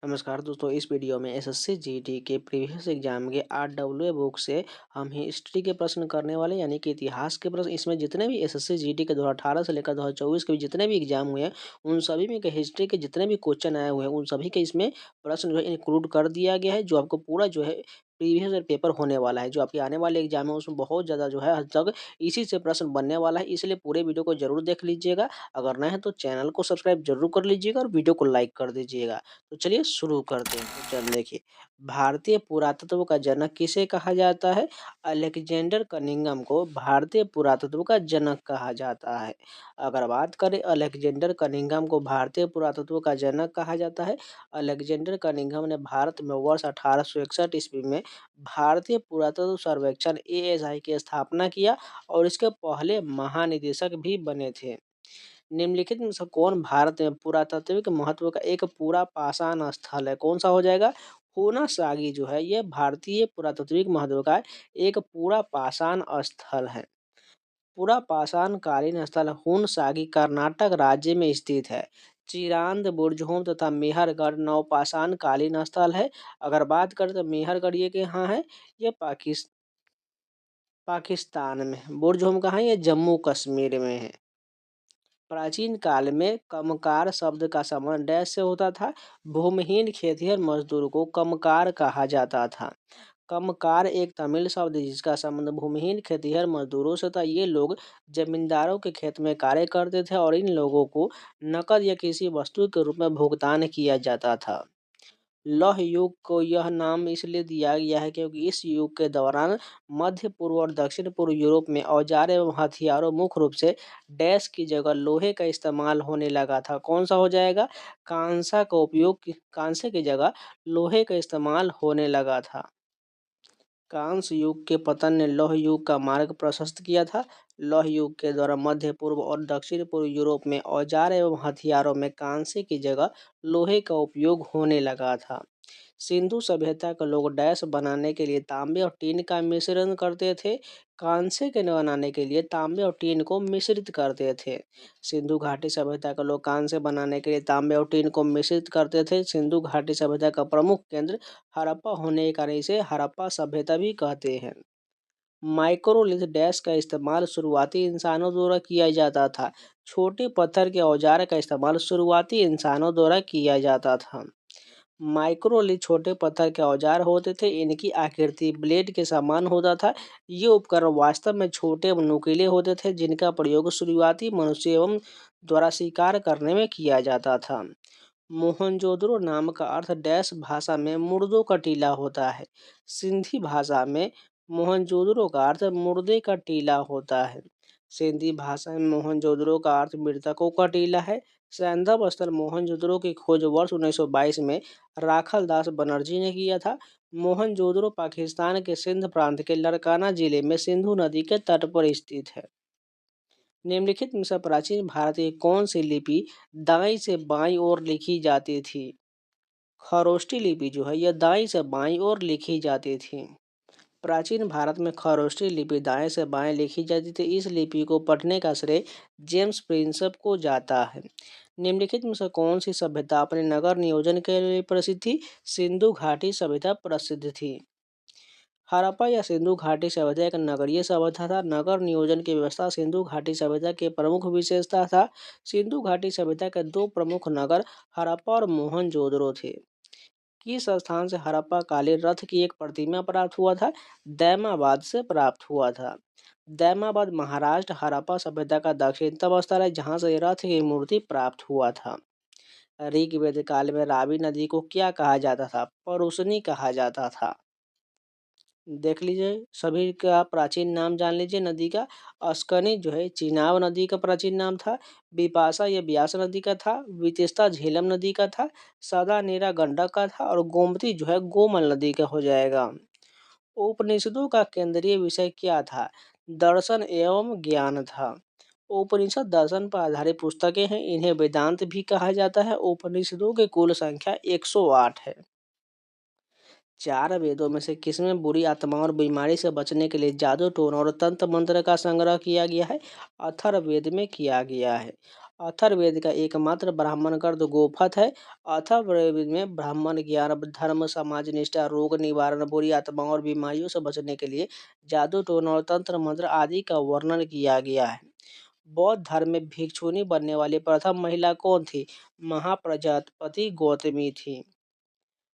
नमस्कार दोस्तों, इस वीडियो में एसएससी जीडी के प्रीवियस एग्जाम के आरडब्ल्यूए बुक से हम हिस्ट्री के प्रश्न करने वाले यानी कि इतिहास के प्रश्न। इसमें जितने भी एसएससी जीडी के 2018 से लेकर 2024 के भी जितने भी एग्जाम हुए हैं, उन सभी में के हिस्ट्री के जितने भी क्वेश्चन आए हुए हैं, उन सभी के इसमें प्रश्न जो है इंक्लूड कर दिया गया है, जो आपको पूरा जो है प्रीवियस पेपर होने वाला है। जो आपके आने वाले एग्जाम है उसमें बहुत ज़्यादा जो है हद तक इसी से प्रश्न बनने वाला है, इसलिए पूरे वीडियो को जरूर देख लीजिएगा। अगर नए हैं तो चैनल को सब्सक्राइब जरूर कर लीजिएगा और वीडियो को लाइक कर दीजिएगा। तो चलिए शुरू करते हैं। तो चल देखिए, भारतीय पुरातत्व का जनक किसे कहा जाता है? अलेक्जेंडर कनिंघम को भारतीय पुरातत्व का जनक कहा जाता है। अगर बात करें अलेक्जेंडर कनिंघम को भारतीय पुरातत्व का जनक कहा जाता है, अलेक्जेंडर कनिंघम ने भारत में वर्ष 1861 ईस्वी में भारतीय पुरातत्व सर्वेक्षण एएसआई की स्थापना किया और इसके पहले महानिदेशक भी बने थे। निम्नलिखित में से कौन भारत में पुरातात्विक महत्व का एक पूरा पाषाण स्थल है? कौन सा हो जाएगा? हुना जो है ये भारतीय पुरातात्विक महत्व का एक पूरा पाषाण स्थल है। पूरा पाषाण कालीन स्थल हुनसागी कर्नाटक राज्य में स्थित है। चिरांद, बुर्जहोम तथा मेहरगढ़ नवपाषाण कालीन स्थल है। अगर बात करें तो मेहरगढ़ ये कहाँ है? ये पाकिस्तान में। बुर्जहोम कहाँ है? ये जम्मू कश्मीर में है। प्राचीन काल में कमकार शब्द का संबंध डैश से होता था। भूमिहीन खेतिहर मजदूर को कमकार कहा जाता था। कमकार एक तमिल शब्द है जिसका संबंध भूमिहीन खेतिहर मजदूरों से था। ये लोग जमींदारों के खेत में कार्य करते थे और इन लोगों को नकद या किसी वस्तु के रूप में भुगतान किया जाता था। लौह युग को यह नाम इसलिए दिया गया है क्योंकि इस युग के दौरान मध्य पूर्व और दक्षिण पूर्व यूरोप में औजार एवं हथियारों मुख्य रूप से डैश की जगह लोहे का इस्तेमाल होने लगा था। कौन सा हो जाएगा? कांसे की जगह लोहे का इस्तेमाल होने लगा था। कांस्य युग के पतन ने लौह युग का मार्ग प्रशस्त किया था। लौह युग के दौरान मध्य पूर्व और दक्षिण पूर्व यूरोप में औजार एवं हथियारों में कांसे की जगह लोहे का उपयोग होने लगा था। सिंधु सभ्यता के लोग डैश बनाने के लिए तांबे और टीन का मिश्रण करते थे। कांसे के बनाने के लिए तांबे और टीन को मिश्रित करते थे। सिंधु घाटी सभ्यता के लोग कांसे बनाने के लिए तांबे और टीन को मिश्रित करते थे। सिंधु घाटी सभ्यता का प्रमुख केंद्र हड़प्पा होने के कारण इसे हड़प्पा सभ्यता भी कहते हैं। माइक्रोलिथ डैश का इस्तेमाल शुरुआती इंसानों द्वारा किया जाता था। छोटे पत्थर के औजार का इस्तेमाल शुरुआती इंसानों द्वारा किया जाता था। माइक्रोलिथ छोटे पत्थर के औजार होते थे। इनकी आकृति ब्लेड के समान होता था। ये उपकरण वास्तव में छोटे एवं नुकीले होते थे जिनका प्रयोग शुरुआती मनुष्य एवं द्वारा शिकार करने में किया जाता था। मोहनजोदड़ो नाम का अर्थ डैश भाषा में मुर्दों का टीला होता है। सिंधी भाषा में मोहनजोदड़ो का अर्थ मुर्दे का टीला होता है। सिंधी भाषा में मोहनजोदड़ो का अर्थ मृतकों का टीला है। सैंधव स्थल मोहनजोदड़ो की खोज वर्ष 1922 में राखल दास बनर्जी ने किया था। मोहनजोदड़ो पाकिस्तान के सिंध प्रांत के लड़काना जिले में सिंधु नदी के तट पर स्थित है। निम्नलिखित में से प्राचीन भारत की कौन सी लिपि दाईं से बाईं ओर लिखी जाती थी? खरोष्ठी लिपि जो है यह दाईं से बाईं ओर लिखी जाती थी। प्राचीन भारत में खरोष्ठी लिपि दाएं से बाएं लिखी जाती थी। इस लिपि को पढ़ने का श्रेय जेम्स प्रिंसेप को जाता है। निम्नलिखित में से कौन सी सभ्यता अपने नगर नियोजन के लिए प्रसिद्ध थी? सिंधु घाटी सभ्यता प्रसिद्ध थी। हड़प्पा या सिंधु घाटी सभ्यता एक नगरीय सभ्यता था। नगर नियोजन की व्यवस्था सिंधु घाटी सभ्यता की प्रमुख विशेषता था। सिंधु घाटी सभ्यता के दो प्रमुख नगर हड़प्पा और मोहनजोदड़ो थे। किस स्थान से हड़प्पा कालीन रथ की एक प्रतिमा प्राप्त हुआ था? दैमाबाद से प्राप्त हुआ था। दैमाबाद महाराष्ट्र हड़प्पा सभ्यता का दक्षिणतम स्थल है जहां से रथ की मूर्ति प्राप्त हुआ था। ऋग्वेद काल में रावी नदी को क्या कहा जाता था? परुशनी कहा जाता था। देख लीजिए सभी का प्राचीन नाम जान लीजिए नदी का। अस्कनी जो है चिनाब नदी का प्राचीन नाम था। बिपाशा ये ब्यास नदी का था। वितेस्ता झेलम नदी का था। सदा नीरा गंडक का था और गोमती जो है गोमल नदी का हो जाएगा। उपनिषदों का केंद्रीय विषय क्या था? दर्शन एवं ज्ञान था। उपनिषद दर्शन पर आधारित पुस्तकें हैं। इन्हें वेदांत भी कहा जाता है। उपनिषदों की कुल संख्या 108 है। चार वेदों में से किसमें बुरी आत्मा और बीमारी से बचने के लिए जादू टोना और तंत्र मंत्र का संग्रह किया गया है? अथर्ववेद में किया गया है। अथर्ववेद का एकमात्र ब्राह्मण ग्रंथ गोपथ है। अथर्ववेद में ब्राह्मण ज्ञान, धर्म, समाज निष्ठा, रोग निवारण, बुरी आत्माओं और बीमारियों से बचने के लिए जादू टोना और तंत्र मंत्र आदि का वर्णन किया गया है। बौद्ध धर्म में भिक्षुनी बनने वाली प्रथम महिला कौन थी? महाप्रजापति गौतमी थी।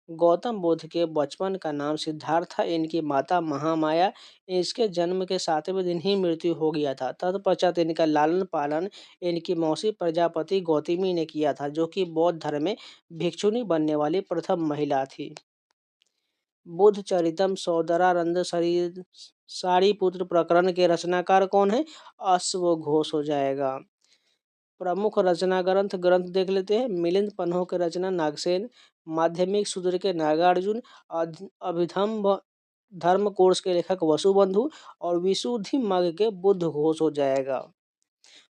गौतम बुद्ध के बचपन का नाम सिद्धार्थ था। इनकी माता महामाया, इसके जन्म के 7वें दिन ही मृत्यु हो गया था। तत्पश्चात इनका लालन पालन इनकी मौसी प्रजापति गौतमी ने किया था, जो कि बौद्ध धर्म में भिक्षुनी बनने वाली प्रथम महिला थी। बुद्ध चरितम सौदरानंद सारिपुत्र प्रकरण के रचनाकार कौन है? अश्वघोष हो जाएगा। प्रमुख रचना ग्रंथ देख लेते हैं। मिलिंद पन्हों के रचना नागसेन, माध्यमिक सूत्र के नागार्जुन, अभिधम धर्म कोर्स के लेखक वसुबंधु और विशुद्धि मग के बुद्ध घोष हो जाएगा।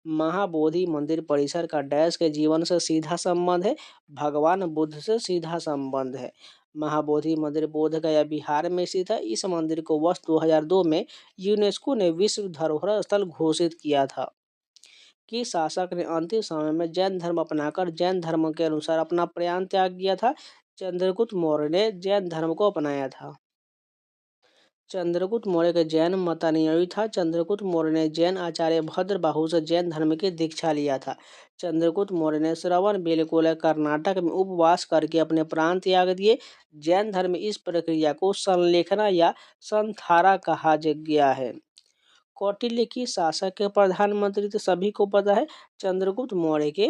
महाबोधि मंदिर परिसर का डैश के जीवन से सीधा संबंध है? भगवान बुद्ध से सीधा संबंध है। महाबोधि मंदिर बोध गया बिहार में स्थित है। इस मंदिर को वर्ष 2002 में यूनेस्को ने विश्व धरोहर स्थल घोषित किया था। कि शासक ने अंतिम समय में जैन धर्म अपनाकर जैन धर्म के अनुसार अपना प्रयाण त्याग किया था? चंद्रगुप्त मौर्य ने जैन धर्म को अपनाया था। चंद्रगुप्त मौर्य का जैन मतानुयायी था। चंद्रगुप्त मौर्य ने जैन आचार्य भद्रबाहु से जैन धर्म की दीक्षा लिया था। चंद्रगुप्त मौर्य ने श्रवण बेलगोला कर्नाटक में उपवास करके अपने प्राण त्याग दिए। जैन धर्म इस प्रक्रिया को संलेखना या संथारा कहा गया है। कौटिल्य की शासक के प्रधानमंत्री तो सभी को पता है, चंद्रगुप्त मौर्य के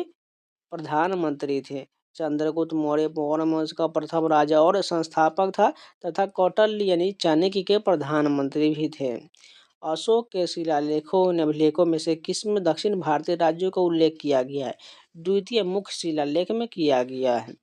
प्रधानमंत्री थे। चंद्रगुप्त मौर्य मौर्य वंश का प्रथम राजा और संस्थापक था तथा कौटिल्य यानी चाणक्य के प्रधानमंत्री भी थे। अशोक के शिलालेखों अभिलेखों में से किसमें दक्षिण भारतीय राज्यों का उल्लेख किया गया है? द्वितीय मुख्य शिलालेख में किया गया है।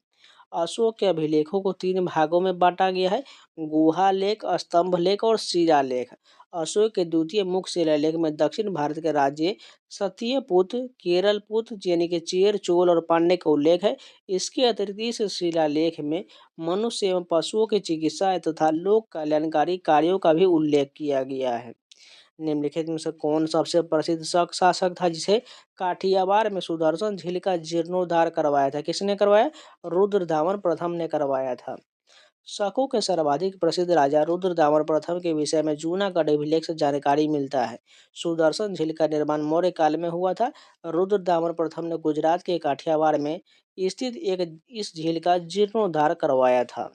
अशोक के अभिलेखों को 3 भागों में बांटा गया है: गुहा लेख, स्तंभ लेख और शिलालेख। अशोक के द्वितीय मुख्य शिलालेख में दक्षिण भारत के राज्य सत्यपुत, केरलपुत यानी कि चेर, चोल और पांड्य का उल्लेख है। इसके अतिरिक्त इस शिलालेख में मनुष्य एवं पशुओं की चिकित्सा तथा लोक कल्याणकारी कार्यों का भी उल्लेख किया गया है। निम्नलिखित में से कौन सबसे प्रसिद्ध शक शासक था जिसे काठियावाड़ में सुदर्शन झील का जीर्णोद्धार करवाया था? किसने करवाया? रुद्रदामन प्रथम ने करवाया था। शकों के सर्वाधिक प्रसिद्ध राजा रुद्रदामन प्रथम के विषय में जूनागढ़ अभिलेख से जानकारी मिलता है। सुदर्शन झील का निर्माण मौर्य काल में हुआ था। रुद्रदामन प्रथम ने गुजरात के काठियावाड़ में स्थित इस झील का जीर्णोद्धार करवाया था।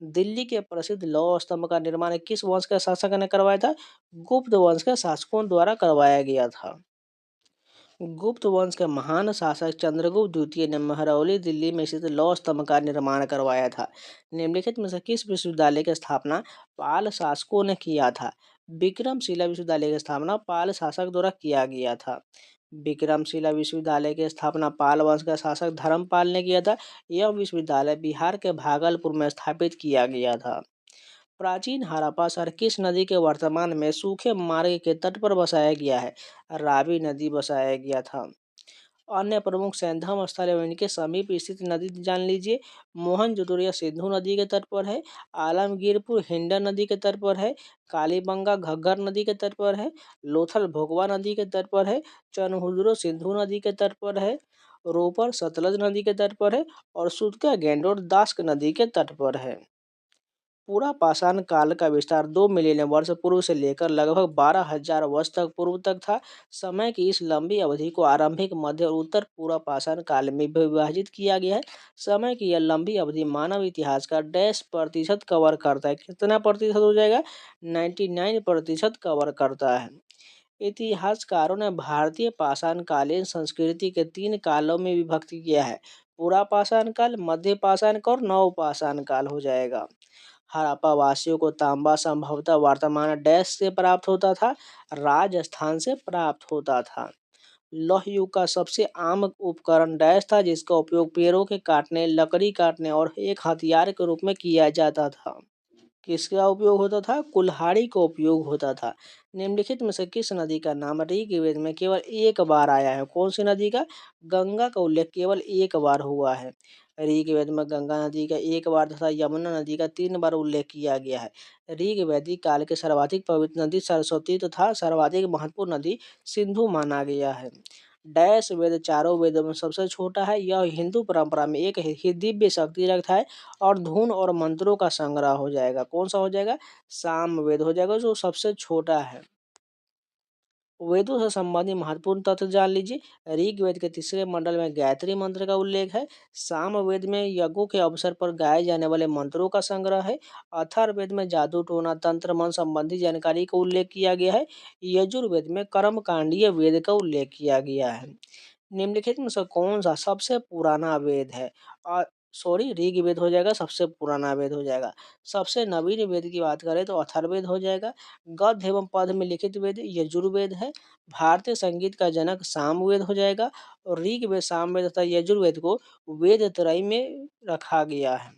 दिल्ली के प्रसिद्ध लौह स्तंभ का निर्माण किस वंश के शासक ने करवाया था? गुप्त वंश के शासकों द्वारा करवाया गया था। गुप्त वंश के महान शासक चंद्रगुप्त द्वितीय ने महरौली दिल्ली में स्थित लौह स्तंभ का निर्माण करवाया था। निम्नलिखित में से किस विश्वविद्यालय की स्थापना पाल शासकों ने किया था? विक्रमशिला विश्वविद्यालय की स्थापना पाल शासक द्वारा किया गया था। विक्रमशिला विश्वविद्यालय की स्थापना पाल वंश के शासक धर्मपाल ने किया था। यह विश्वविद्यालय बिहार के भागलपुर में स्थापित किया गया था। प्राचीन हड़प्पा शहर किस नदी के वर्तमान में सूखे मार्ग के तट पर बसाया गया है? रावी नदी बसाया गया था। अन्य प्रमुख सैंधव स्थल एवं इनके समीप स्थित नदी जान लीजिए। मोहनजोदड़ो सिंधु नदी के तट पर है। आलमगीरपुर हिंडन नदी के तट पर है। कालीबंगा घग्गर नदी के तट पर है। लोथल भोगवा नदी के तट पर है। चनहुदरो सिंधु नदी के तट पर है। रोपर सतलज नदी के तट पर है और सुदका गेंडोर दास्क नदी के तट पर है। पूरा पाषाण काल का विस्तार 2 मिलियन वर्ष पूर्व से लेकर लगभग 12,000 वर्ष तक पूर्व तक था। समय की इस लंबी अवधि को आरंभिक, मध्य और उत्तर पूरा पाषाण काल में विभाजित किया गया है। समय की यह लंबी अवधि मानव इतिहास का %% कवर करता है। कितना प्रतिशत हो जाएगा? 99% कवर करता है। इतिहासकारों ने भारतीय पाषाण कालीन संस्कृति के 3 कालों में विभक्त किया है: पूरा पाषाण काल, मध्य पाषाण काल और नव पाषाण काल हो जाएगा। हड़प्पा वासियों को तांबा संभवतः वर्तमान डैश से प्राप्त होता था, राजस्थान से प्राप्त होता था। लौह युग का सबसे आम उपकरण डैश था जिसका उपयोग पेड़ों के काटने, लकड़ी काटने और एक हथियार के रूप में किया जाता था। किसका उपयोग होता था? कुल्हाड़ी का उपयोग होता था। निम्नलिखित में से किस नदी का नाम ऋग्वेद में केवल एक बार आया है? कौन सी नदी का? गंगा का उल्लेख केवल एक बार हुआ है। ऋग्वेद में गंगा नदी का एक बार तथा यमुना नदी का 3 बार उल्लेख किया गया है। ऋग्वैदिक काल के सर्वाधिक पवित्र नदी सरस्वती तथा सर्वाधिक महत्वपूर्ण नदी सिंधु माना गया है। डैश वेद चारों वेदों में सबसे छोटा है। यह हिंदू परंपरा में एक दिव्य शक्ति रखता है और धुन और मंत्रों का संग्रह हो जाएगा। कौन सा हो जाएगा? साम वेद हो जाएगा, जो सबसे छोटा है। वेदों से संबंधित महत्वपूर्ण तथ्य जान लीजिए। ऋग्वेद के तीसरे मंडल में गायत्री मंत्र का उल्लेख है। सामवेद में यज्ञों के अवसर पर गाए जाने वाले मंत्रों का संग्रह है। अथर्ववेद में जादू टोना तंत्र मन संबंधी जानकारी का उल्लेख किया गया है। यजुर्वेद में कर्मकांडीय वेद का उल्लेख किया गया है। निम्नलिखित में से कौन सा सबसे पुराना वेद है? सॉरी, ऋग्वेद हो जाएगा, सबसे पुराना वेद हो जाएगा। सबसे नवीन वेद की बात करें तो अथर्ववेद हो जाएगा। गद्य एवं पद्य में लिखित वेद यजुर्वेद है। भारतीय संगीत का जनक सामवेद हो जाएगा। और ऋग्वेद, सामवेद तथा यजुर्वेद को वेद त्रय में रखा गया है।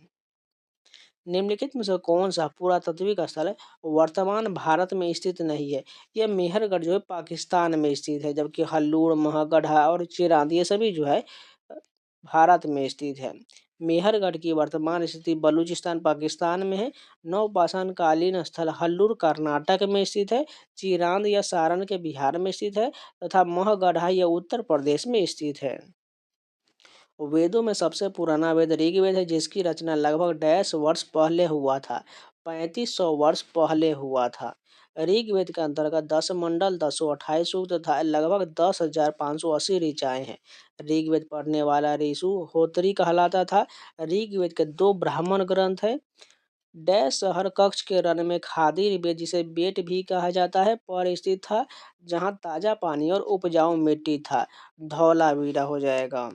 निम्नलिखित में से कौन सा पुरातात्विक स्थल वर्तमान भारत में स्थित नहीं है? यह मेहरगढ़ जो है पाकिस्तान में स्थित है, जबकि हल्लूर, महगढ़ा और चिरांद ये सभी जो है भारत में स्थित है। मेहरगढ़ की वर्तमान स्थिति बलूचिस्तान पाकिस्तान में है। नवपाषाण कालीन स्थल हल्लूर कर्नाटक में स्थित है। चिरांद या सारण के बिहार में स्थित है तथा महगढ़ा यह उत्तर प्रदेश में स्थित है। वेदों में सबसे पुराना वेद ऋग्वेद है, जिसकी रचना लगभग डैश वर्ष पहले हुआ था। 3500 वर्ष पहले हुआ था। ऋग्वेद के अंतर्गत 10 मंडल, 1028 सूक्त तथा लगभग 10,580 ऋचाएं हैं। ऋग्वेद पढ़ने वाला ऋषु होत्री कहलाता था। ऋग्वेद के 2 ब्राह्मण ग्रंथ है। डैश शहर कक्ष के रन में खादी ऋग्वेद, जिसे बेट भी कहा जाता है, पर स्थित था, जहां ताजा पानी और उपजाऊ मिट्टी था। धौलावीरा हो जाएगा।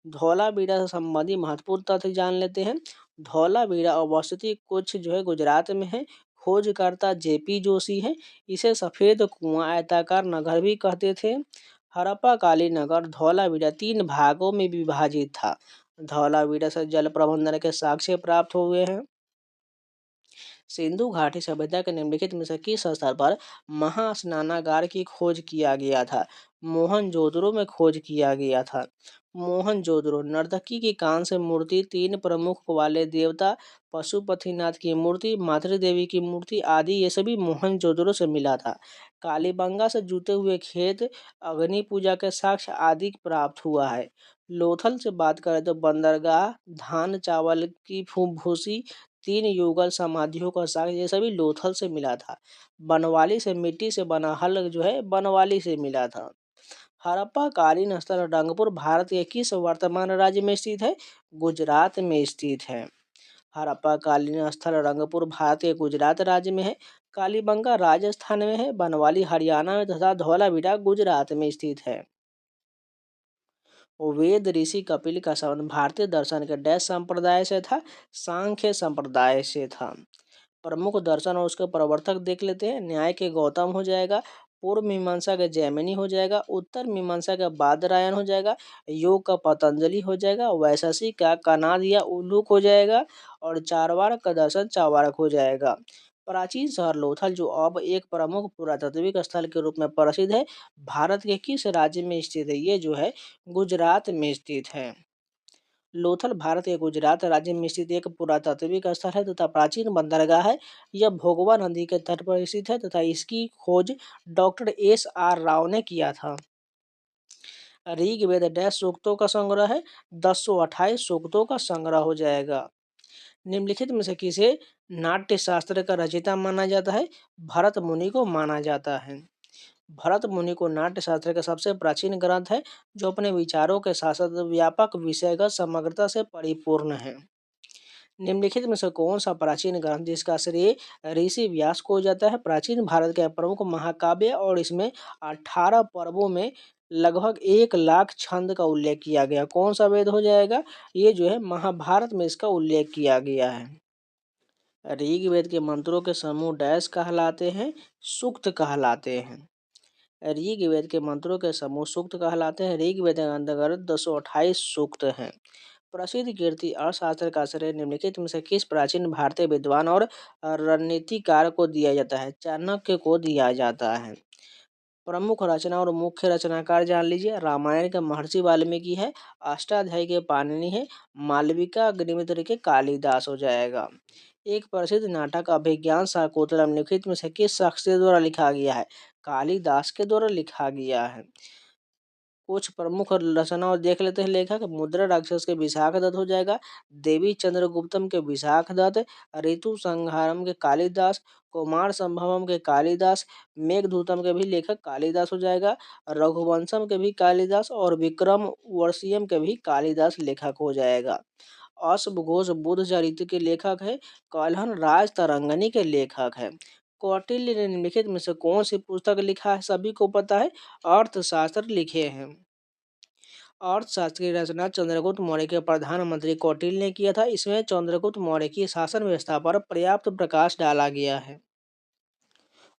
धौलावीरा से संबंधित महत्वपूर्ण तथ्य जान लेते हैं। धौलावीरा अवस्थित कुछ जो है गुजरात में है। खोजकर्ता जेपी जोशी है। इसे सफेद कुआं आयताकार नगर भी कहते थे। हड़प्पा कालीन नगर धौलावीरा 3 भागों में विभाजित था। धौलावीरा से जल प्रबंधन के साक्ष्य प्राप्त हुए हैं। सिंधु घाटी सभ्यता के निम्नलिखित में से किस स्थल पर महास्नानागार की खोज किया गया था? मोहनजोदड़ो में खोज किया गया था। मोहनजोदड़ो नर्तकी की कांस्य मूर्ति, 3 प्रमुख वाले देवता, पशुपतिनाथ की मूर्ति, मातृ देवी की मूर्ति आदि ये सभी मोहनजोदड़ो से मिला था। कालीबंगा से जुटे हुए खेत, अग्नि पूजा के साक्ष्य आदि प्राप्त हुआ है। लोथल से बात करें तो बंदरगाह, धान चावल की भूसी, 3 युगल समाधियों का साक्ष्य ये सभी लोथल से मिला था। बनवाली से मिट्टी से बना हल जो है बनवाली से मिला था। हड़प्पा कालीन स्थल रंगपुर भारत के किस वर्तमान राज्य में स्थित है? गुजरात में स्थित है। हड़प्पा कालीन स्थल रंगपुर भारत के गुजरात राज्य में है। कालीबंगा राजस्थान में है। बनवाली हरियाणा में तथा धौलावीरा गुजरात में स्थित है। वेद ऋषि कपिल का संबंध भारतीय दर्शन के डैश संप्रदाय से था? सांख्य संप्रदाय से था। प्रमुख दर्शन और उसके प्रवर्तक देख लेते हैं। न्याय के गौतम हो जाएगा। पूर्व मीमांसा का जैमिनी हो जाएगा। उत्तर मीमांसा का बादरायण हो जाएगा। योग का पतंजलि हो जाएगा। वैशेषिक का कनाद या उल्लूक हो जाएगा। और चारवाक का दर्शन चावारक हो जाएगा। प्राचीन शहर लोथल, जो अब एक प्रमुख पुरातात्विक स्थल के रूप में प्रसिद्ध है, भारत के किस राज्य में स्थित है? ये जो है गुजरात में स्थित है। लोथल भारत के गुजरात राज्य में स्थित एक पुरातात्विक स्थल है तथा प्राचीन बंदरगाह है। यह भोगवा नदी के तट पर स्थित है तथा इसकी खोज डॉक्टर SR राव ने किया था। ऋग्वेद डैश सूक्तों का संग्रह है? 1028 सूक्तों का संग्रह हो जाएगा। निम्नलिखित में से किसे नाट्य शास्त्र का रचयिता माना जाता है? भरत मुनि को माना जाता है। भरत मुनि को नाट्य शास्त्र का सबसे प्राचीन ग्रंथ है, जो अपने विचारों के साथ साथ व्यापक विषयगत समग्रता से परिपूर्ण है। निम्नलिखित में से कौन सा प्राचीन ग्रंथ जिसका श्रेय ऋषि व्यास को जाता है? प्राचीन भारत के प्रमुख महाकाव्य और इसमें 18 पर्वों में लगभग 1 लाख छंद का उल्लेख किया गया। कौन सा वेद हो जाएगा? ये जो है महाभारत में इसका उल्लेख किया गया है। ऋग्वेद के मंत्रों के समूह डैश कहलाते हैं? सूक्त कहलाते हैं। ऋग्वेद के मंत्रों के समूह सूक्त कहलाते हैं। ऋग्वेद के अंतर्गत 228 सूक्त हैं। प्रसिद्ध कीर्ति अर्थशास्त्र का श्रेय निम्नलिखित में से किस प्राचीन भारतीय विद्वान और रणनीतिकार को दिया जाता है? चाणक्य को दिया जाता है। प्रमुख रचना और मुख्य रचनाकार जान लीजिए। रामायण का महर्षि वाल्मीकि है। अष्टाध्यायी के पाणिनि है। मालविका अग्निमित्र के कालिदास हो जाएगा। एक प्रसिद्ध नाटक अभिज्ञान शाकुंतलम निम्नलिखित में से किस शख्स के द्वारा लिखा गया है? कालिदास के द्वारा लिखा गया है। कुछ प्रमुख रचनाओं देख लेते हैं लेखक। मुद्रा राक्षस के विशाख दत्त हो जाएगा। देवी चंद्रगुप्तम के विशाख दत्त। ऋतु संहारम के कालिदास। कुमार संभवम के कालिदास। मेघदूतम के भी लेखक कालिदास हो जाएगा। रघुवंशम के भी कालिदास और विक्रम वर्षियम के भी कालिदास लेखक हो जाएगा। अश्वघोष बुध चरित्र के लेखक है। कल्हन राज तरंगनी के लेखक है। कौटिल्य ने निम्नलिखित में से कौन सी पुस्तक लिखा है, सभी को पता है, अर्थशास्त्र लिखे हैं। अर्थशास्त्र की रचना चंद्रगुप्त मौर्य के प्रधानमंत्री कौटिल्य ने किया था। इसमें चंद्रगुप्त मौर्य की शासन व्यवस्था पर पर्याप्त प्रकाश डाला गया है।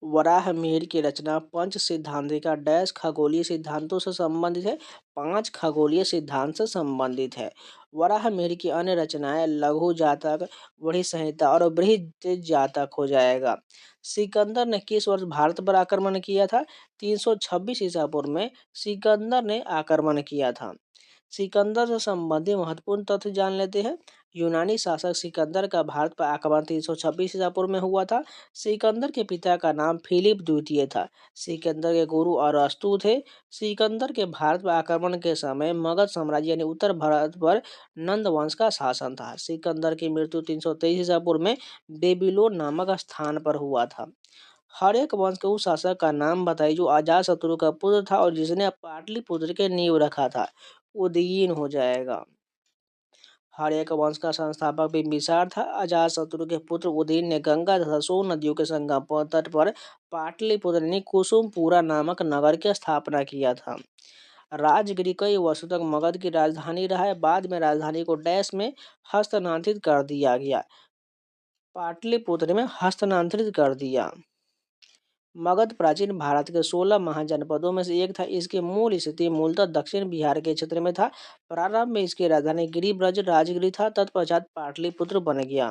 वराहमिहिर की रचना पंच सिद्धांतिका डैश खगोलीय सिद्धांतों से संबंधित है। 5 खगोलीय सिद्धांत से संबंधित है। वराहमिहिर की अन्य रचनाएं लघु जातक, बृहद संहिता और बृहद जातक हो जाएगा। सिकंदर ने किस वर्ष भारत पर आक्रमण किया था? 326 ईसा पूर्व में सिकंदर ने आक्रमण किया था। सिकंदर से संबंधित महत्वपूर्ण तथ्य जान लेते हैं। यूनानी शासक सिकंदर का भारत पर आक्रमण 326 ईसा पूर्व में हुआ था। सिकंदर के पिता का नाम फिलिप द्वितीय था। सिकंदर के गुरु अरस्तु थे। सिकंदर के भारत पर आक्रमण के समय मगध साम्राज्य यानी उत्तर भारत पर नंद वंश का शासन था। सिकंदर की मृत्यु 323 ईसा पूर्व में बेबीलोन नामक स्थान पर हुआ था। हर एक वंश के उस शासक का नाम बताइए जो अजातशत्रु का पुत्र था और जिसने पाटलिपुत्र के नींव रखा था। उदयीन हो जाएगा। हर एक वंश का संस्थापक बिंबिसार था। अजातशत्रु के पुत्र उदयन ने गंगा तथा सोन नदियों के संगम तट पर पाटलिपुत्र यानी कुसुमपुरा नामक नगर की स्थापना किया था। राजगिरी कई वर्षों तक मगध की राजधानी रहा है। बाद में राजधानी को डैश में हस्तांतरित कर दिया गया। पाटलिपुत्र में हस्तांतरित कर दिया। मगध प्राचीन भारत के 16 महाजनपदों में से एक था। इसकी मूल स्थिति मूलतः दक्षिण बिहार के क्षेत्र में था। प्रारंभ में इसकी राजधानी गिरिब्रज राजगिरी था। तत्पश्चात पाटलिपुत्र बन गया।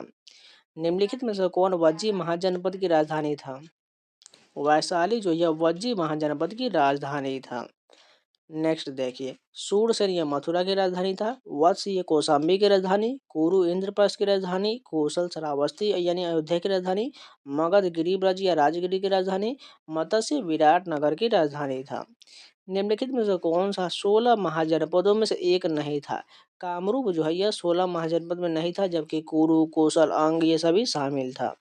निम्नलिखित में से कौन वज्जी महाजनपद की राजधानी था? वैशाली जो यह वज्जी महाजनपद की राजधानी था। नेक्स्ट देखिए, सूरसेन यह मथुरा की राजधानी था। वत्स ये कौशाम्बी की राजधानी। कुरु इंद्रप्रस्थ की राजधानी। कौशल श्रावस्ती यानी अयोध्या की राजधानी। मगध गिरिब्रज या राजगिरी की राजधानी। मत्स्य विराट नगर की राजधानी था। निम्नलिखित में से कौन सा 16 महाजनपदों में से एक नहीं था? कामरूप जो है यह 16 महाजनपद में नहीं था, जबकि कुरु, कौशल, अंग ये सभी शामिल था।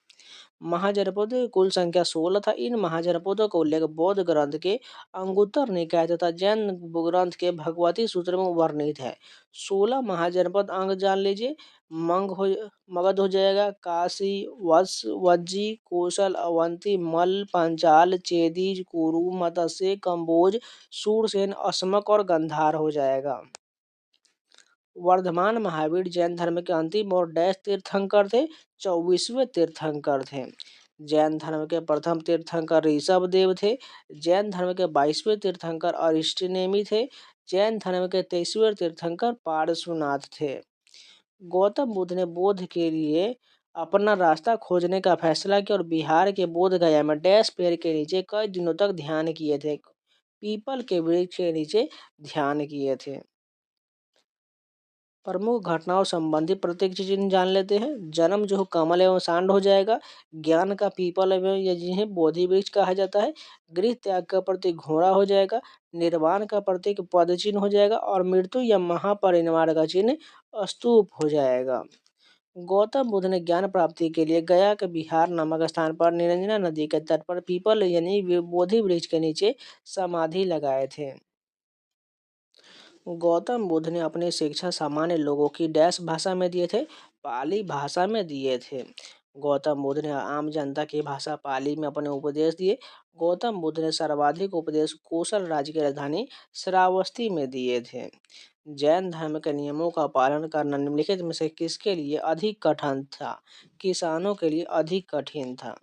महाजनपदों की कुल संख्या 16 था। इन महाजनपदों का उल्लेख बौद्ध ग्रंथ के अंगुत्तर निकाय तथा जैन ग्रंथ के भगवती सूत्र में वर्णित है। 16 महाजनपद अंग जान लीजिए। मगध हो जाएगा। काशी, वत्स, वज्जी, कौशल, अवंती, मल्ल, पांचाल, चेदीज, कुरु, मत्स्य, कंबोज, सूरसेन, अस्मक और गंधार हो जाएगा। वर्धमान महावीर जैन धर्म के अंतिम और डैश तीर्थंकर थे? 24वें तीर्थंकर थे। जैन धर्म के प्रथम तीर्थंकर ऋषभ देव थे। जैन धर्म के 22वें तीर्थंकर अरिष्टनेमि थे। जैन धर्म के 23वें तीर्थंकर पार्श्वनाथ थे। गौतम बुद्ध ने बोध के लिए अपना रास्ता खोजने का फैसला किया और बिहार के बोध गया में डैश पेड़ के नीचे कई दिनों तक ध्यान किए थे। पीपल के वृक्ष के नीचे ध्यान किए थे। प्रमुख घटनाओं संबंधी प्रत्येक चीज जान लेते हैं। जन्म जो कमल एवं सांड हो जाएगा। ज्ञान का पीपल एवं या जिन्हें बोधि वृक्ष कहा जाता है। गृह त्याग का प्रतीक घोड़ा हो जाएगा। निर्वाण का प्रतीक पद चिन्ह हो जाएगा और मृत्यु या महापरिनिर्वाण का चिन्ह स्तूप हो जाएगा। गौतम बुद्ध ने ज्ञान प्राप्ति के लिए गया के बिहार नामक स्थान पर निरंजना नदी के तट पर पीपल यानी बोधि वृक्ष के नीचे समाधि लगाए थे। गौतम बुद्ध ने अपनी शिक्षा सामान्य लोगों की डैश भाषा में दिए थे? पाली भाषा में दिए थे। गौतम बुद्ध ने आम जनता की भाषा पाली में अपने उपदेश दिए। गौतम बुद्ध ने सर्वाधिक उपदेश कौशल राज्य की राजधानी श्रावस्ती में दिए थे। जैन धर्म के नियमों का पालन करना निम्नलिखित में से किसके लिए अधिक कठिन था? किसानों के लिए अधिक कठिन था।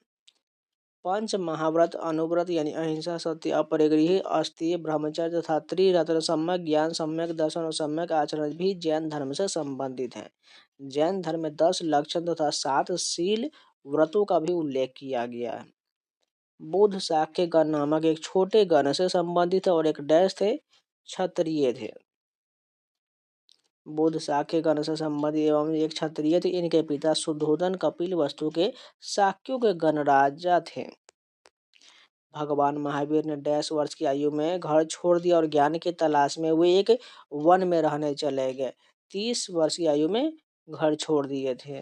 पंच महाव्रत अनुव्रत यानी अहिंसा, सत्य, अपरिग्रह, अस्तेय, ब्रह्मचर्य तथा त्रिरत्न, सम्यक ज्ञान, सम्यक दर्शन और सम्यक आचरण भी जैन धर्म से संबंधित है। जैन धर्म में 10 लक्षण तथा 7 शील व्रतों का भी उल्लेख किया गया है। बुद्ध शाक्य गण नामक एक छोटे गण से संबंधित है और एक डैश थे? क्षत्रिय थे। बुद्ध शाक्य गण से संबंधित एवं एक क्षत्रिय थे। इनके पिता शुद्धोदन कपिल वस्तु के शाक्यों के गणराजा थे। भगवान महावीर ने डैश वर्ष की आयु में घर छोड़ दिया और ज्ञान की तलाश में वे एक वन में रहने चले गए। 30 वर्ष की आयु में घर छोड़ दिए थे।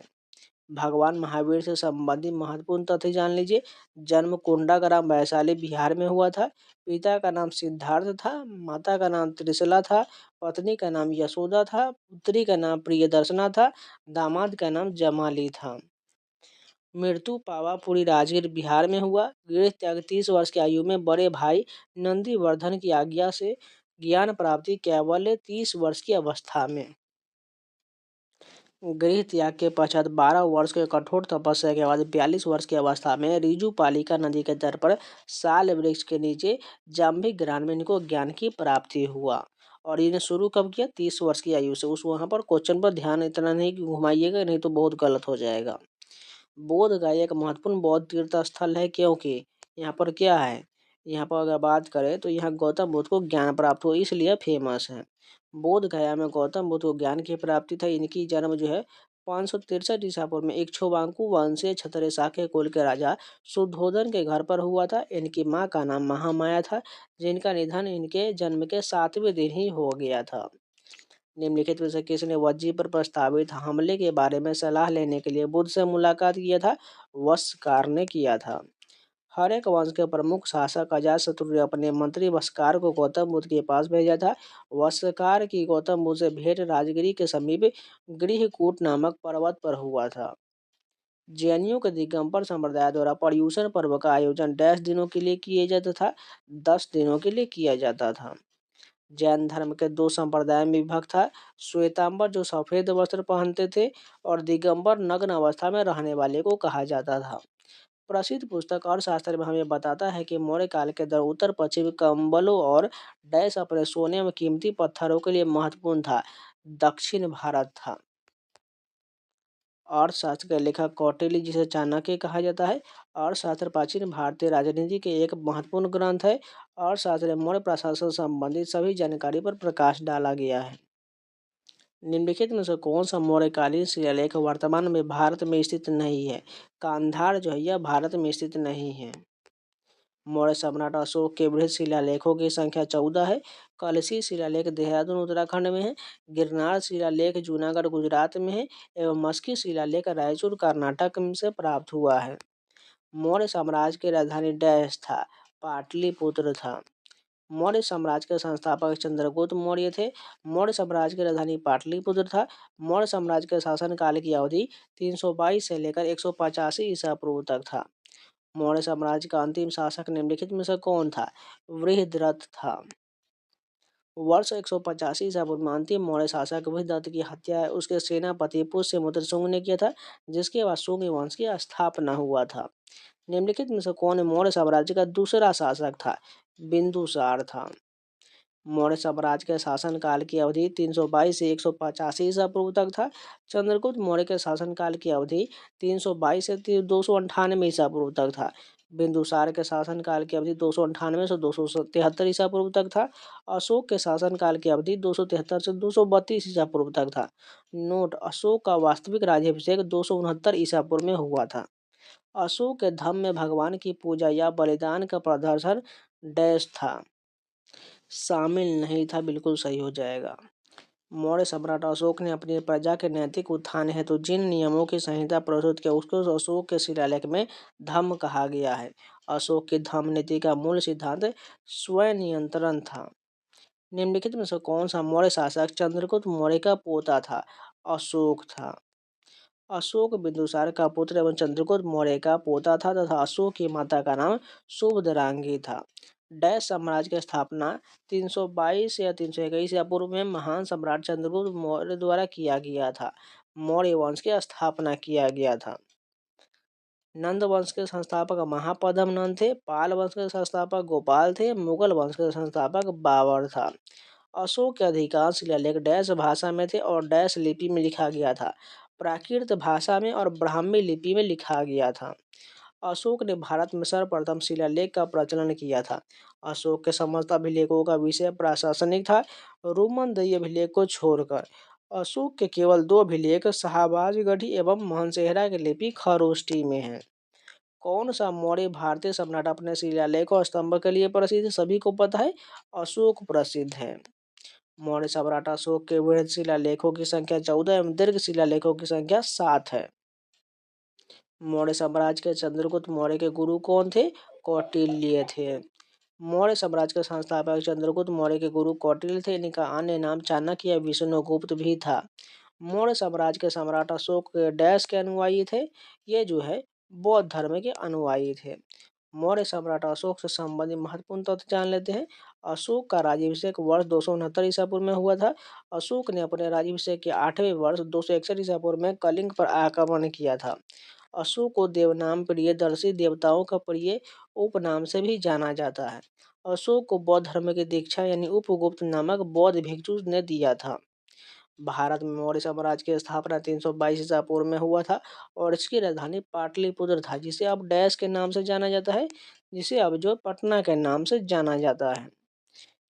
भगवान महावीर से संबंधित महत्वपूर्ण तथ्य जान लीजिए। जन्म कोंडागांव वैशाली बिहार में हुआ था। पिता का नाम सिद्धार्थ था, माता का नाम त्रिशला था, पत्नी का नाम यशोदा था, पुत्री का नाम प्रियदर्शना था, दामाद का नाम जमाली था। मृत्यु पावापुरी राजगीर बिहार में हुआ। गृह त्याग 30 वर्ष की आयु में बड़े भाई नंदीवर्धन की आज्ञा से ज्ञान प्राप्ति केवल 30 वर्ष की अवस्था में। गृह त्याग के पश्चात 12 वर्ष के कठोर तपस्या के बाद 42 वर्ष की अवस्था में रिजुपालिका नदी के तट पर साल वृक्ष के नीचे जाम्भी ग्राम में इनको ज्ञान की प्राप्ति हुआ। और इन्हें शुरू कब किया? 30 वर्ष की आयु से। उस वहाँ पर क्वेश्चन पर ध्यान इतना नहीं घुमाइएगा, नहीं तो बहुत गलत हो जाएगा। बोध गया एक महत्वपूर्ण बौद्ध तीर्थ स्थल है, क्योंकि यहाँ पर क्या है, यहाँ पर अगर बात करें तो यहाँ गौतम बुद्ध को ज्ञान प्राप्त हो, इसलिए फेमस है। बोध गया में गौतम बुद्ध को ज्ञान की प्राप्ति था। इनकी जन्म जो है 563 ईसा पूर्व में इक्ष्वाकु वंशीय क्षत्रिय शाक्य कुल के राजा शुद्धोधन के घर पर हुआ था। इनकी माँ का नाम महामाया था, जिनका निधन इनके जन्म के 7वें दिन ही हो गया था। निम्नलिखित में से किसने वज्जी पर प्रस्तावित हमले के बारे में सलाह लेने के लिए बुद्ध से मुलाकात किया था? वस्कार ने किया था। हर्यक वंश के प्रमुख शासक अजातशत्रु ने अपने मंत्री वस्कार को गौतम बुद्ध के पास भेजा था। वस्कार की गौतम बुद्ध से भेंट राजगिरी के समीप गृहकूट नामक पर्वत पर हुआ था। जैनियों के दिगंबर संप्रदाय द्वारा पर्युषण पर्व का आयोजन डैश दिनों के लिए किया जाता था? 10 दिनों के लिए किया जाता था। जैन धर्म के 2 संप्रदाय में विभक्त था। श्वेतांबर जो सफेद वस्त्र पहनते थे और दिगंबर नग्न अवस्था में रहने वाले को कहा जाता था। प्रसिद्ध पुस्तक अर्थशास्त्र में हमें बताता है कि मौर्य काल के दौरान उत्तर पश्चिम कंबलों और डैश अपने सोने में कीमती पत्थरों के लिए महत्वपूर्ण था। दक्षिण भारत था। अर्थशास्त्र के लेखक कौटिल्य, जिसे चाणक्य कहा जाता है। अर्थशास्त्र प्राचीन भारतीय राजनीति के एक महत्वपूर्ण ग्रंथ है। अर्थशास्त्र में मौर्य प्रशासन संबंधित सभी जानकारी पर प्रकाश डाला गया है। निम्नलिखित में से कौन सा मौर्यकालीन शिलालेख वर्तमान में भारत में स्थित नहीं है? कांधार जो है यह भारत में स्थित नहीं है। मौर्य सम्राट अशोक के बृहद शिलालेखों की संख्या 14 है। कलशी शिलालेख देहरादून उत्तराखंड में है। गिरनार शिलालेख जूनागढ़ गुजरात में है एवं मस्की शिलालेख रायचूर कर्नाटक से प्राप्त हुआ है। मौर्य साम्राज्य की राजधानी डैश था? पाटलिपुत्र था। मौर्य साम्राज्य के संस्थापक चंद्रगुप्त मौर्य थे। मौर्य साम्राज्य की राजधानी पाटलिपुत्र था। मौर्य साम्राज्य के शासनकाल की अवधि 322 से लेकर 185 ईसा पूर्व तक था। मौर्य साम्राज्य का अंतिम शासक निम्नलिखित में से कौन था? वृहद्रथ था। वर्ष 185 ईसा पूर्व में अंतिम मौर्य शासक वृहद्रथ की हत्या उसके सेनापति पुष्यमित्र शुंग ने किया था, जिसके बाद शुंग वंश की स्थापना हुआ था। निम्नलिखित में से कौन मौर्य साम्राज्य का दूसरा शासक था? बिंदुसार था। मौर्य साम्राज्य के शासनकाल की अवधि 322 से 185 ईसा पूर्व तक था। चंद्रगुप्त मौर्य के शासनकाल की अवधि 322 से 298 ईसा पूर्व तक था। बिंदुसार के शासनकाल की अवधि 298 से 273 ईसा पूर्व तक था। अशोक के शासनकाल की अवधि 273 से 232 ईसा पूर्व तक था। नोट: अशोक का वास्तविक राज्याभिषेक 269 ईसा पूर्व में हुआ था। अशोक के धम्म में भगवान की पूजा या बलिदान का प्रदर्शन डैश था? शामिल नहीं था। बिल्कुल सही हो जाएगा। मौर्य सम्राट अशोक ने अपनी प्रजा के नैतिक उत्थान हेतु जिन नियमों की संहिता प्रस्तुत किया उसको अशोक के शिलालेख में धम्म कहा गया है। अशोक की धम्म नीति का मूल सिद्धांत स्वयं नियंत्रण था। निम्नलिखित में से कौन सा मौर्य शासक चंद्रगुप्त मौर्य का पोता था? अशोक था। अशोक बिंदुसार का पुत्र एवं चंद्रगुप्त मौर्य का पोता था तथा अशोक की माता का नाम शुभद्रांगी था। डैश साम्राज्य की स्थापना 322 या 321 या पूर्व में महान सम्राट चंद्रगुप्त मौर्य द्वारा किया गया था। मौर्य वंश की स्थापना किया गया था। नंद वंश के संस्थापक महापद्म नंद थे। पाल वंश के संस्थापक गोपाल थे। मुगल वंश के संस्थापक बाबर था। अशोक के अधिकांश शिलालेख डैश भाषा में थे और डैश लिपि में लिखा गया था? प्राकृत भाषा में और ब्राह्मी लिपि में लिखा गया था। अशोक ने भारत में सर्वप्रथम शिलालेख का प्रचलन किया था। अशोक के समस्त अभिलेखों का विषय प्रशासनिक था, रोमन अभिलेख को छोड़कर। अशोक के केवल 2 अभिलेख शाहबाजगढ़ी एवं मानसेहरा की लिपि खरोष्टी में है। कौन सा मौर्य भारतीय सम्राट अपने शिलालेख और स्तंभ के लिए प्रसिद्ध है? सभी को पता है, अशोक प्रसिद्ध है। मौर्य सम्राट अशोक के वृहद शिलालेखों की संख्या 14 एवं दीर्घ शिलालेखों की संख्या 7 है। मौर्य साम्राज्य के चंद्रगुप्त मौर्य के गुरु कौन थे? कौटिल्य थे। मौर्य साम्राज्य के संस्थापक चंद्रगुप्त मौर्य के गुरु कौटिल्य थे। इनका अन्य नाम चाणक्य या विष्णुगुप्त भी था। मौर्य साम्राज्य के सम्राट अशोक के डैश के अनुयायी थे। ये जो है बौद्ध धर्म के अनुयायी थे। मौर्य सम्राट अशोक से संबंधित महत्वपूर्ण तथ्य जान लेते हैं। अशोक का राज्याभिषेक वर्ष 269 ईसा पूर्व में हुआ था। अशोक ने अपने राज्याभिषेक के 8वें वर्ष 261 ईसा पूर्व में कलिंग पर आक्रमण किया था। अशोक को देवनाम प्रियदर्शी, देवताओं का प्रिय उपनाम से भी जाना जाता है। अशोक को बौद्ध धर्म की दीक्षा यानी उपगुप्त नामक बौद्ध भिक्षु ने दिया था। भारत में मौर्य साम्राज्य की स्थापना 322 ईसा पूर्व में हुआ था और इसकी राजधानी पाटलिपुत्र था, जिसे अब डैश के नाम से जाना जाता है, जिसे अब जो पटना के नाम से जाना जाता है।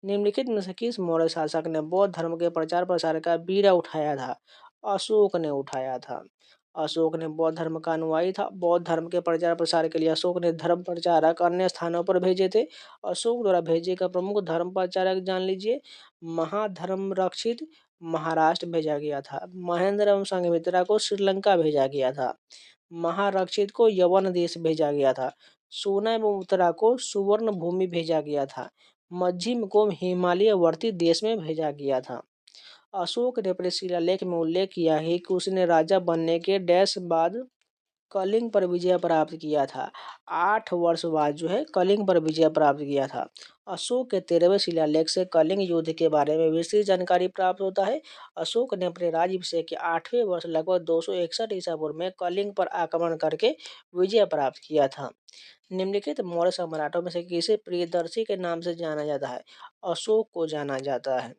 निम्नलिखित में से किस मौर्य शासक ने बौद्ध धर्म के प्रचार प्रसार का बीड़ा उठाया था? अशोक ने उठाया था। अशोक ने बौद्ध धर्म का अनुयायी था। बौद्ध धर्म के प्रचार प्रसार के लिए अशोक ने धर्म प्रचारक अन्य स्थानों पर भेजे थे। अशोक द्वारा भेजे गए प्रमुख धर्म प्रचारक जान लीजिए। महाधर्म रक्षित महाराष्ट्र भेजा गया था। महेंद्र एवं संघमित्रा को श्रीलंका भेजा गया था। महारक्षित को यवन देश भेजा गया था। सोना एवं उत्तरा को सुवर्ण भूमि भेजा गया था। मध्यम को हिमालयवर्ती देश में भेजा गया था। अशोक ने अपने शिलालेख में उल्लेख किया है कि उसने राजा बनने के डैश बाद कलिंग पर विजय प्राप्त किया था। 8 वर्ष बाद जो है कलिंग पर विजय प्राप्त किया था। अशोक के 13वें शिलालेख से कलिंग युद्ध के बारे में विस्तृत जानकारी प्राप्त होता है। अशोक ने अपने राज्याभिषेक के 8वें वर्ष लगभग 261 ईसा पूर्व में कलिंग पर आक्रमण करके विजय प्राप्त किया था। निम्नलिखित मौर्य सम्राटों में से किसे प्रियदर्शी के नाम से जाना जाता है? अशोक को जाना जाता है।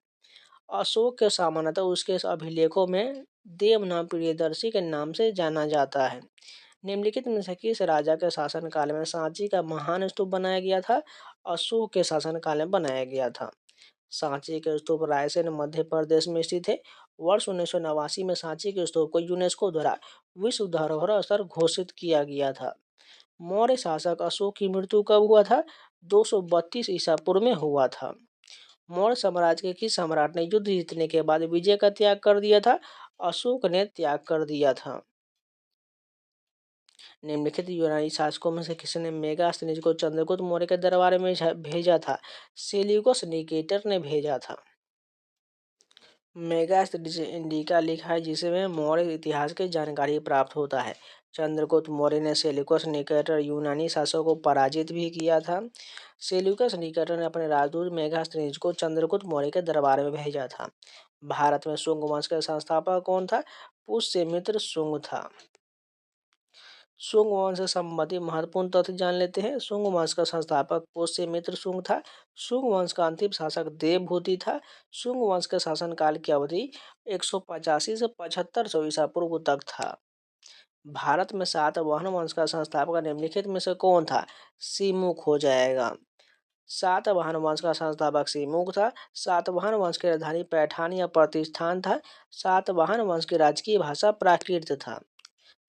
अशोक के सामान्यतः उसके अभिलेखों में देवनाम प्रियदर्शी के नाम से जाना जाता है। निम्नलिखित में से किस राजा के शासनकाल में सांची का महान स्तूप बनाया गया था? अशोक के शासनकाल में बनाया गया था। सांची के स्तूप रायसेन मध्य प्रदेश में स्थित है। वर्ष 1989 में सांची के स्तूप को यूनेस्को द्वारा विश्व धरोहर स्थल घोषित किया गया था। मौर्य शासक अशोक की मृत्यु कब हुआ था? 232 ईसा पूर्व में हुआ था। मौर्य साम्राज्य के किस सम्राट ने युद्ध जीतने के बाद विजय का त्याग कर दिया था? अशोक ने त्याग कर दिया था। निम्नलिखित यूनानी शासकों में से किसने मेगास्थनीज को चंद्रगुप्त मौर्य के दरबार में भेजा था? सेल्यूकस निकेटर ने भेजा था। मेगास्थनीज इंडिका लिखा है, जिसमें मौर्य इतिहास की जानकारी प्राप्त होता है। चंद्रगुप्त मौर्य ने सेल्यूकस निकेटर यूनानी शासकों को पराजित भी किया था। सेल्यूकस निकेटर ने अपने राजदूत मेगास्थनीज को चंद्रगुप्त मौर्य के दरबार में भेजा था। भारत में शुंग वंश का संस्थापक कौन था? पुष्यमित्र शुंग था। शुंग वंश से संबंधित महत्वपूर्ण तथ्य जान लेते हैं। शुंग वंश का संस्थापक पुष्यमित्र शुंग था। शुंग वंश का अंतिम शासक देवभूति था। शुंग वंश के शासनकाल की अवधि 185 से 7500 ईसा पूर्व तक था। भारत में सातवाहन वंश का संस्थापक निम्नलिखित में से कौन था? सिमुख हो जाएगा। सातवाहन वंश का संस्थापक सिमुख था। सातवाहन वंश की राजधानी पैठान या प्रतिष्ठान था। सातवाहन वंश की राजकीय भाषा प्राकृत था।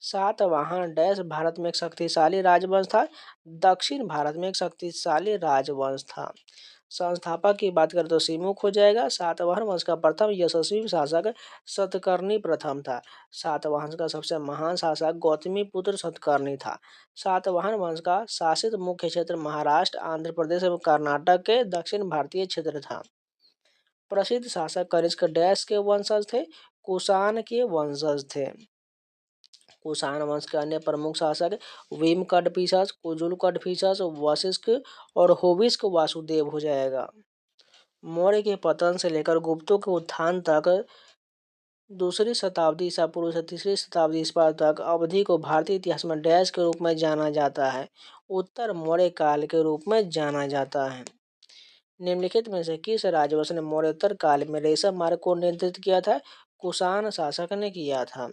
सातवाहन डैश भारत में एक शक्तिशाली राजवंश था। दक्षिण भारत में एक शक्तिशाली राजवंश था। संस्थापक की बात करें तो सिमुख हो जाएगा। सातवाहन वंश का प्रथम यशस्वी शासक सतकर्णी प्रथम था। सातवाहन का सबसे महान शासक गौतमी पुत्र सतकर्णी था। सातवाहन वंश का शासित मुख्य क्षेत्र महाराष्ट्र, आंध्र प्रदेश एवं कर्नाटक के दक्षिण भारतीय क्षेत्र था। प्रसिद्ध शासक कनिष्क डैश के वंशज थे? कुषाण के वंशज थे। कुषाण वंश के अन्य प्रमुख शासक भीम कदफिसस, कुजुल कदफिसस, वशिष्ठ और होविस्क वासुदेव हो जाएगा। मौर्य के पतन से लेकर गुप्तों के उत्थान तक 2री शताब्दी ईसा पूर्व से 3री शताब्दी ईसा तक अवधि को भारतीय इतिहास में डैश के रूप में जाना जाता है? उत्तर मौर्य काल के रूप में जाना जाता है। निम्नलिखित में से किस राजवंश ने मौर्योत्तर काल में रेशम मार्ग को नियंत्रित किया था? कुषाण शासक ने किया था।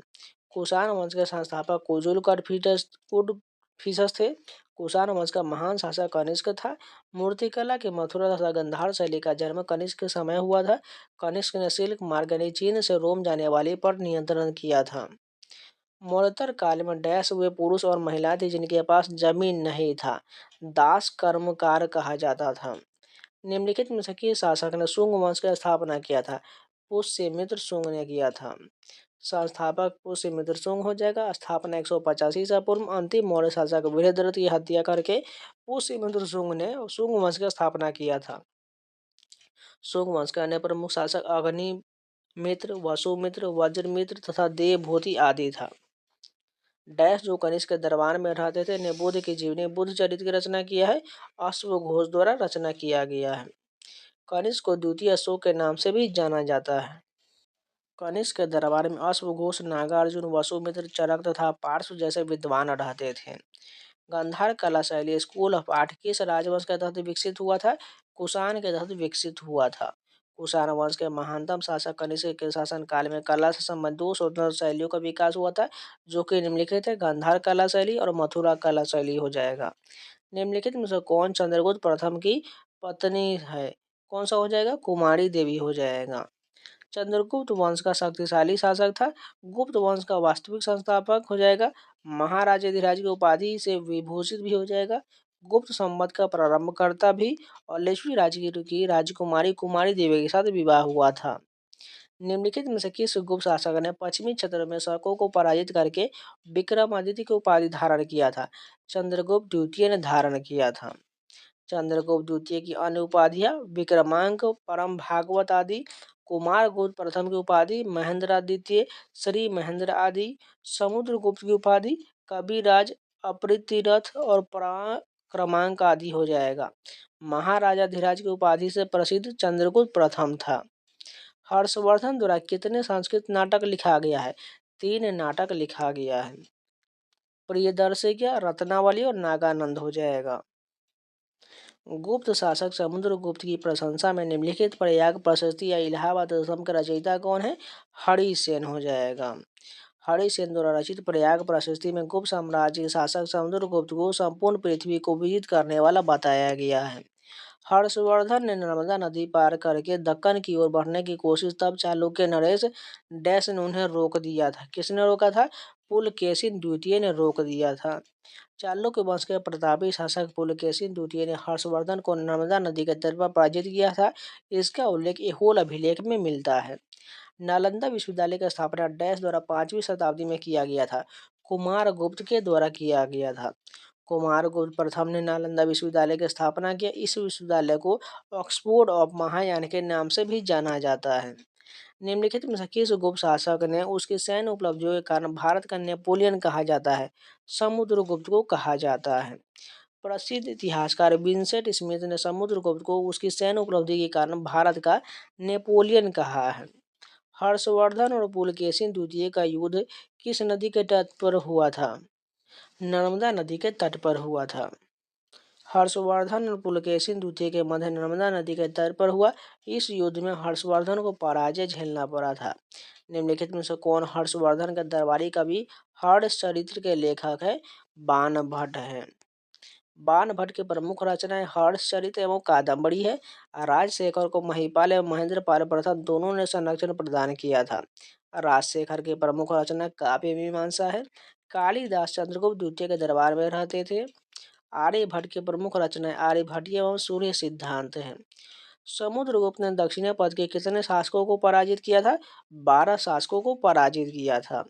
कुषाण वंश के संस्थापक कुजुल कदफिसस थे। कुषाण वंश का महान शासक कनिष्क था। मूर्तिकला के मथुरा तथा गंधार शैली का जन्म कनिष्क के समय हुआ था। कनिष्क ने सिल्क मार्ग यानी चीन से रोम जाने वाली पर नियंत्रण किया था। मौर्योत्तर काल में डैश वे पुरुष और महिला थे जिनके पास जमीन नहीं था। दास कर्मकार कहा जाता था। निम्नलिखित में से किस शासक ने शुंग वंश की स्थापना किया था? पुष्यमित्र शुंग ने किया था। संस्थापक पुष्यमित्र शुंग हो जाएगा। स्थापना 185 ईसा पूर्व। अंतिम मौर्य शासक बृहद्रथ की हत्या करके पुष्यमित्र शुंग ने शुंग वंश की स्थापना किया था। शुंग वंश के अन्य प्रमुख शासक अग्निमित्र, वसुमित्र, वज्रमित्र तथा देवभूति आदि था। डैश जो कनिष्क के दरबार में रहते थे ने बुद्ध की जीवनी बुद्ध चरित्र की रचना किया है। अश्वघोष द्वारा रचना किया गया है। कनिष्क को द्वितीय अशोक के नाम से भी जाना जाता है। कनिष्क के दरबार में अश्वघोष, नागार्जुन, वसुमित्र, चरक तथा पार्श्व जैसे विद्वान रहते थे। गांधार कला शैली स्कूल ऑफ आर्ट किस राजवंश के तहत विकसित हुआ था? कुषाण के तहत विकसित हुआ था। कुषाण वंश के महानतम शासक कनिष्क के शासन काल में कला से संबंधित दो स्वतंत्र शैलियों का विकास हुआ था, जो कि निम्नलिखित है। गांधार कला शैली और मथुरा कला शैली हो जाएगा। निम्नलिखित में से कौन चंद्रगुप्त प्रथम की पत्नी है? कौन सा हो जाएगा? कुमारी देवी हो जाएगा। चंद्रगुप्त वंश का शक्तिशाली शासक था। गुप्त वंश का वास्तविक संस्थापक हो जाएगा। महाराजाधिराज की उपाधि से विभूषित भी हो जाएगा। गुप्त संवत का प्रारंभकर्ता भी और लेच्छवी राज्य की राजकुमारी कुमारी देवी के साथ विवाह हुआ था। निम्नलिखित में से किस गुप्त शासक ने पश्चिमी क्षेत्र में शकों को पराजित करके विक्रमादित्य की उपाधि धारण किया था? चंद्रगुप्त द्वितीय ने धारण किया था। चंद्रगुप्त द्वितीय की अन्य उपाधियां विक्रमांक, परम भागवत आदि। कुमार गुप्त प्रथम की उपाधि महेंद्रादित्य, श्री महेंद्र आदि। समुद्रगुप्त की उपाधि कविराज, अपृथ्वीरथ और पराक्रमांक आदि हो जाएगा। महाराजाधिराज की उपाधि से प्रसिद्ध चंद्रगुप्त प्रथम था। हर्षवर्धन द्वारा कितने संस्कृत नाटक लिखा गया है? 3 नाटक लिखा गया है। प्रियदर्शिका, रत्नावली और नागानंद हो जाएगा। गुप्त शासक समुद्रगुप्त की प्रशंसा में निम्नलिखित प्रयाग प्रशस्ति या इलाहाबाद दशम का रचयिता कौन है? हरिसेन हो जाएगा। हरिसेन द्वारा रचित प्रयाग प्रशस्ति में गुप्त साम्राज्य के शासक समुद्रगुप्त को संपूर्ण पृथ्वी को विजित करने वाला बताया गया है। हर्षवर्धन ने नर्मदा नदी पार करके दक्कन की ओर बढ़ने की कोशिश तब चालुक्य नरेश डैश ने उन्हें रोक दिया था। किसने रोका था? पुलकेशिन द्वितीय ने रोक दिया था। चालुक्य वंश के प्रतापी शासक पुलकेशिन द्वितीय ने हर्षवर्धन को नर्मदा नदी के तट पर पराजित किया था। इसका उल्लेख ऐहोल अभिलेख में मिलता है। नालंदा विश्वविद्यालय की स्थापना डैश द्वारा 5वीं शताब्दी में किया गया था? कुमार गुप्त के द्वारा किया गया था। कुमार गुप्त प्रथम ने नालंदा विश्वविद्यालय की स्थापना किया। इस विश्वविद्यालय को ऑक्सफोर्ड ऑफ महायान के नाम से भी जाना जाता है। निम्नलिखित में से किस गुप्त शासक ने उसकी सैन्य उपलब्धियों के कारण भारत का नेपोलियन कहा जाता है? समुद्रगुप्त को कहा जाता है। प्रसिद्ध इतिहासकार विंसेंट स्मिथ ने समुद्रगुप्त को उसकी सैन्य उपलब्धि के कारण भारत का नेपोलियन कहा है। हर्षवर्धन और पुलकेशिन द्वितीय का युद्ध किस नदी के तट पर हुआ था? नर्मदा नदी के तट पर हुआ था। हर्षवर्धन और पुलकेशिन द्वितीय के मध्य नर्मदा नदी के तट पर हुआ। इस युद्ध में हर्षवर्धन को पराजय झेलना पड़ा था। निम्नलिखित में से कौन हर्षवर्धन के दरबारी कवि हर्षचरित्र के लेखक है? बाणभट्ट है। बाणभट्ट की प्रमुख रचनाएं हर्षचरित्र एवं कादम्बरी है। राजशेखर को महिपाल एवं महेंद्रपाल प्रथम दोनों ने संरक्षण प्रदान किया था। राजशेखर की प्रमुख रचना काव्य मीमांसा है। कालिदास चंद्रगुप्त द्वितीय के दरबार में रहते थे। आर्यभट्ट की प्रमुख रचनाएं आर्यभट्टीय एवं सूर्य सिद्धांत है। समुद्रगुप्त ने दक्षिण पथ के कितने शासकों को पराजित किया था? 12 शासकों को पराजित किया था।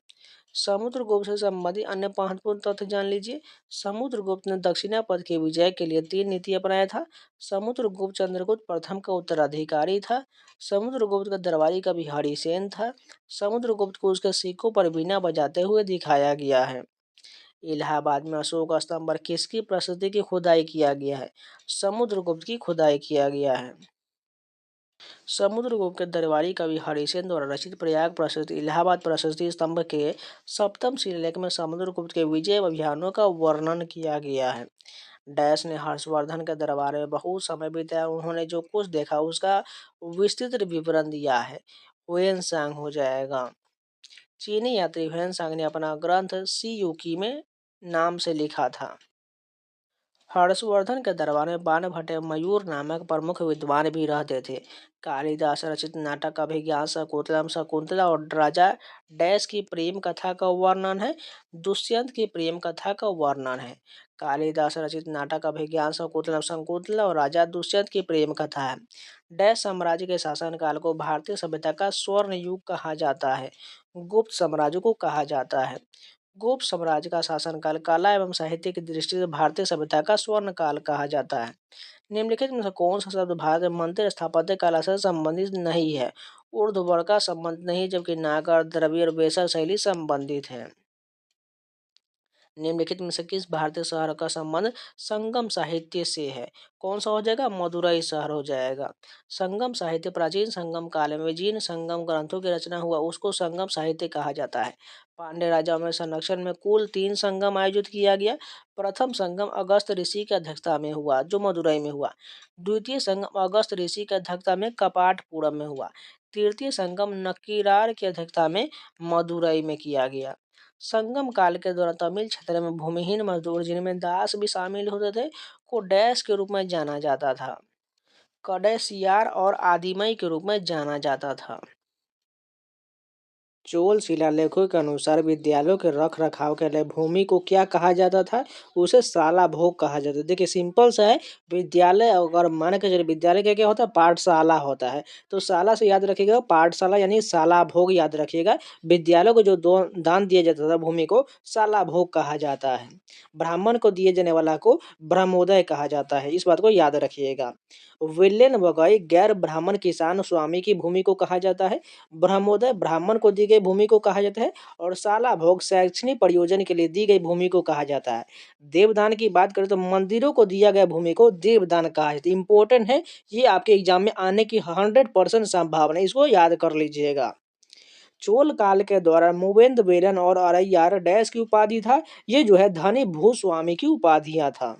समुद्रगुप्त से संबंधित अन्य महत्वपूर्ण तथ्य जान लीजिए। समुद्रगुप्त ने दक्षिणा पथ के विजय के लिए 3 नीति अपनाया था। समुद्रगुप्त चंद्रगुप्त प्रथम का उत्तराधिकारी था। समुद्रगुप्त का दरबारी कवि हरिसेन था। समुद्रगुप्त को उसके सिक्कों पर बीना बजाते हुए दिखाया गया है। इलाहाबाद में अशोक स्तंभ पर किसकी प्रशस्ति की खुदाई किया गया है? समुद्रगुप्त की खुदाई किया गया है। समुद्रगुप्त के दरबारी कवि हरिसेन द्वारा रचित प्रयाग प्रशस्ति इलाहाबाद प्रशस्ति स्तंभ के सप्तम शिलालेख में समुद्रगुप्त के विजय अभियानों का वर्णन किया गया है। डैश ने हर्षवर्धन के दरबार में बहुत समय बिताया। उन्होंने जो कुछ देखा उसका विस्तृत विवरण दिया है। हुएनसांग हो जाएगा। चीनी यात्री हुएनसांग ने अपना ग्रंथ सी यूकी में नाम से लिखा था। हर्षवर्धन के दरबार में बाणभट्ट मयूर नामक प्रमुख विद्वान भी रहते थे। कालिदास रचित नाटक अभिज्ञान शकुंतलम शकुंतला और राजा डैश की प्रेम कथा का वर्णन है। दुष्यंत की प्रेम कथा का वर्णन है। कालिदास रचित नाटक अभिज्ञान शकुंतलम शकुंतला और राजा दुष्यंत की प्रेम कथा है। डैश साम्राज्य के शासनकाल को भारतीय सभ्यता का स्वर्ण युग कहा जाता है। गुप्त साम्राज्य को कहा जाता है। गुप्त साम्राज्य का शासनकाल कला एवं साहित्य की दृष्टि से भारतीय सभ्यता का स्वर्ण काल कहा जाता है। निम्नलिखित में से कौन सा शब्द भारत में मंदिर स्थापत्य कला से संबंधित नहीं है? ऊर्ध्ववर्ग का संबंध नहीं, जबकि नागर द्रव्य और वेसल शैली संबंधित है। निम्नलिखित में से किस भारतीय शहर का संबंध संगम साहित्य से है? कौन सा हो जाएगा? मदुरई शहर हो जाएगा। संगम साहित्य प्राचीन संगम काल में जिन संगम ग्रंथों की रचना हुआ उसको संगम साहित्य कहा जाता है। पांड्य राजाओं में संरक्षण में कुल 3 संगम आयोजित किया गया। प्रथम संगम अगस्त ऋषि की अध्यक्षता में हुआ जो मदुरई में हुआ। द्वितीय संगम अगस्त ऋषि की अध्यक्षता में कपाटपुरम में हुआ। तृतीय संगम नक्कीरार की अध्यक्षता में मदुरई में किया गया। संगम काल के दौरान तमिल क्षेत्र में भूमिहीन मजदूर, जिनमें दास भी शामिल होते थे, को डैश के रूप में जाना जाता था। कडेसियार और आदिमई के रूप में जाना जाता था। चोल शिलालेखों के अनुसार विद्यालयों के रख रखाव के लिए भूमि को क्या कहा जाता था? उसे शाला भोग कहा जाता था। देखिए सिंपल सा है। विद्यालय अगर मान के चलिए, विद्यालय क्या क्या होता है? पाठशाला होता है। तो शाला से याद रखिएगा, पाठशाला यानी शाला भोग याद रखिएगा। विद्यालयों को जो दान दिया जाता था भूमि को, शाला भोग कहा जाता है। ब्राह्मण को दिए जाने वाला को ब्रह्मोदय कहा जाता है। इस बात को याद रखिएगा। विलेन बगई गैर ब्राह्मण किसान स्वामी की भूमि को कहा जाता है। ब्रह्मोदय ब्राह्मण को दी गई भूमि को कहा जाता है। और शाला भोग शैक्षणिक प्रयोजन के लिए दी गई भूमि को कहा जाता है। देवदान की बात करें तो मंदिरों को दिया गया भूमि को देवदान कहा जाता है। इंपॉर्टेंट है, ये आपके एग्जाम में आने की 100% संभावना है, इसको याद कर लीजिएगा। चोल काल के दौरान मुवेंद वेलन और अरैयार डैश की उपाधि था। ये जो है धनी भूस्वामी की उपाधियां था।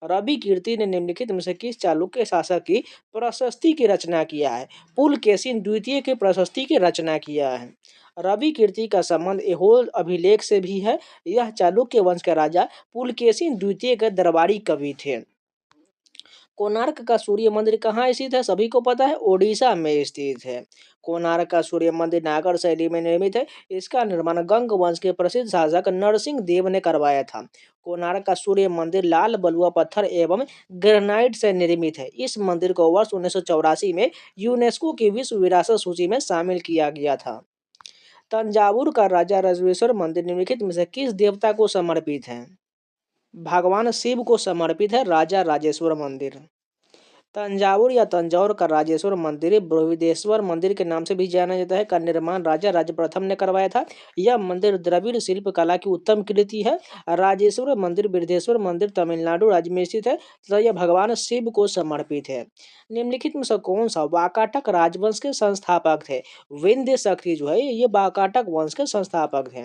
रवि कीर्ति ने निम्नलिखित में से किस चालुक्य शासक की प्रशस्ति की रचना किया है? पुलकेशिन द्वितीय के प्रशस्ति की रचना किया है। रवि कीर्ति का संबंध ऐहोल अभिलेख से भी है। यह चालुक्य वंश के राजा पुलकेशिन द्वितीय के दरबारी कवि थे। कोणार्क का सूर्य मंदिर कहाँ स्थित है? सभी को पता है, ओडिशा में स्थित है। कोणार्क का सूर्य मंदिर नागर शैली में निर्मित है। इसका निर्माण गंग वंश के प्रसिद्ध शासक नरसिंह देव ने करवाया था। कोणार्क का सूर्य मंदिर लाल बलुआ पत्थर एवं ग्रेनाइट से निर्मित है। इस मंदिर को वर्ष 1984 में यूनेस्को की विश्व विरासत सूची में शामिल किया गया था। तंजावुर का राजा राजेश्वर मंदिर निम्नलिखित में से किस देवता को समर्पित है? भगवान शिव को समर्पित है राजा राजेश्वर मंदिर। तंजावुर या तंजौर का राजेश्वर मंदिर बृहदेश्वर मंदिर के नाम से भी जाना जाता है, का निर्माण राजा राज प्रथम ने करवाया था। यह मंदिर द्रविड़ शिल्प कला की उत्तम कृति है। राजेश्वर मंदिर बृहदेश्वर मंदिर तमिलनाडु राज्य में स्थित है तथा यह भगवान शिव को समर्पित है। निम्नलिखित में से कौन सा वाकाटक राजवंश के संस्थापक थे? विंध्य शक्ति जो है ये वाकाटक वंश के संस्थापक थे।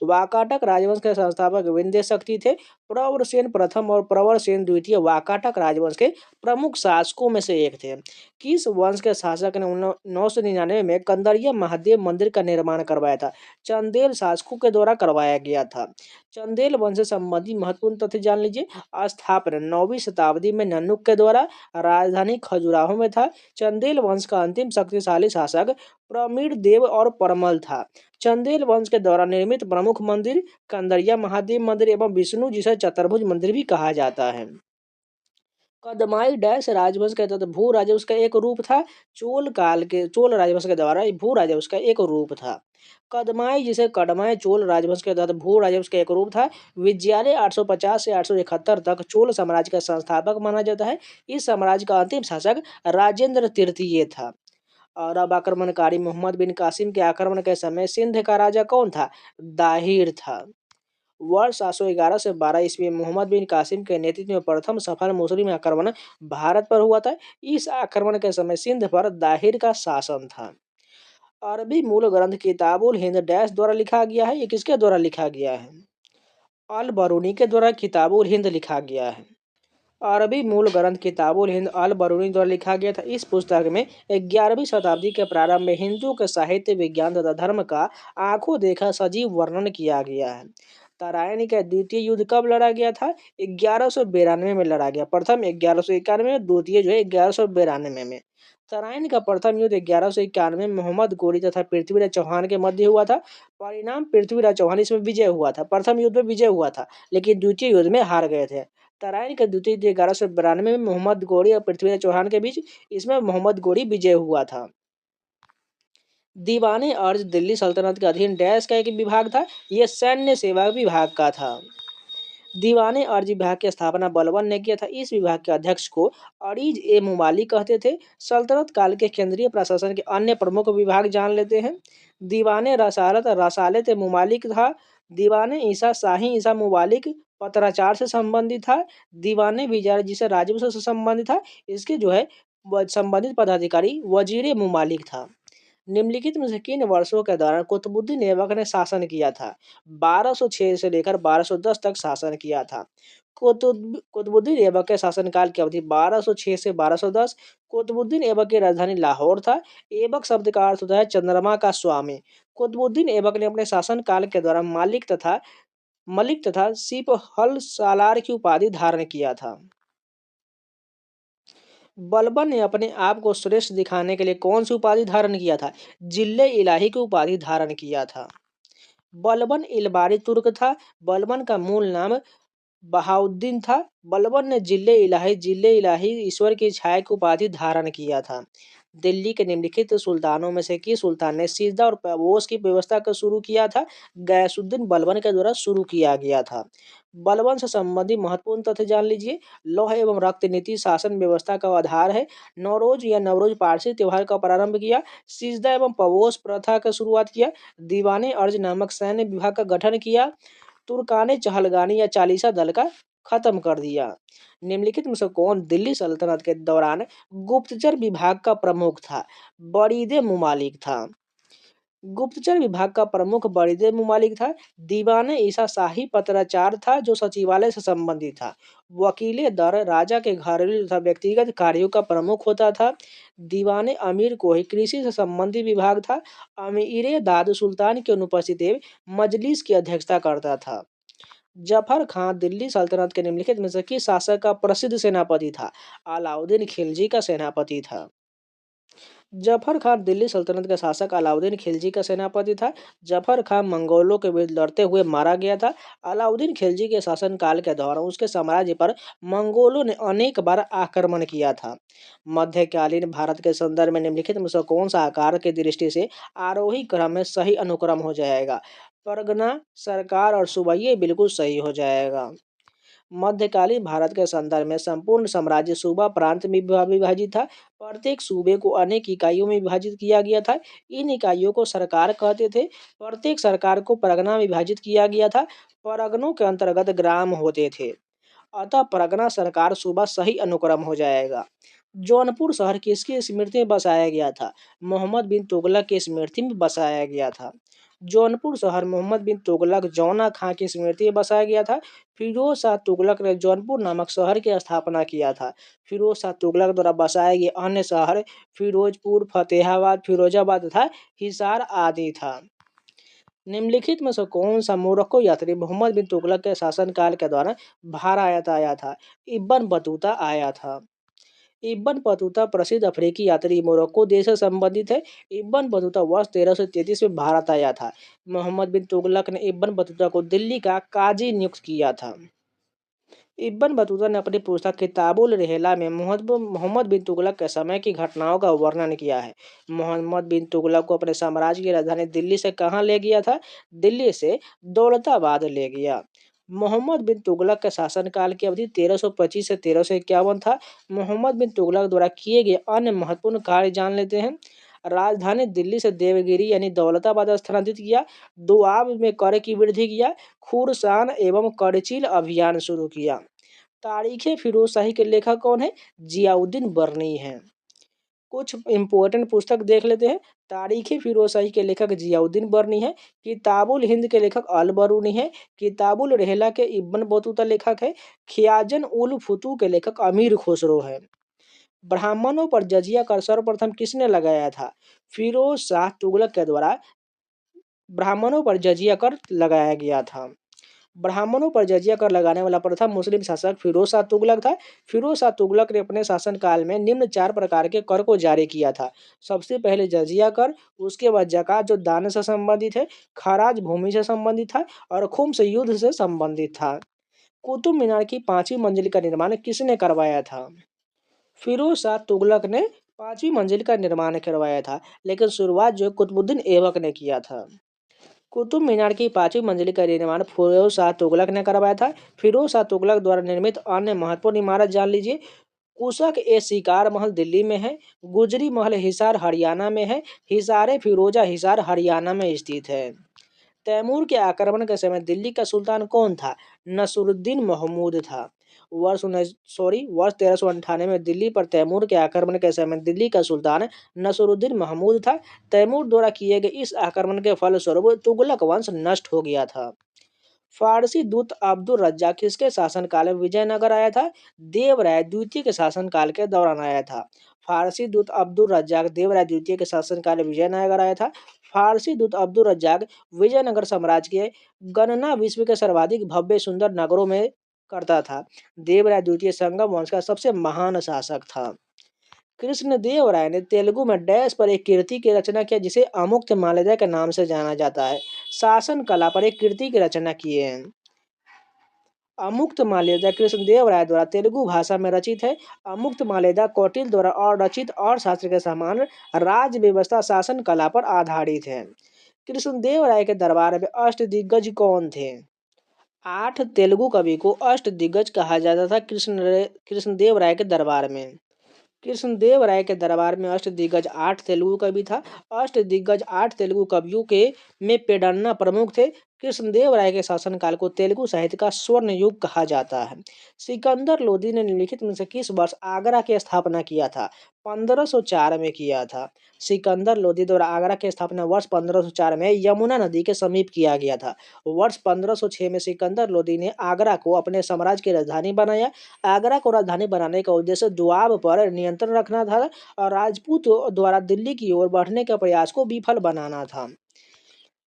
वाकाटक राजवंश के संस्थापक विंध्य शक्ति थे। प्रवरसेन प्रथम और प्रवरसेन द्वितीय वाकाटक राजवंश के प्रमुख शासकों में से एक थे। किस वंश के शासक ने 999 में कंदरिया महादेव मंदिर का निर्माण करवाया था? चंदेल शासकों के द्वारा करवाया गया था। चंदेल वंश से संबंधित महत्वपूर्ण तथ्य जान लीजिए। स्थापना 9वीं शताब्दी में नन्नुक के द्वारा। राजधानी खजुराहो में था। चंदेल वंश का अंतिम शक्तिशाली शासक प्रमीण देव और परमल था। चंदेल वंश के द्वारा निर्मित प्रमुख मंदिर कंदरिया महादेव मंदिर एवं विष्णु जिसे चतुर्भुज मंदिर भी कहा जाता है। कदमाई डैश राजवंश का तथा भू राजवंश का एक रूप था। चोल राजवंश के द्वारा भू राजवंश का एक रूप था। कदमाई जिसे कदमाई चोल राजवंश के तहत भू राजवंश का एक रूप था। विजयालय 850 से 871 तक चोल साम्राज्य का संस्थापक माना जाता है। इस साम्राज्य का अंतिम शासक राजेंद्र तृतीय था। अरब आक्रमणकारी मोहम्मद बिन कासिम के आक्रमण के समय सिंध का राजा कौन था? दाहिर था। वर्ष 711 से 12 ईस्वी में मोहम्मद बिन कासिम के नेतृत्व में प्रथम सफल मुस्लिम आक्रमण भारत पर हुआ था। इस आक्रमण के समय सिंध पर दाहिर का शासन था। अरबी मूल ग्रंथ किताबुल हिंद डैश द्वारा लिखा गया है? ये किसके द्वारा लिखा गया है? अल बरूनी के द्वारा किताबुल हिंद लिखा गया है। अरबी मूल ग्रंथ किताबुल हिंद अल बरूनी द्वारा लिखा गया था। इस पुस्तक में 11वीं शताब्दी के प्रारंभ में हिंदुओं के साहित्य विज्ञान तथा धर्म का आंखों देखा सजीव वर्णन किया गया है। तराइन का द्वितीय युद्ध कब लड़ा गया था? 1192 में लड़ा गया। प्रथम 1191 में, द्वितीय जो है 1192 में। तराइन का प्रथम युद्ध 1191 में मोहम्मद गोरी तथा पृथ्वीराज चौहान के मध्य हुआ था। परिणाम पृथ्वीराज चौहान इसमें विजय हुआ था। प्रथम युद्ध में विजय हुआ था, लेकिन द्वितीय युद्ध में हार गए थे। तराइन का द्वितीय युद्ध 1192 में मोहम्मद गोरी और पृथ्वीराज चौहान के बीच, इसमें मोहम्मद गोरी विजय हुआ था। दीवाने अर्ज दिल्ली सल्तनत के अधीन डैश का एक विभाग था। यह सैन्य सेवा विभाग का था। दीवाने अर्ज विभाग की स्थापना बलबन ने किया था। इस विभाग के अध्यक्ष को अरीज ए मुमालिक कहते थे। सल्तनत काल के केंद्रीय प्रशासन के अन्य प्रमुख विभाग जान लेते हैं। दीवाने रसालत रसालत ए मुमालिक था। दीवाने ईसा शाही ईसा मुमालिक पत्राचार से संबंधित था। दीवाने विजय जिसे राजस्व से संबंधित था, इसके जो है संबंधित पदाधिकारी वजीर मुमालिक था। निम्नलिखित में से किन वर्षों के दौरान कुतुबुद्दीन ऐबक ने शासन किया था? 1206 से लेकर 1210 तक शासन किया था। कुतुबुद्दीन ऐबक के शासनकाल की अवधि 1206 से 1210। कुतुबुद्दीन ऐबक की राजधानी लाहौर था। ऐबक शब्द का अर्थ होता है चंद्रमा का स्वामी। कुतुबुद्दीन ऐबक ने अपने शासनकाल के दौरान मलिक तथा सिप हल सालार की उपाधि धारण किया था। बलबन ने अपने आप को श्रेष्ठ दिखाने के लिए कौन सी उपाधि धारण किया था? जिल्ले इलाही की उपाधि धारण किया था। बलबन इलबारी तुर्क था। बलबन का मूल नाम बहाउद्दीन था। बलबन ने जिले इलाही ईश्वर की छाया की उपाधि धारण किया था। दिल्ली के निम्नलिखित सुल्तानों में से किस सुल्तान ने सिजदा और पैबोस की व्यवस्था को शुरू किया था? गयासुद्दीन बलबन के द्वारा शुरू किया गया था। बलबन से संबंधित महत्वपूर्ण तथ्य जान लीजिए। लौह एवं रक्त नीति शासन व्यवस्था का आधार है। नवरोज पारसी त्योहार का प्रारंभ किया। सिजदा एवं पवोस प्रथा का शुरुआत किया। दीवाने अर्ज नामक सैन्य विभाग का गठन किया। तुर्काने चहलगानी या चालीसा दल का खत्म कर दिया। निम्नलिखित में से कौन दिल्ली सल्तनत के दौरान गुप्तचर विभाग का प्रमुख था? बरीदे मुमालिक था। गुप्तचर विभाग का प्रमुख बरीदे मुमालिक था। दीवाने ईसा शाही पत्राचार था, जो सचिवालय से संबंधित था। वकीले दर राजा के घरेलू तथा व्यक्तिगत कार्यों का प्रमुख होता था। दीवाने अमीर कोही कृषि से संबंधित विभाग था। अमीर दाद सुल्तान की अनुपस्थिति में मजलिस की अध्यक्षता करता था। जफर खान दिल्ली सल्तनत के निम्नलिखित में से किस शासक का प्रसिद्ध सेनापति था? अलाउद्दीन खिलजी का सेनापति था। जफर खान दिल्ली सल्तनत का शासक अलाउद्दीन खिलजी का सेनापति था। जफर खान मंगोलों के विरुद्ध लड़ते हुए मारा गया था। अलाउद्दीन खिलजी के शासनकाल के दौरान उसके साम्राज्य पर मंगोलों ने अनेक बार आक्रमण किया था। मध्यकालीन भारत के संदर्भ में निम्नलिखित में से कौन सा आकार की दृष्टि से आरोही क्रम में सही अनुक्रम हो जाएगा? परगना, सरकार और सूबाइये बिल्कुल सही हो जाएगा। मध्यकालीन भारत के संदर्भ में संपूर्ण साम्राज्य सूबा प्रांत में विभाजित था। प्रत्येक सूबे को अनेक इकाइयों में विभाजित किया गया था। इन इकाइयों को सरकार कहते थे। प्रत्येक सरकार को परगना में विभाजित किया गया था। परगनों के अंतर्गत ग्राम होते थे। अतः परगना, सरकार, सूबा सही अनुक्रम हो जाएगा। जौनपुर शहर किसकी स्मृति में बसाया गया था? मोहम्मद बिन तुगलक की स्मृति में बसाया गया था। जौनपुर शहर मोहम्मद बिन तुगलक जौना खां की स्मृति में बसाया गया था। फिरोज शाह तुगलक ने जौनपुर नामक शहर की स्थापना किया था। फिरोज शाह तुगलक द्वारा बसाए गए अन्य शहर फिरोजपुर, फतेहाबाद, फिरोजाबाद तथा हिसार आदि था। निम्नलिखित में से कौन सा मोरक्को यात्री मोहम्मद बिन तुगलक के शासनकाल के दौरान भारत आया था? इब्न बतूता आया था। इब्न बतूता प्रसिद्ध अफ्रीकी यात्री मोरक्को देश से संबंधित है। इब्न बतूता वर्ष 1333 में भारत आया था। मोहम्मद बिन तुगलक ने इब्न बतूता को दिल्ली का काजी नियुक्त किया था। इब्न बतूता ने अपनी पुस्तक किताबुल रिहला में मोहम्मद बिन तुगलक के समय की घटनाओं का वर्णन किया है। मोहम्मद बिन तुगलक को अपने साम्राज्य की राजधानी दिल्ली से कहाँ ले गया था? दिल्ली से दौलताबाद ले गया। मोहम्मद बिन तुगलक के शासनकाल की अवधि 1325 से 1351 था। मोहम्मद बिन तुगलक द्वारा किए गए अन्य महत्वपूर्ण कार्य जान लेते हैं। राजधानी दिल्ली से देवगिरी यानी दौलताबाद स्थानांतरित किया। दोआब में कर की वृद्धि किया। खुरसान एवं करचिल अभियान शुरू किया। तारीखे फिरोजशाही के लेखक कौन है? जियाउद्दीन बर्नी हैं। कुछ इंपॉर्टेंट पुस्तक देख लेते हैं। तारीखे फिरोजशाही के लेखक जियाउद्दीन बर्नी है। किताबुल हिंद के लेखक अल बरूनी है। किताबुल रेहला के इब्न बतूता लेखक है। खियाजन उल फुतू के लेखक अमीर खुसरो है। ब्राह्मणों पर जजिया कर सर्वप्रथम किसने लगाया था? फिरोज शाह तुगलक के द्वारा ब्राह्मणों पर जजिया कर लगाया गया था। ब्राह्मणों पर जजिया कर लगाने वाला प्रथम मुस्लिम शासक फिरोज शाह तुगलक था। फिरोज शाह तुगलक ने अपने शासनकाल में निम्न 4 प्रकार के कर को जारी किया था। सबसे पहले जजिया कर, उसके बाद ज़कात जो दान से संबंधित है, खराज भूमि से संबंधित था और खुम्स युद्ध से संबंधित था। कुतुब मीनार की 5वीं मंजिल का निर्माण किसने करवाया था? फिरोज शाह तुगलक ने 5वीं मंजिल का निर्माण करवाया था, लेकिन शुरुआत जो है कुतुबुद्दीन ऐबक ने किया था। कुतुब मीनार की 5वीं मंजिल का निर्माण फिरोज शाह तुगलक ने करवाया था। फिरोज शाह तुगलक द्वारा निर्मित अन्य महत्वपूर्ण इमारत जान लीजिए। कुशक ए शिकार महल दिल्ली में है। गुजरी महल हिसार हरियाणा में है। हिसार फिरोजा हिसार हरियाणा में स्थित है। तैमूर के आक्रमण के समय दिल्ली का सुल्तान कौन था? नसरुद्दीन महमूद था। वर्ष 1398 में दिल्ली पर तैमूर के आक्रमण के समय दिल्ली का सुल्तान नसरुद्दीन महमूद था। तैमूर द्वारा किए गए इस आक्रमण के फलस्वरूप तुगलक वंश नष्ट हो गया था। फारसी दूत अब्दुल रज्जाक किसके शासनकाल में विजयनगर आया था? देवराय द्वितीय के शासनकाल के दौरान आया था। फारसी दूत अब्दुल रज्जाक देवराय द्वितीय के शासनकाल में विजयनगर आया था। फारसी दूत अब्दुल रज्जाक विजयनगर साम्राज्य के गणना विश्व के सर्वाधिक भव्य सुंदर नगरों में करता था। देवराय द्वितीय संगम वंश का सबसे महान शासक था। कृष्णदेव राय ने तेलुगु में डैश पर एक कृति की रचना किया जिसे अमुक्त माल्यदा के नाम से जाना जाता है। शासन कला पर एक कृति की रचना किए हैं। अमुक्त माल्यदा कृष्णदेव राय द्वारा तेलुगु भाषा में रचित है। अमुक्त माल्यदा कौटिल्य द्वारा और रचित और शास्त्र के समान राज्य व्यवस्था शासन कला पर आधारित है। कृष्णदेव राय के दरबार में अष्टदिग्गज कौन थे? 8 तेलुगु कवि को अष्टदिग्गज कहा जाता था कृष्णदेव राय के दरबार में। कृष्णदेव राय के दरबार में अष्टदिग्गज 8 तेलुगु कवि था। अष्टदिग्गज 8 तेलुगु कवियों के में पेडन्ना प्रमुख थे। कृष्णदेव राय के शासनकाल को तेलुगु साहित्य का स्वर्ण युग कहा जाता है। सिकंदर लोदी ने निम्नलिखित में से किस वर्ष आगरा की स्थापना किया था? 1504 में किया था। सिकंदर लोदी द्वारा आगरा की स्थापना वर्ष 1504 में यमुना नदी के समीप किया गया था। वर्ष 1506 में सिकंदर लोदी ने आगरा को अपने साम्राज्य की राजधानी बनाया। आगरा को राजधानी बनाने का उद्देश्य दुआब पर नियंत्रण रखना था और राजपूत द्वारा दिल्ली की ओर बढ़ने के प्रयास को विफल बनाना था।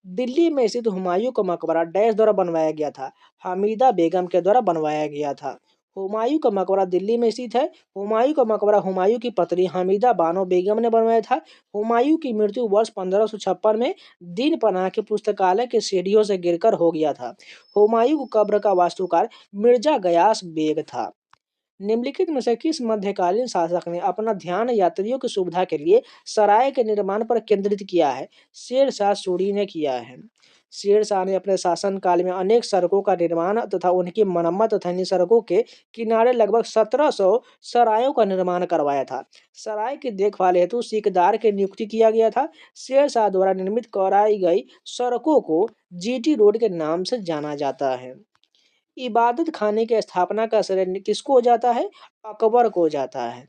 दिल्ली में स्थित हुमायूं का मकबरा डैश द्वारा बनवाया गया था? हमीदा बेगम के द्वारा बनवाया गया था। हुमायूं का मकबरा दिल्ली में स्थित है। हुमायूं का मकबरा हुमायूं की पत्नी हमीदा बानो बेगम ने बनवाया था। हुमायूं की मृत्यु वर्ष 1556 में दीन पनाह के पुस्तकालय के सीढ़ियों से गिरकर हो गया था। हुमायूं की कब्र का वास्तुकार मिर्जा गयास बेग था। निम्नलिखित में से किस मध्यकालीन शासक ने अपना ध्यान यात्रियों की सुविधा के लिए सराय के निर्माण पर केंद्रित किया है? शेरशाह सूरी ने किया है। शेरशाह ने अपने शासनकाल में अनेक सड़कों का निर्माण तथा उनकी मरम्मत तथा इन सड़कों के किनारे लगभग 1700 सरायों का निर्माण करवाया था। सराय की देखभाल हेतु सीकदार की नियुक्ति किया गया था। शेरशाह द्वारा निर्मित कराई गई सड़कों को जीटी रोड के नाम से जाना जाता है। इबादत खाने की स्थापना का श्रेय किसको हो जाता है? अकबर को जाता है।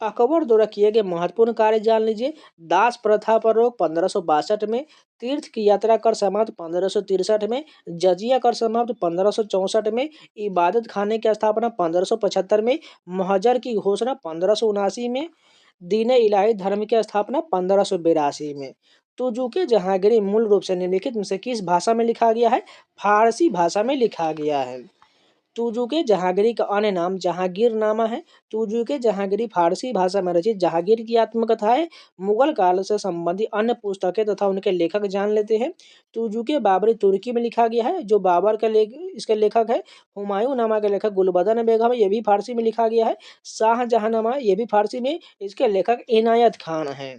अकबर द्वारा किए गए महत्वपूर्ण कार्य जान लीजिए। दास प्रथा पर रोक 1562 में। तीर्थ की यात्रा कर समाप्त 1563 में। जजिया कर समाप्त 1564 में। इबादत खाने की स्थापना 1575 में। महजर की घोषणा 1579 में। दीन इलाही धर्म की स्थापना 1582 में। तुजुके जहांगीरी मूल रूप से निम्नलिखित में से किस भाषा में लिखा गया है? फारसी भाषा में लिखा गया है। तुजुके जहांगीरी का अन्य नाम जहांगीरनामा है। तुजुके जहांगीरी फारसी भाषा में रचित जहांगीर की आत्मकथा है। मुगल काल से संबंधित अन्य पुस्तकें तथा उनके लेखक जान लेते हैं। तुजुके बाबरी तुर्की में लिखा गया है जो बाबर का इसके लेखक है। हुमायूं नामा के लेखक गुलबदन बेगम है, ये भी फारसी में लिखा गया है। शाहजहांनामा ये भी फारसी में, इसके लेखक इनायत खान है।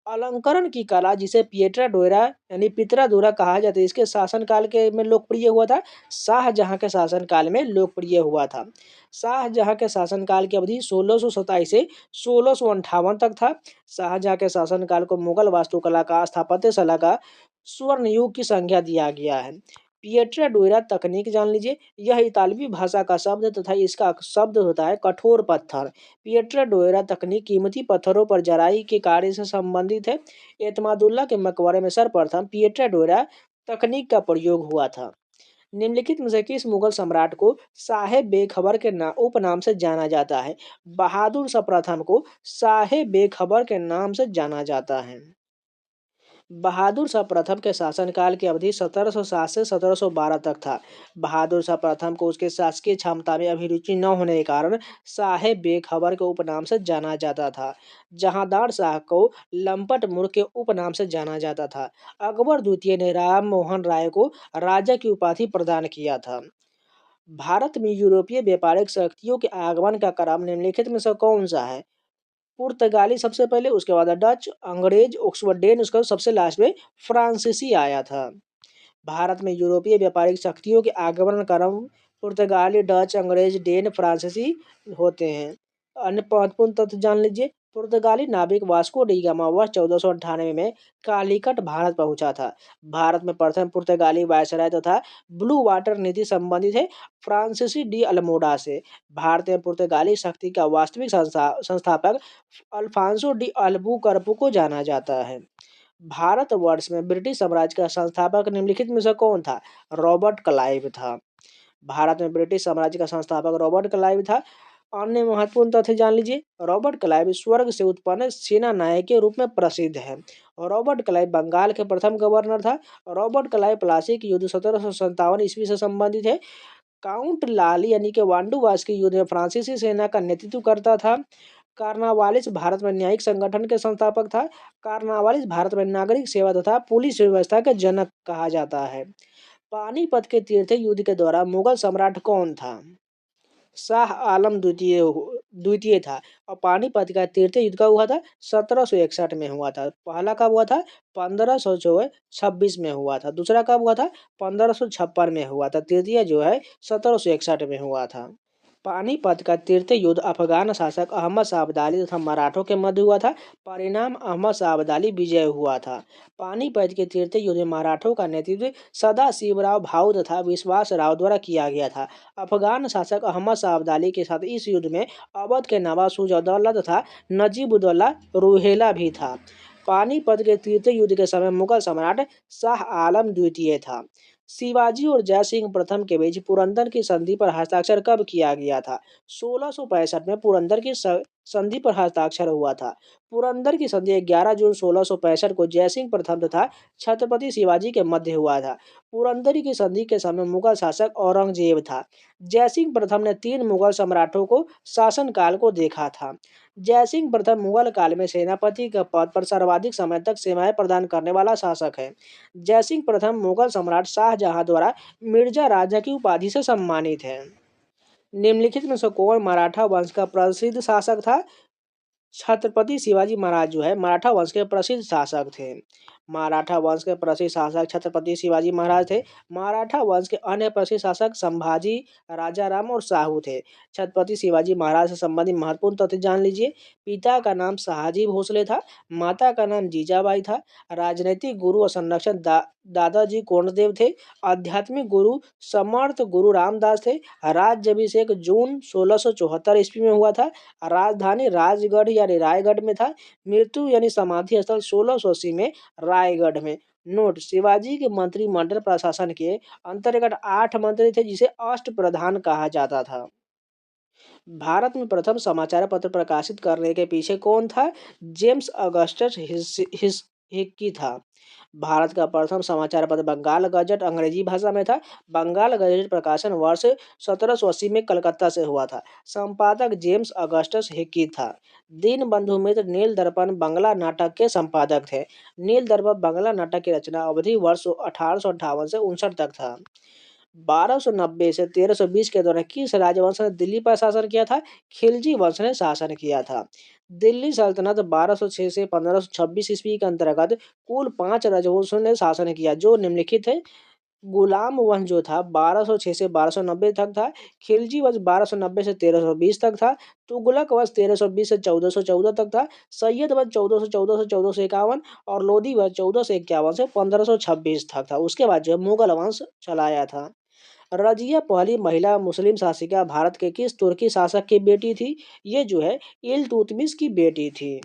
अलंकरण की कला जिसे पिएट्रा डोरा यानी पितरादोरा कहा जाता है, इसके शासनकाल के में लोकप्रिय हुआ था। शाहजहां के शासनकाल में लोकप्रिय हुआ था। शाहजहां के शासनकाल की अवधि 1627 से 1658 तक था। शाहजहां के शासनकाल को मुगल वास्तुकला का स्थापत्य कला का स्वर्ण युग की संज्ञा दिया गया है। पिएट्रा डोरा तकनीक जान लीजिए। यह इतालवी भाषा का शब्द तथा इसका शब्द होता है कठोर पत्थर। पिएट्रा डोरा तकनीक कीमती पत्थरों पर जराई के कार्य से संबंधित है। एतमादुल्ला के मकबरे में सर्वप्रथम पिएट्रा डोरा तकनीक का प्रयोग हुआ था। निम्नलिखित में से किस मुगल सम्राट को साहेब बेखबर के उपनाम से जाना जाता है? बहादुर शाह प्रथम को साहेब बेखबर के नाम से जाना जाता है। बहादुर शाह प्रथम के शासनकाल की अवधि 1707 से 1712 तक था। बहादुर शाह प्रथम को उसके शासकीय क्षमता में अभिरुचि न होने के कारण साहेब बेखबर के उपनाम से जाना जाता था। जहांदार शाह को लंपट मूर्ख के उपनाम से जाना जाता था। अकबर द्वितीय ने राम मोहन राय को राजा की उपाधि प्रदान किया था। भारत में यूरोपीय व्यापारिक शक्तियों के आगमन का क्रम निम्नलिखित में से कौन सा है? पुर्तगाली सबसे पहले, उसके बाद डच, अंग्रेज, ऑक्सफोर्ड डेन, उसके बाद सबसे लास्ट में फ्रांसीसी आया था। भारत में यूरोपीय व्यापारिक शक्तियों के आगमन का क्रम पुर्तगाली, डच, अंग्रेज, डेन, फ्रांसीसी होते हैं। अन्य महत्वपूर्ण तथ्य जान लीजिए। पुर्तगाली नाविक वास्को डी गामा वर्ष 1498 में कालीकट भारत पहुंचा था। भारत में प्रथम पुर्तगाली वायसराय तथा ब्लू वाटर नीति संबंधित है फ्रांसीसी डी अल्मोडा से। भारत में पुर्तगाली शक्ति का वास्तविक संस्थापक अल्फांसो डी अल्बुकर्क को जाना जाता है। भारतवर्ष में ब्रिटिश साम्राज्य का संस्थापक निम्नलिखित में से कौन था? रॉबर्ट क्लाइव था। भारत में ब्रिटिश साम्राज्य का संस्थापक रॉबर्ट क्लाइव था। अन्य महत्वपूर्ण तथ्य जान लीजिए। रॉबर्ट क्लाइव स्वर्ग से उत्पन्न सेना नायक के रूप में प्रसिद्ध है। रॉबर्ट क्लाइव बंगाल के प्रथम गवर्नर था। रॉबर्ट क्लाइव प्लासी की युद्ध 1757 ईस्वी से संबंधित है। काउंट लाली यानी कि वांडूवास के युद्ध में फ्रांसीसी सेना का नेतृत्व करता था। कार्नावालिस भारत में न्यायिक संगठन के संस्थापक था। कार्नावालिस भारत में नागरिक सेवा तथा पुलिस व्यवस्था के जनक कहा जाता है। पानीपत के तीर्थ युद्ध के दौरान मुगल सम्राट कौन था? शाह आलम द्वितीय था। और पानीपत का तीर्थ युद्ध कब हुआ था? 1761 में हुआ था। पहला कब हुआ था? 1526 में हुआ था। दूसरा कब हुआ था? 1556 में हुआ था। तृतीय जो है 1761 में हुआ था। पानीपत का तीर्थ युद्ध अफगान शासक अहमद शाह अब्दाली तथा मराठों के मध्य हुआ था। परिणाम अहमद शाह अब्दाली विजय हुआ था। पानीपत के तीर्थ युद्ध में मराठों का नेतृत्व सदाशिवराव भाऊ तथा विश्वास राव द्वारा किया गया था। अफगान शासक अहमद शाह अब्दाली के साथ इस युद्ध में अवध के नवाब शुजा-उद-दौला तथा नजीब-उद-दौला रूहेला भी था। पानीपत के तीर्थ युद्ध के समय मुगल सम्राट शाह आलम द्वितीय था। शिवाजी और जयसिंह प्रथम के बीच पुरंदर की संधि पर हस्ताक्षर कब किया गया था? 1665 में पुरंदर की संधि पर हस्ताक्षर हुआ था। पुरंदर की संधि 11 जून 1665 को जयसिंह प्रथम तथा छत्रपति शिवाजी के मध्य हुआ था। पुरंदर की संधि के समय मुगल शासक औरंगजेब था। जयसिंह प्रथम ने 3 मुगल सम्राटों को शासनकाल को देखा था। जयसिंह प्रथम मुगल काल में सेनापति के पद पर सर्वाधिक समय तक सेवाएं प्रदान करने वाला शासक है। जयसिंह प्रथम मुगल सम्राट शाहजहां द्वारा मिर्जा राजा की उपाधि से सम्मानित है। निम्नलिखित में से कौन मराठा वंश का प्रसिद्ध शासक था? छत्रपति शिवाजी महाराज जो है मराठा वंश के प्रसिद्ध शासक थे। मराठा वंश के प्रसिद्ध शासक छत्रपति शिवाजी महाराज थे। मराठा वंश के अन्य प्रसिद्ध शासक संभाजी, राजाराम और साहू थे। छत्रपति शिवाजी महाराज से संबंधित महत्वपूर्ण तथ्य जान लीजिए। पिता का नाम शाहजी भोसले था। माता का नाम जीजाबाई था। राजनीतिक गुरु और संरक्षक दादाजी कोंडदेव थे। आध्यात्मिक गुरु समर्थ गुरु रामदास थे। राज्याभिषेक जून 1674 ईस्वी में हुआ था। राजधानी राजगढ़ यानी रायगढ़ में था। मृत्यु यानी समाधि स्थल 1680 में रायगढ़ में। नोट: शिवाजी के मंत्रिमंडल प्रशासन के अंतर्गत 8 मंत्री थे जिसे अष्टप्रधान कहा जाता था। भारत में प्रथम समाचार पत्र प्रकाशित करने के पीछे कौन था? जेम्स ऑगस्टस हिक्की था। भारत का प्रथम समाचार पत्र बंगाल गजट अंग्रेजी भाषा में था। बंगाल गजट प्रकाशन वर्ष 1780 में कलकत्ता से हुआ था। संपादक जेम्स ऑगस्टस हिक्की था। दीनबंधु मित्र नील दर्पण बंगला नाटक के संपादक थे। नील दर्पण बंगला नाटक की रचना अवधि वर्ष 1858 से 59 तक था। 1290 से 1320 के दौरान किस राजवंश ने दिल्ली पर शासन किया था? खिलजी वंश ने शासन किया था। दिल्ली सल्तनत 1206 से 1526 ईस्वी के अंतर्गत कुल 5 राजवंशों ने शासन किया जो निम्नलिखित है। गुलाम वंश जो था 1206 से 1290 तक था। खिलजी वंश 1290 से 1320 तक था। तुगलक वंश 1320 से 1414 तक था। सैयद वंश 1414 से 1451 और लोधी वंश 1451 से 1526 तक था। उसके बाद जो मुगल वंश चलाया था। रजिया पहली महिला मुस्लिम शासिका भारत के किस तुर्की शासक की बेटी थी? ये जो है इल्तुतमिश की बेटी थी।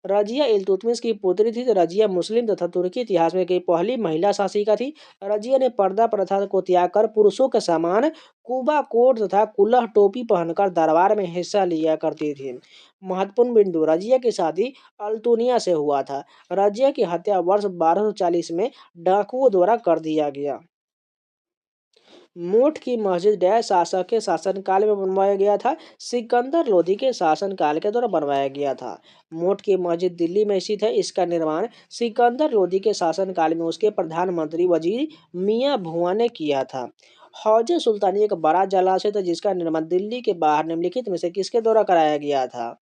रजिया इल्तुतमिश की पुत्री थी। रजिया मुस्लिम तथा तुर्की इतिहास में की पहली महिला शासिका थी। रजिया ने पर्दा प्रथा को त्याग कर पुरुषों के समान कुबा कोट तथा कुल्लह टोपी पहनकर दरबार में हिस्सा लिया करती थी। महत्वपूर्ण बिंदु, रजिया की शादी अल्तुनिया से हुआ था। रजिया की हत्या वर्ष 1240 में डाकुओं द्वारा कर दिया गया। मोठ की मस्जिद डैश शासक के शासनकाल में बनवाया गया था। सिकंदर लोधी के शासनकाल के दौरान बनवाया गया था। मोठ की मस्जिद दिल्ली में स्थित है। इसका निर्माण सिकंदर लोधी के शासनकाल में उसके प्रधानमंत्री वजीर मियां भुआ ने किया था। हौजे सुल्तानी एक बड़ा जलाशय था जिसका निर्माण दिल्ली के बाहर निम्नलिखित में से किसके द्वारा कराया गया था?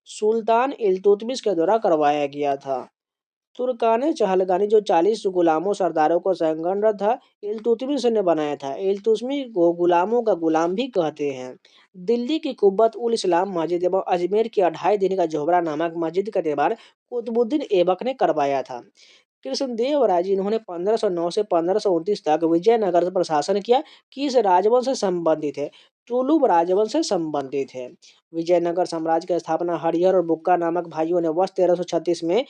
सुल्तान इल्तुतमिश के द्वारा करवाया गया था। तुर्काने चहलगानी जो 40 गुलामों सरदारों को संगठन था, इल्तुतमिश ने बनाया था। इल्तुतमिश को गुलामों का गुलाम भी कहते हैं। दिल्ली की कुब्बत उल इस्लाम मस्जिद एवं अजमेर की 2.5 दिन का जोहरा नामक मस्जिद का निर्माण कुतुबुद्दीन ऐबक ने करवाया था। कृष्णदेव राय जी, इन्होंने 1509 से 1529 तक विजयनगर पर शासन किया। किस राजवंश से संबंधित है? तुलुब राजवंश से संबंधित है। विजयनगर साम्राज्य की स्थापना हरिहर और बुक्का नामक भाइयों ने वर्ष 1336 में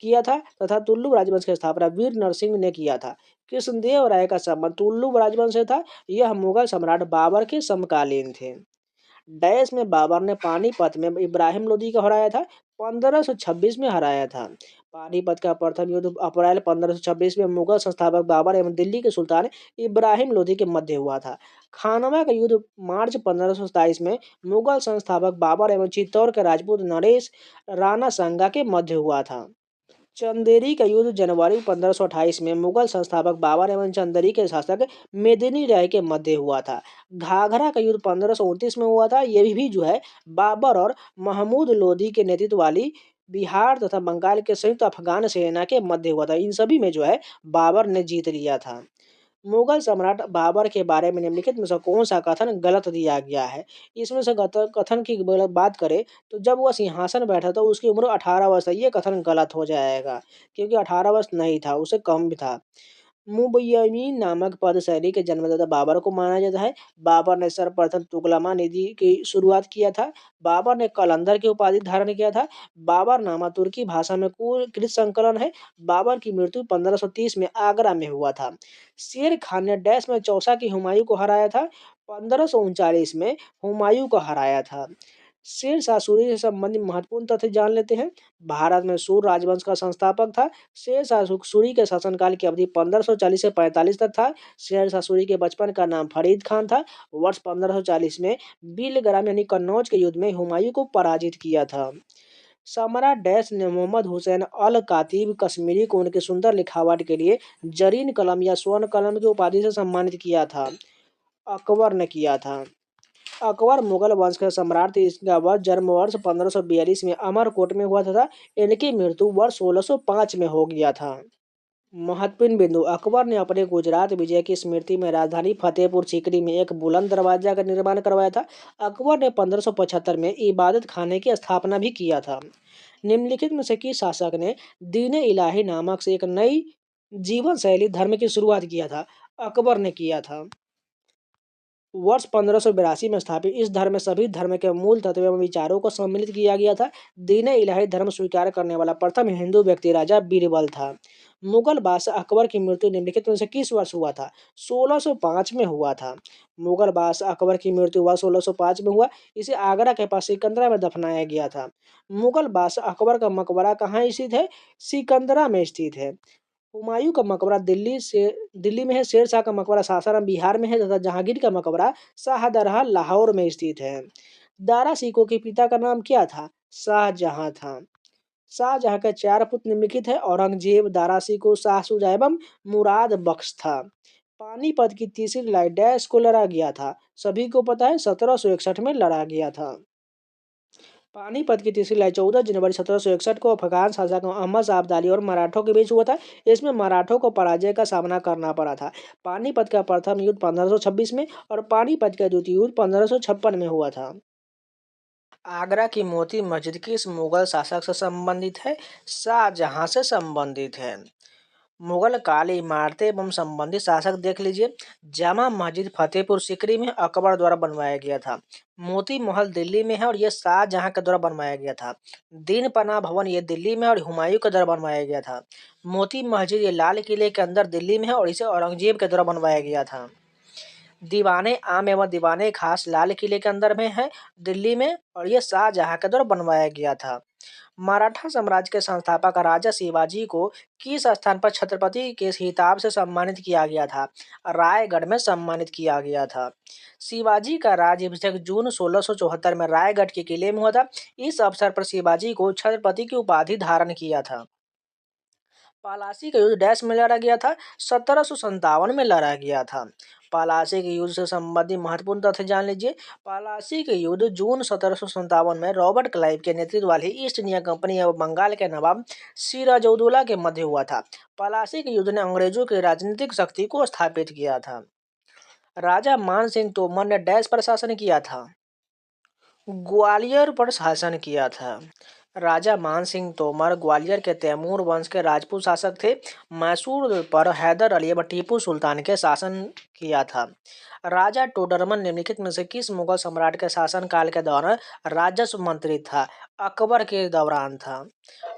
किया था तथा तुलुब राजवंश की स्थापना वीर नरसिंह ने किया था। कृष्णदेव राय का संबंध तुलुब राजवंश से था। यह मुगल सम्राट बाबर के समकालीन थे। डैश में बाबर ने पानीपत में इब्राहिम लोदी को हराया था। 1526 में हराया था। पानीपत का प्रथम युद्ध अप्रैल 1526 में मुगल संस्थापक बाबर एवं दिल्ली के सुल्तान इब्राहिम लोदी के मध्य हुआ था। खानवा का युद्ध मार्च 1527 में मुगल संस्थापक बाबर एवं चित्तौड़ के राजपूत नरेश राणा संगा के मध्य हुआ था। चंदेरी का युद्ध जनवरी 1528 में मुगल संस्थापक बाबर एवं चंदेरी के शासक मेदिनी राय के मध्य हुआ था। घाघरा का युद्ध 1529 में हुआ था। ये भी जो है बाबर और महमूद लोदी के नेतृत्व वाली बिहार तथा बंगाल के संयुक्त अफगान सेना के मध्य हुआ था। इन सभी में जो है बाबर ने जीत लिया था। मुगल सम्राट बाबर के बारे में निम्नलिखित में से कौन सा कथन गलत दिया गया है? इसमें से कथन की बात करें तो जब वह सिंहासन बैठा था उसकी उम्र 18 वर्ष है। ये कथन गलत हो जाएगा क्योंकि 18 वर्ष नहीं था, उससे कम भी था। मुबय्यमीन नामक पद शैली के जन्मदाता बाबर को माना जाता है। बाबर ने सर्वप्रथम तुगलमा निधि की शुरुआत किया था। बाबर ने कलंदर की उपाधि धारण किया था। बाबरनामा तुर्की भाषा में कुल कृत संकलन है। बाबर की मृत्यु 1530 में आगरा में हुआ था। शेर खान ने डैश में चौसा की हुमायूं को हराया था। 1539 में हुमायूं को हराया था। शेर शाह सूरी से संबंधित महत्वपूर्ण तथ्य जान लेते हैं। भारत में सूर राजवंश का संस्थापक था। शेर शाह सूरी के शासनकाल की अवधि 1540 से 45 तक था। शेर शाह सूरी के बचपन का नाम फरीद खान था। वर्ष 1540 में बिलग्राम यानी कन्नौज के युद्ध में हुमायूं को पराजित किया था। सम्राट डैश ने मोहम्मद हुसैन अल कातिब कश्मीरी को उनके सुंदर लिखावट के लिए जरीन कलम या स्वर्ण कलम की उपाधि से सम्मानित किया था। अकबर ने किया था। अकबर मुगल वंश के सम्राट थे। इसका जन्म वर्ष 1542 में अमरकोट में हुआ था। इनकी मृत्यु वर्ष 1605 में हो गया था। महत्वपूर्ण बिंदु, अकबर ने अपने गुजरात विजय की स्मृति में राजधानी फतेहपुर सीकरी में एक बुलंद दरवाजा का निर्माण करवाया था। अकबर ने 1575 में इबादत खाने की स्थापना भी किया था। निम्नलिखित में से किस शासक ने दीन इलाही नामक से एक नई जीवन शैली धर्म की शुरुआत किया था? अकबर ने किया था। वर्ष 1582 में स्थापित इस धर्म में सभी धर्म के मूल तत्व एवं विचारों को सम्मिलित किया गया था। दीन इलाही धर्म स्वीकार करने वाला प्रथम हिंदू व्यक्ति राजा बीरबल था। मुगल बादशाह अकबर की मृत्यु निम्नलिखित में से किस वर्ष हुआ था? 1605 में हुआ था। मुगल बादशाह अकबर की मृत्यु वर्ष 1605 में हुआ। इसे आगरा के पास सिकंदरा में दफनाया गया था। मुगल बादशाह अकबर का मकबरा कहाँ स्थित है? सिकंदरा में स्थित है। हुमायूं का मकबरा दिल्ली में है। शेर शाह का मकबरा सासाराम बिहार में है तथा जहांगीर का मकबरा शाहदरह लाहौर में स्थित है। दारा सिकों के पिता का नाम क्या था? शाहजहां था। शाहजहां के 4 पुत्र निम्नलिखित है। औरंगजेब, दारा सिको, शाह शुजा एवं मुराद बख्श था। पानीपत की तीसरी लड़ाई डैश को लड़ा गया था? सभी को पता है, 1761 में लड़ा गया था। पानीपत की तीसरी लड़ाई 14 जनवरी 1761 को अफगान शासक अहमद शाह अब्दाली और मराठों के बीच हुआ था। इसमें मराठों को पराजय का सामना करना पड़ा था। पानीपत का प्रथम युद्ध 1526 में और पानीपत का द्वितीय युद्ध 1556 में हुआ था। आगरा की मोती मस्जिद किस मुगल शासक से संबंधित है? शाहजहां से संबंधित है। मुगल काल इमारतें एवं संबंधित शासक देख लीजिए। जामा मस्जिद फतेहपुर सीकरी में अकबर द्वारा बनवाया गया था। मोती महल दिल्ली में है और ये शाहजहां के द्वारा बनवाया गया था। दीन पनाह भवन ये दिल्ली में और हुमायूं के द्वारा बनवाया गया था। मोती मस्जिद ये लाल किले के अंदर दिल्ली में है और इसे औरंगजेब के द्वारा बनवाया गया था। दीवाने आम एवं दीवाने खास लाल किले के अंदर में है दिल्ली में और ये शाहजहां के द्वारा बनवाया गया था। मराठा साम्राज्य के संस्थापक राजा शिवाजी को किस स्थान पर छत्रपति के खिताब से सम्मानित किया गया था? रायगढ़ में सम्मानित किया गया था। शिवाजी का राज्याभिषेक जून 1674 में रायगढ़ के किले में हुआ था। इस अवसर पर शिवाजी को छत्रपति की उपाधि धारण किया था। पलासी का युद्ध डैश में लड़ा गया था? 1757 में लड़ा गया था। पलासी के युद्ध से संबंधित महत्वपूर्ण तथ्य जान लीजिए। पलासी के युद्ध जून 1757 में रॉबर्ट क्लाइव के नेतृत्व वाली ईस्ट इंडिया कंपनी एवं बंगाल के नवाब सिराजउद्दौला के मध्य हुआ था। पलासी के युद्ध ने अंग्रेजों की राजनीतिक शक्ति को स्थापित किया था। राजा मान सिंह तोमर ने डैश पर शासन किया था? ग्वालियर पर शासन किया था। राजा मान सिंह तोमर ग्वालियर के तैमूर वंश के राजपूत शासक थे। मैसूर पर हैदर अली व टीपू सुल्तान के शासन किया था। राजा टोडरमल निम्नलिखित में से किस मुगल सम्राट के शासनकाल के दौरान राजस्व मंत्री था? अकबर के दौरान था।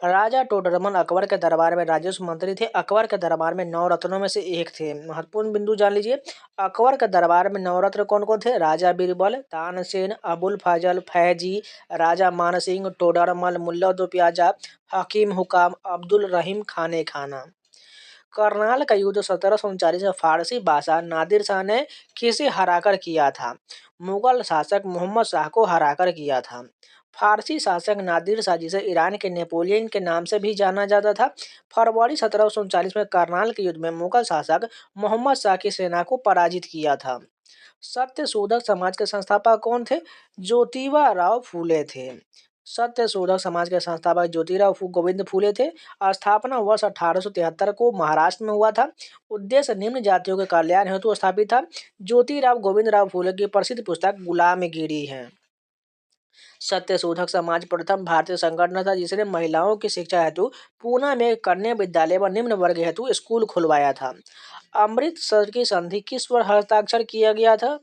राजा टोडरमल अकबर के दरबार में राजस्व मंत्री थे। अकबर के दरबार में नवरत्नों में से एक थे। महत्वपूर्ण बिंदु जान लीजिए। अकबर के दरबार में नवरत्न कौन कौन थे? राजा बीरबल, तानसेन, अबुल फजल, फैजी, राजा मानसिंह, टोडरमल, मुल्ला दो प्याजा, हकीम हुकाम, अब्दुल रहीम खाने खाना। करनाल का युद्ध 1739 में फारसी बादशाह नादिर शाह ने किसे हराकर किया था? मुगल शासक मोहम्मद शाह को हराकर किया था। फारसी शासक नादिर शाह, जिसे ईरान के नेपोलियन के नाम से भी जाना जाता था, फरवरी 1739 में करनाल के युद्ध में मुगल शासक मोहम्मद शाह की सेना को पराजित किया था। सत्यशोधक समाज के संस्थापक कौन थे? ज्योतिबा राव फूले थे। सत्यशोधक समाज के संस्थापक ज्योतिराव गोविंद फूले थे। स्थापना वर्ष 1873 को महाराष्ट्र में हुआ था। उद्देश्य निम्न जातियों के कल्याण हेतु स्थापित था। ज्योतिराव गोविंद राव फूले की प्रसिद्ध पुस्तक गुलामगिरी है। सत्यशोधक समाज प्रथम भारतीय संगठन था जिसने महिलाओं की शिक्षा हेतु पूना में कन्या विद्यालय व निम्न वर्ग हेतु स्कूल खुलवाया था। अमृतसर की संधि किस पर हस्ताक्षर किया गया था?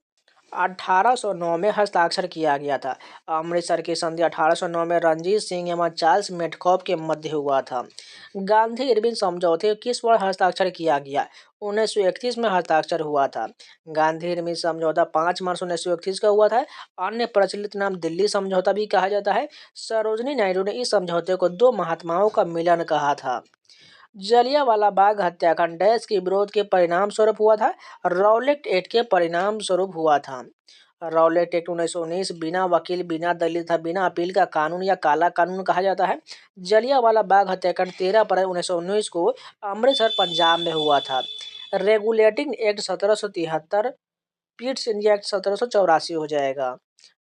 1809 में हस्ताक्षर किया गया था। अमृतसर की संधि 1809 में रणजीत सिंह एवं चार्ल्स मेटकॉफ के मध्य हुआ था। गांधी इरविन समझौते किस पर हस्ताक्षर किया गया? 1931 में हस्ताक्षर हुआ था। गांधी इरविन समझौता 5 मार्च 1931 का हुआ था। अन्य प्रचलित नाम दिल्ली समझौता भी कहा जाता है। सरोजनी नायडू ने इस समझौते को दो महात्माओं का मिलन कहा था। जलियांवाला बाग हत्याकांड डैश के विरोध के परिणाम स्वरूप हुआ था? रॉलेट एक्ट के परिणाम स्वरूप हुआ था। रॉलेट एक्ट 1919 बिना वकील, बिना दलील तथा बिना अपील का कानून या काला कानून कहा जाता है। जलियांवाला बाग हत्याकांड 13 अप्रैल 1919 को अमृतसर पंजाब में हुआ था। Regulating act 1773, Pitt's India act 1784 हो जाएगा।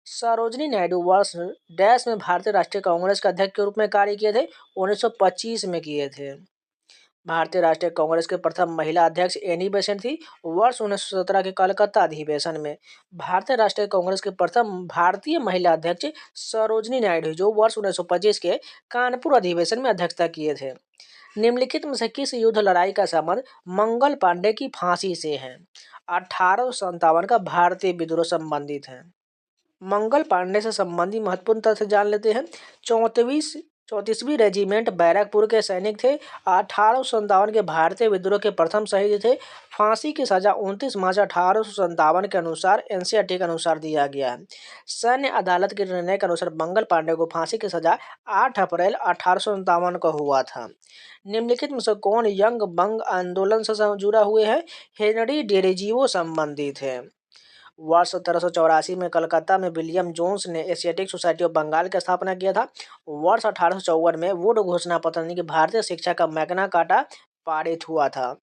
सरोजनी नायडू वर्ष डैश में भारतीय राष्ट्रीय कांग्रेस के अध्यक्ष के रूप में कार्य किए थे? 1925 में किए थे। भारतीय राष्ट्रीय कांग्रेस के प्रथम महिला अध्यक्ष एनी बेसेंट थी। वर्ष 1917 के कलकत्ता अधिवेशन में भारतीय राष्ट्रीय कांग्रेस के प्रथम भारतीय महिला अध्यक्ष सरोजनी नायडू, जो वर्ष 1925 के कानपुर अधिवेशन में अध्यक्षता किए थे। निम्नलिखित में से किस युद्ध लड़ाई का संबंध मंगल पांडे की फांसी से है? 1857 का भारतीय विद्रोह संबंधित है। मंगल पांडे से संबंधित महत्वपूर्ण तथ्य जान लेते हैं। 34वीं रेजिमेंट बैरकपुर के सैनिक थे। 1857 के भारतीय विद्रोह के प्रथम शहीद थे। फांसी की सजा 29 मार्च 1857 के अनुसार एनसीईआरटी के अनुसार दिया गया है। सैन्य अदालत के निर्णय के अनुसार मंगल पांडे को फांसी की सजा 8 अप्रैल 1857 को हुआ था। निम्नलिखित में से कौन यंग बंग आंदोलन से जुड़ा हुए हैं? हेनरी डेरेजियो संबंधित है। वर्ष 1784 में कलकत्ता में विलियम जोन्स ने एशियाटिक सोसाइटी ऑफ बंगाल की स्थापना किया था। वर्ष 1854 में वुड घोषणा पत्र यानी कि भारतीय शिक्षा का मैग्ना कार्टा पारित हुआ था।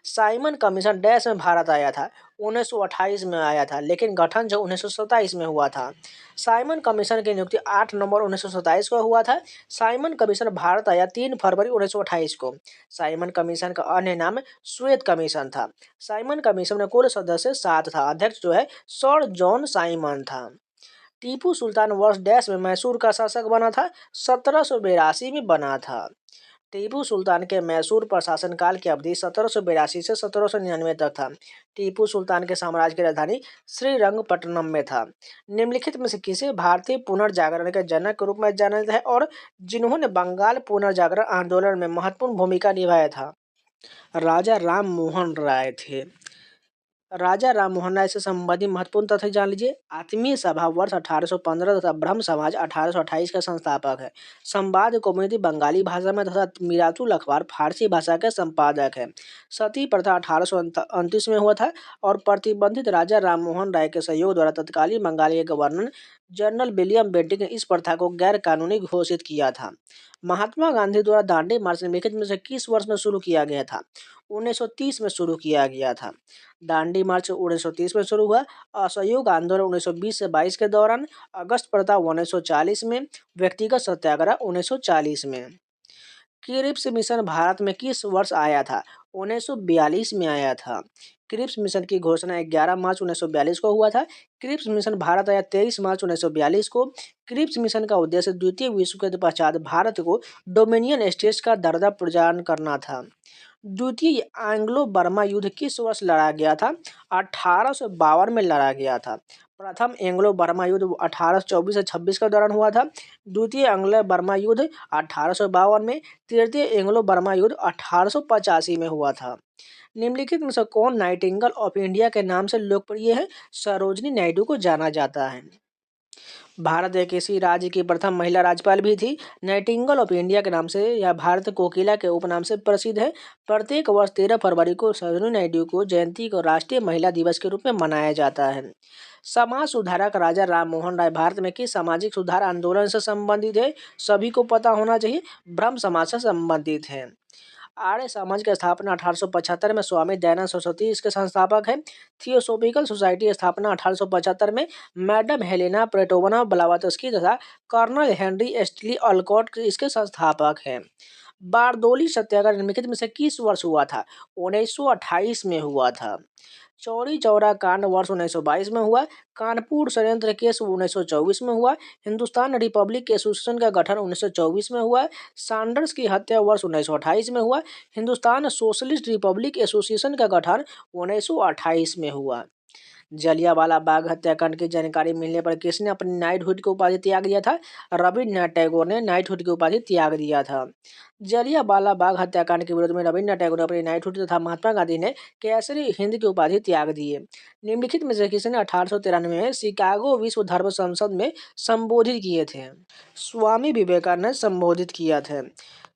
साइमन कमीशन डैश में भारत आया था? 1928 में आया था, लेकिन गठन जो 1927 में हुआ था। साइमन कमीशन की नियुक्ति 8 नवंबर 1927 को हुआ था। साइमन कमीशन भारत आया 3 फरवरी 1928 को। साइमन कमीशन का अन्य नाम श्वेत कमीशन था। साइमन कमीशन में कुल सदस्य 7 था। अध्यक्ष जो है सर जॉन साइमन था। टीपू सुल्तान वर्ष डैश में मैसूर का शासक बना था? 1782 में बना था। टीपू सुल्तान के मैसूर प्रशासनकाल की अवधि 1782 से 1799 तक था। टीपू सुल्तान के साम्राज्य की राजधानी श्रीरंगपट्टनम में था। निम्नलिखित में से किसे भारतीय पुनर्जागरण के जनक के रूप में जाना जाता है और जिन्होंने बंगाल पुनर्जागरण आंदोलन में महत्वपूर्ण भूमिका निभाया था? राजा राम मोहन राय थे। राजा राममोहन राय से संबंधित महत्वपूर्ण तथ्य जान लीजिए। आत्मीय सभा वर्ष 1815 तथा ब्रह्म समाज 1828 का संस्थापक है। संवाद कौमुदी बंगाली भाषा में तथा मिरातुल अखबार फारसी भाषा के संपादक है। सती प्रथा 1829 में हुआ था और प्रतिबंधित राजा राममोहन राय के सहयोग द्वारा तत्कालीन बंगाल के गवर्नर जनरल विलियम बेंटिक ने इस प्रथा को गैर कानूनी घोषित किया था। महात्मा गांधी द्वारा दांडी मार्च निम्नलिखित में से किस वर्ष में शुरू किया गया था? 1930 में शुरू किया गया था। दांडी मार्च 1930 में शुरू हुआ। असहयोग आंदोलन 1920 से 22 के दौरान। अगस्त प्रथा 1940 में। व्यक्तिगत सत्याग्रह 1940 में। क्रिप्स मिशन भारत में किस वर्ष आया था? 1942 में आया था। क्रिप्स मिशन की घोषणा 11 मार्च 1942 को हुआ था। क्रिप्स मिशन भारत आया 23 मार्च 1942 को। क्रिप्स मिशन का उद्देश्य द्वितीय विश्व युद्ध पश्चात भारत को डोमिनियन स्टेट्स का दर्जा प्रदान करना था। द्वितीय एंग्लो बर्मा युद्ध किस वर्ष लड़ा गया था? 1852 में लड़ा गया था। प्रथम एंग्लो बर्मा युद्ध 1824 से 26 के दौरान हुआ था। द्वितीय एंग्लो बर्मा युद्ध 1852 में। तृतीय एंग्लो बर्मा युद्ध 1885 में हुआ था। निम्नलिखित में से कौन नाइटिंगेल ऑफ इंडिया के नाम से लोकप्रिय है? सरोजिनी नायडू को जाना जाता है। भारत एक ऐसी राज्य की प्रथम महिला राज्यपाल भी थी। नाइटिंगेल ऑफ इंडिया के नाम से या भारत कोकिला के उपनाम से प्रसिद्ध है। प्रत्येक वर्ष 13 फरवरी को सरोजिनी नायडू को जयंती को राष्ट्रीय महिला दिवस के रूप में मनाया जाता है। समाज सुधारक राजा राम मोहन राय भारत में किस सामाजिक सुधार आंदोलन से संबंधित है? सभी को पता होना चाहिए, ब्रह्म समाज से संबंधित है। आर्य समाज की स्थापना 1875 में स्वामी दयानंद सरस्वती इसके संस्थापक हैं। थियोसोफिकल सोसाइटी की स्थापना 1875 में मैडम हेलेना प्लेटोवना ब्लावात्स्की तथा कर्नल हेनरी एस्टली ऑलकॉट इसके संस्थापक हैं। बारदोली सत्याग्रह निम्नलिखित में से किस वर्ष हुआ था? 1928 में हुआ था। चौरी चौरा कांड वर्ष 1922 में हुआ। कानपुर षड्यंत्र केस 1924 में हुआ। हिंदुस्तान रिपब्लिक एसोसिएशन का गठन 1924 में हुआ। सैंडर्स की हत्या वर्ष 1928 में हुआ। हिंदुस्तान सोशलिस्ट रिपब्लिक एसोसिएशन का गठन 1928 में हुआ। जलियांवाला बाग हत्याकांड की जानकारी मिलने पर किसने अपनी नाइटहुड की उपाधि त्याग दिया था? रविन्द्रनाथ टैगोर ने नाइटहुड की उपाधि त्याग दिया था। जलियांवाला बाग हत्याकांड के विरोध में रविन्द्रनाथ टैगोर ने अपनी नाइटहुड तथा महात्मा गांधी ने केसरी हिंद की उपाधि त्याग दी है। निम्नलिखित में से किसने 1893 में शिकागो विश्व धर्म संसद में संबोधित किए थे? स्वामी विवेकानंद संबोधित किया था।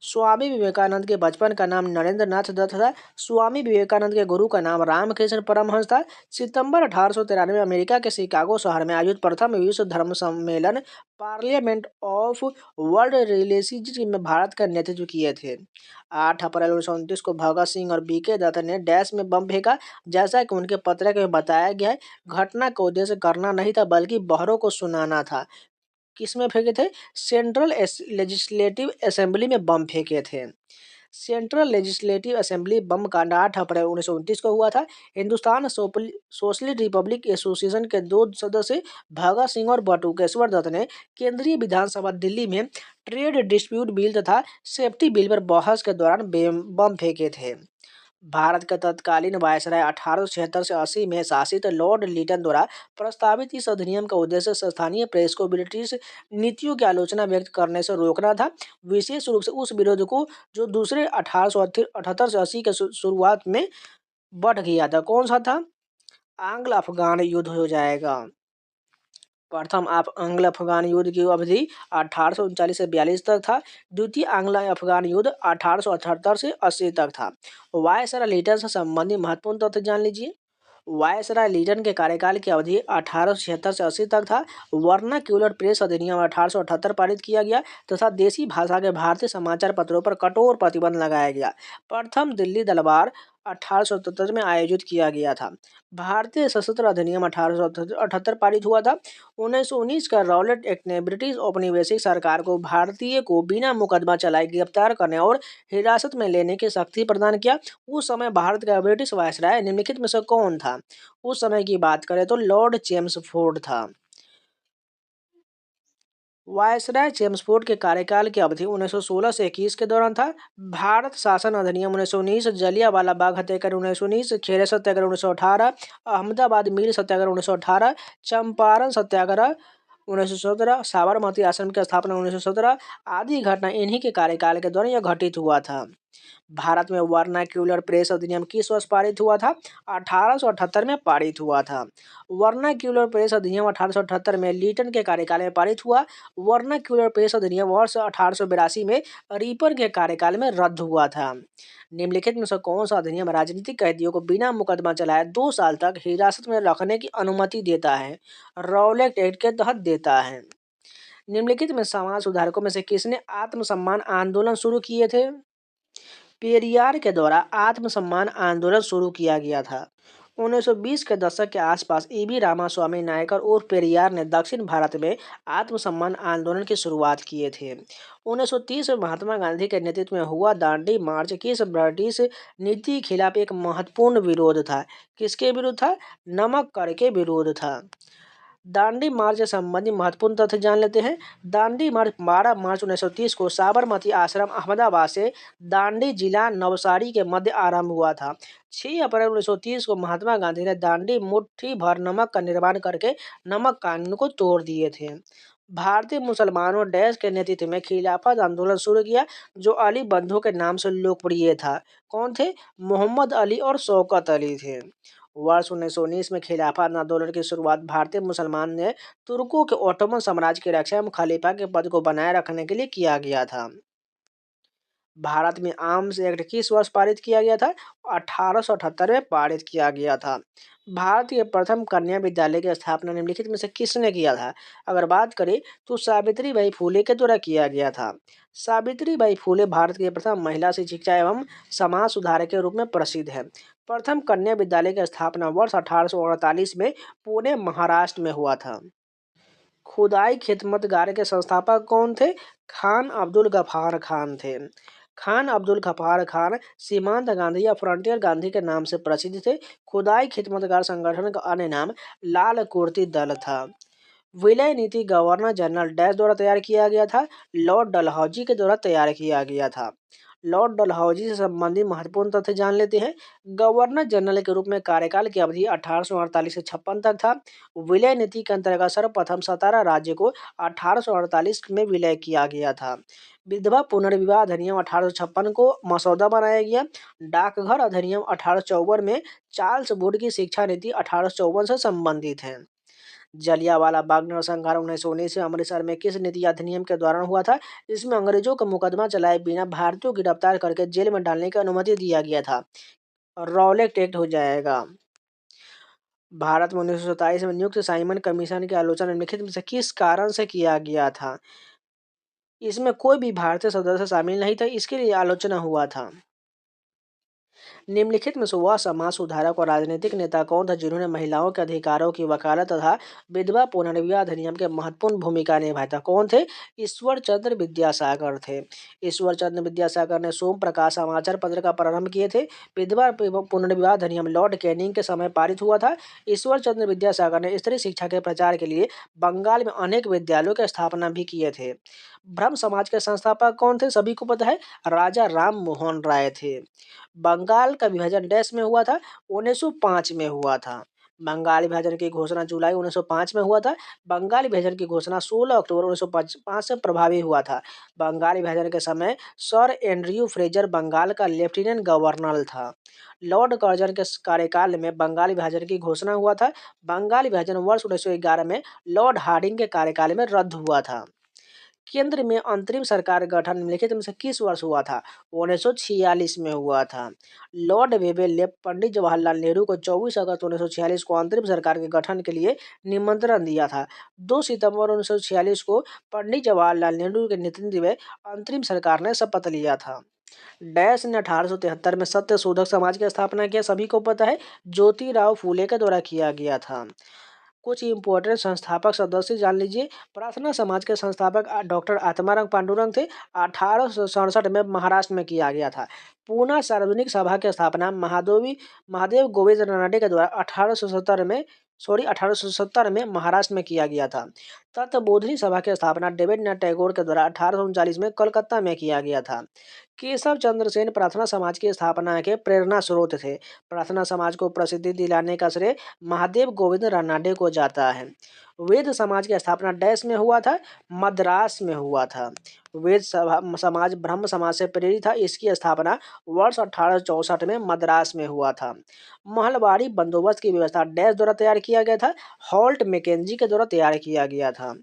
स्वामी विवेकानंद के बचपन का नाम नरेंद्र नाथ दत्त था। स्वामी विवेकानंद के गुरु का नाम रामकृष्ण परमहंस था। सितंबर 1893 में अमेरिका के शिकागो शहर में आयोजित प्रथम विश्व धर्म सम्मेलन पार्लियामेंट ऑफ वर्ल्ड रिलेशंस में भारत का नेतृत्व किए थे। 8 अप्रैल 1929 को भगत सिंह और बीके दत्त ने डैश में बम फेंका। जैसा कि उनके पत्रक में बताया गया है, घटना का उद्देश्य करना नहीं था बल्कि बहरों को सुनाना था। किसमें फेंके थे? सेंट्रल लेजिस्लेटिव असेंबली में बम फेंके थे। सेंट्रल लेजिस्लेटिव असेंबली बम कांड 8 अप्रैल 1929 को हुआ था। हिंदुस्तान सोशलिस्ट रिपब्लिक एसोसिएशन के 2 सदस्य भगत सिंह और बटुकेश्वर दत्त ने केंद्रीय विधानसभा दिल्ली में ट्रेड डिस्प्यूट बिल तथा सेफ्टी बिल पर बहस के दौरान बम फेंके थे। भारत के तत्कालीन वायसराय 1876 से 80 में शासित लॉर्ड लिटन द्वारा प्रस्तावित इस अधिनियम का उद्देश्य स्थानीय प्रेस को ब्रिटिश नीतियों की आलोचना व्यक्त करने से रोकना था, विशेष रूप से उस विरोध को जो दूसरे 1878 से 80 के शुरुआत में बढ़ गया था। कौन सा था? आंग्ल अफगान युद्ध हो जाएगा। प्रथम आंग्ल अफगान युद्ध की अवधि 1839 से 42 तक था। द्वितीय आंग्ल अफगान युद्ध 1878 से 80 तक था। वायसराय लिटन से संबंधित महत्वपूर्ण तथ्य जान लीजिए। वायसराय लिटन के कार्यकाल की अवधि 1876 से 80 तक था। वर्नाक्यूलर प्रेस अधिनियम 1878 पारित किया गया तथा देसी भाषा के भारतीय समाचार पत्रों पर कठोर प्रतिबंध लगाया गया। प्रथम दिल्ली दरबार 1877 में आयोजित किया गया था। भारतीय सशस्त्र अधिनियम 1878 पारित हुआ था। 1919 का रॉलेट एक्ट ने ब्रिटिश औपनिवेशिक सरकार को भारतीय को बिना मुकदमा चलाए गिरफ्तार करने और हिरासत में लेने की शक्ति प्रदान किया। उस समय भारत का ब्रिटिश वायसराय निम्नलिखित में से कौन था? उस समय की बात करें तो लॉर्ड चेम्सफोर्ड था। वायसराय चेम्सफोर्ड के कार्यकाल की अवधि 1916 से 21 के दौरान था। भारत शासन अधिनियम 1919, जलियांवाला बाग हत्याकांड 1919, खेड़ा सत्याग्रह 1918, अहमदाबाद मिल सत्याग्रह 1918, चंपारण सत्याग्रह 1917, साबरमती आश्रम की स्थापना 1917 आदि घटना इन्हीं के कार्यकाल के दौरान यह घटित हुआ था। भारत में वर्नाक्यूलर प्रेस अधिनियम किस वर्ष पारित हुआ था? 1878 में पारित हुआ था। वर्नाक्यूलर प्रेस अधिनियम 1878 में लीटन के कार्यकाल में पारित हुआ। वर्नाक्यूलर प्रेस अधिनियम वर्ष 1882 में रीपर के कार्यकाल में रद्द हुआ था। निम्नलिखित में से कौन सा अधिनियम राजनीतिक कैदियों को बिना मुकदमा चलाए 2 साल तक हिरासत में रखने की अनुमति देता है? रॉलेट एक्ट के तहत देता है। निम्नलिखित में समाज सुधारकों में से किसने आत्मसम्मान आंदोलन शुरू किए थे? पेरियार के द्वारा आत्मसम्मान आंदोलन शुरू किया गया था। 1920 के दशक के आसपास ईवी रामास्वामी नायकर और पेरियार ने दक्षिण भारत में आत्मसम्मान आंदोलन की शुरुआत किए थे। 1930 में महात्मा गांधी के नेतृत्व में हुआ दांडी मार्च किस ब्रिटिश नीति के खिलाफ एक महत्वपूर्ण विरोध था? किसके विरुद्ध था? नमक कर के विरोध था। दांडी मार्च से संबंधित महत्वपूर्ण तथ्य जान लेते हैं। दांडी मार्च 12 मार्च 1930 को साबरमती आश्रम अहमदाबाद से दांडी जिला नवसारी के मध्य आरंभ हुआ था। 6 अप्रैल 1930 को महात्मा गांधी ने दांडी मुट्ठी भर नमक का निर्माण करके नमक कानून को तोड़ दिए थे। भारतीय मुसलमानों डैश के नेतृत्व में खिलाफत आंदोलन शुरू किया जो अली बंधु के नाम से लोकप्रिय था। कौन थे? मोहम्मद अली और शौकत अली थे। वर्ष 1919 में खिलाफत आंदोलन की शुरुआत भारतीय मुसलमान ने तुर्कों के ओटोमन साम्राज्य की रक्षा एवं खलीफा के पद को बनाए रखने के लिए किया गया था। भारत में आर्म्स एक्ट किस वर्ष पारित किया गया था? 1878 में पारित किया गया था। भारत के प्रथम कन्या विद्यालय की स्थापना निम्नलिखित में से किसने किया था? अगर बात करें तो सावित्रीबाई फुले के द्वारा किया गया था। सावित्रीबाई फुले भारत की प्रथम महिला शिक्षिका एवं समाज सुधारक के रूप में प्रसिद्ध है। प्रथम कन्या विद्यालय की स्थापना वर्ष 1848 में पुणे महाराष्ट्र में हुआ था। खुदाई खिदमतगार के संस्थापक कौन थे? खान अब्दुल गफ्फार खान थे। खान अब्दुल गफ्फार खान सीमांत गांधी या फ्रंटियर गांधी के नाम से प्रसिद्ध थे। खुदाई खिदमतगार संगठन का अन्य नाम लाल कुर्ती दल था। विलय नीति गवर्नर जनरल डैश द्वारा तैयार किया गया था? लॉर्ड डलहौजी के द्वारा तैयार किया गया था। लॉर्ड डलहौजी से संबंधित महत्वपूर्ण तथ्य जान लेते हैं। गवर्नर जनरल के रूप में कार्यकाल की अवधि 1848 से 56 तक था। विलय नीति के अंतर्गत सर्वप्रथम 17 राज्य को 1848 में विलय किया गया था। विधवा पुनर्विवाह अधिनियम 1856 को मसौदा बनाया गया। डाकघर अधिनियम 1854 में चार्ल्स वुड की शिक्षा नीति 1854 से संबंधित है। जलियांवाला बाग नरसंहार 1919 में अमृतसर में किस नीति अधिनियम के दौरान हुआ था? इसमें अंग्रेजों का मुकदमा चलाए बिना भारतीयों को गिरफ्तार करके जेल में डालने की अनुमति दिया गया था। रॉलेट एक्ट हो जाएगा। भारत में 1927 में नियुक्त साइमन कमीशन की आलोचना निम्नलिखित में से किस कारण से किया गया था? इसमें कोई भी भारतीय सदस्य शामिल नहीं था, इसके लिए आलोचना हुआ था। निम्नलिखित में से वह समाज सुधारक और राजनीतिक नेता कौन था जिन्होंने महिलाओं के अधिकारों की वकालत तथा विधवा पुनर्विवाह अधिनियम के महत्वपूर्ण भूमिका निभाई था? कौन थे? ईश्वर चंद्र विद्यासागर थे। ईश्वर चंद्र विद्यासागर ने सोम प्रकाश समाचार पत्र का प्रारंभ किए थे। विधवा पुनर्विवाह अधिनियम लॉर्ड कैनिंग के समय पारित हुआ था। ईश्वर चंद्र विद्यासागर ने स्त्री शिक्षा के प्रचार के लिए बंगाल में अनेक विद्यालयों की स्थापना भी किए थे। ब्रह्म समाज के संस्थापक कौन थे? सभी को पता है, राजा राम मोहन राय थे। बंगाल का विभाजन डैश में हुआ था? 1905 में हुआ था। बंगाल विभाजन की घोषणा जुलाई 1905 में हुआ था। बंगाल विभाजन की घोषणा 16 अक्टूबर 1905 से प्रभावी हुआ था। बंगाल विभाजन के समय सर एंड्रयू फ्रेजर बंगाल का लेफ्टिनेंट गवर्नर था। लॉर्ड कर्जन के कार्यकाल में बंगाल विभाजन की घोषणा हुआ था। बंगाल विभाजन वर्ष 1911 में लॉर्ड हार्डिंग के कार्यकाल में रद्द हुआ था। केंद्र में अंतरिम सरकार गठन निम्नलिखित में से किस वर्ष हुआ था? 1946 में हुआ था। लॉर्ड वेवेल ने पंडित जवाहरलाल नेहरू को 24 अगस्त 1946 को अंतरिम सरकार के गठन के लिए निमंत्रण दिया था। 2 सितंबर 1946 को पंडित जवाहरलाल नेहरू के नेतृत्व में अंतरिम सरकार ने शपथ लिया था। डैश ने 1873 में सत्य शोधक समाज की स्थापना किया, सभी को पता है, ज्योतिराव फूले के द्वारा किया गया था। कुछ इंपॉर्टेंट संस्थापक सदस्य जान लीजिए। प्रार्थना समाज के संस्थापक डॉक्टर आत्माराम पांडुरंग थे। 1867 में महाराष्ट्र में किया गया था। पूना सार्वजनिक सभा की स्थापना महादेव गोविंद रानडे के द्वारा 1870 में 1870 में महाराष्ट्र में किया गया था। तत्बोधिनी सभा की स्थापना रवींद्रनाथ टैगोर के द्वारा 1839 में कोलकाता में किया गया था। केशव चंद्र सेन प्रार्थना समाज की स्थापना के प्रेरणा स्रोत थे। प्रार्थना समाज को प्रसिद्धि दिलाने का श्रेय महादेव गोविंद रानडे को जाता है। वेद समाज की स्थापना डैश में हुआ था, मद्रास में हुआ था। वेद समाज ब्रह्म समाज से प्रेरित था। इसकी स्थापना वर्ष 1864 में मद्रास में हुआ था। महलबारी बंदोबस्त की व्यवस्था डैश द्वारा तैयार किया गया था, हॉल्ट मैकेंजी के द्वारा तैयार किया गया था।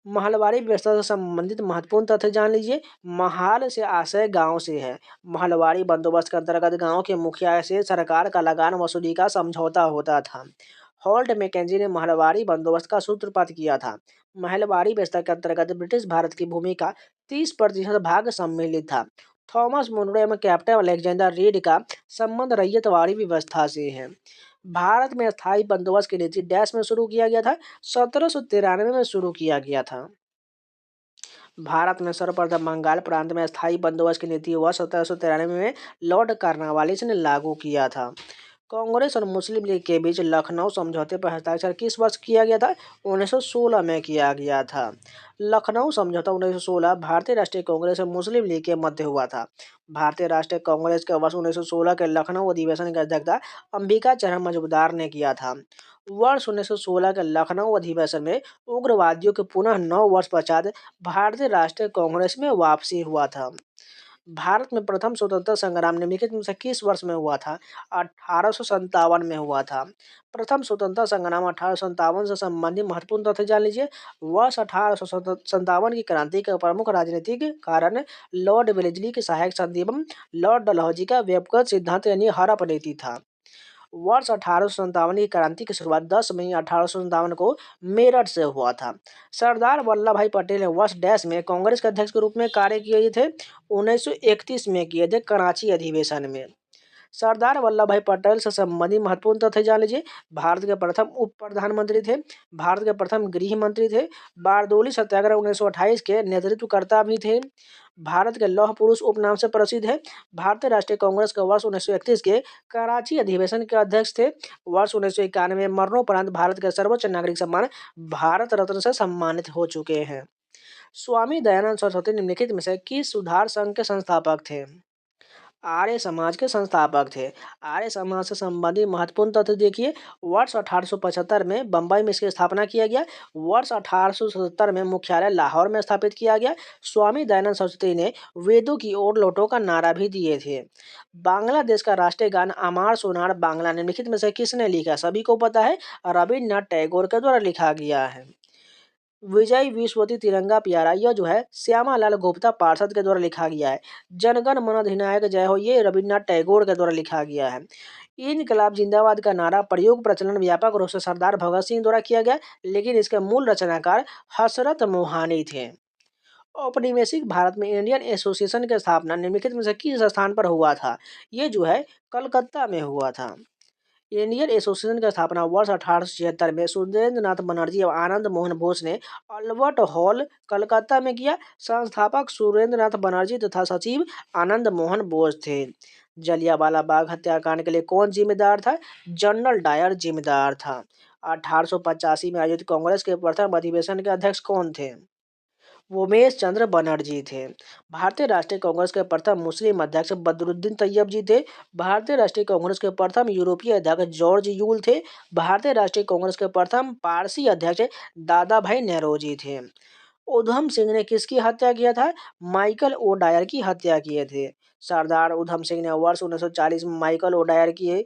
महलबारी व्यवस्था से संबंधित महत्वपूर्ण तथ्य जान लीजिए। महाल से आशय गांव से है। महलबारी बंदोबस्त के अंतर्गत गांव के मुखिया से सरकार का लगान वसूली का समझौता होता था। हॉल्ट मैकेंजी ने महलबारी बंदोबस्त का सूत्रपात किया था। महलबारी व्यवस्था के अंतर्गत ब्रिटिश भारत की भूमि का 30% भाग सम्मिलित था। थॉमस मुनरो एवं कैप्टन अलेक्जेंडर रीड का संबंध रैयतवाड़ी व्यवस्था से है। भारत में स्थायी बंदोबस्त की नीति डैश में शुरू किया गया था, 1793 में शुरू किया गया था। भारत में सर्वप्रथम बंगाल प्रांत में स्थायी बंदोबस्त की नीति वर्ष 1793 में लॉर्ड कॉर्नवालिस ने लागू किया था। कांग्रेस और मुस्लिम लीग के बीच लखनऊ समझौते पर हस्ताक्षर किस वर्ष किया गया था? 1916 में किया गया था। लखनऊ समझौता 1916 भारतीय राष्ट्रीय कांग्रेस और मुस्लिम लीग के मध्य हुआ था। भारतीय राष्ट्रीय कांग्रेस के वर्ष 1916 के लखनऊ अधिवेशन की अध्यक्षता अंबिका चरण मजूमदार ने किया था। वर्ष 1916 के लखनऊ अधिवेशन में उग्रवादियों के पुनः 9 वर्ष पश्चात भारतीय राष्ट्रीय कांग्रेस में वापसी हुआ था। भारत में प्रथम स्वतंत्रता संग्राम निम्नलिखित में से किस वर्ष में हुआ था? 1857 में हुआ था। प्रथम स्वतंत्रता संग्राम 1857 से संबंधित महत्वपूर्ण तथ्य जान लीजिए। वर्ष 1857 की क्रांति के प्रमुख राजनीतिक कारण लॉर्ड वेलेस्ली की सहायक संधि एवं लॉर्ड डलहौजी का व्यक्तिगत सिद्धांत यानी हड़प नीति था। वर्ष 1857 की क्रांति की शुरुआत 10 मई 1857 को मेरठ से हुआ था। सरदार वल्लभ भाई पटेल ने वर्ष डैश में कांग्रेस के अध्यक्ष के रूप में कार्य किए थे। 1931 में किए थे कराची अधिवेशन में। सरदार वल्लभ भाई पटेल से संबंधित महत्वपूर्ण तथ्य जान लीजिए। भारत के प्रथम उप प्रधानमंत्री थे। भारत के प्रथम गृह मंत्री थे। बारदोली सत्याग्रह 1928 के नेतृत्वकर्ता भी थे। भारत के लौह पुरुष उपनाम से प्रसिद्ध है। भारतीय राष्ट्रीय कांग्रेस के वर्ष 1931 के कराची अधिवेशन के अध्यक्ष थे। वर्ष 1991 में मरणोपरांत भारत के सर्वोच्च नागरिक सम्मान भारत रत्न से सम्मानित हो चुके हैं। स्वामी दयानंद सरस्वती निम्नलिखित में से किस सुधार संघ के संस्थापक थे? आर्य समाज के संस्थापक थे। आर्य समाज से संबंधित महत्वपूर्ण तथ्य देखिए। वर्ष 1875 में बंबई में इसकी स्थापना किया गया। वर्ष 1877 में मुख्यालय लाहौर में स्थापित किया गया। स्वामी दयानंद सरस्वती ने वेदों की ओर लौटो का नारा भी दिए थे। बांग्लादेश का राष्ट्रीय गान अमार सोनार बांग्ला निम्नलिखित में से किसने लिखा? सभी को पता है, रविन्द्रनाथ टैगोर के द्वारा लिखा गया है। विजय विश्ववती तिरंगा प्यारा यह जो है श्यामालाल गुप्ता पार्षद के द्वारा लिखा गया है। जनगण मन अधिनायक जय हो ये रविन्द्रनाथ टैगोर के द्वारा लिखा गया है। इनकलाब जिंदाबाद का नारा प्रयोग प्रचलन व्यापक रूप से सरदार भगत सिंह द्वारा किया गया, लेकिन इसके मूल रचनाकार हसरत मोहानी थे। औपनिवेशिक भारत में इंडियन एसोसिएशन की स्थापना निम्नलिखित में से किस स्थान पर हुआ था? ये जो है कलकत्ता में हुआ था। इंडियन एसोसिएशन की स्थापना वर्ष 1876 में सुरेंद्र नाथ बनर्जी और आनंद मोहन बोस ने अल्बर्ट हॉल कलकत्ता में किया। संस्थापक सुरेंद्र नाथ बनर्जी तथा सचिव आनंद मोहन बोस थे। जलियांवाला बाग हत्याकांड के लिए कौन जिम्मेदार था? जनरल डायर जिम्मेदार था। 1885 में आयोजित कांग्रेस के प्रथम अधिवेशन के अध्यक्ष कौन थे? उमेश चंद्र बनर्जी थे। भारतीय राष्ट्रीय कांग्रेस के प्रथम मुस्लिम अध्यक्ष बदरुद्दीन तैयब जी थे। भारतीय राष्ट्रीय कांग्रेस के प्रथम यूरोपीय अध्यक्ष जॉर्ज यूल थे। भारतीय राष्ट्रीय कांग्रेस के प्रथम पारसी अध्यक्ष दादा भाई नेहरूजी थे। उधम सिंह ने किसकी हत्या किया था? माइकल ओ डायर की हत्या किए थे। सरदार उधम सिंह ने वर्ष 1940 में माइकल ओ डायर की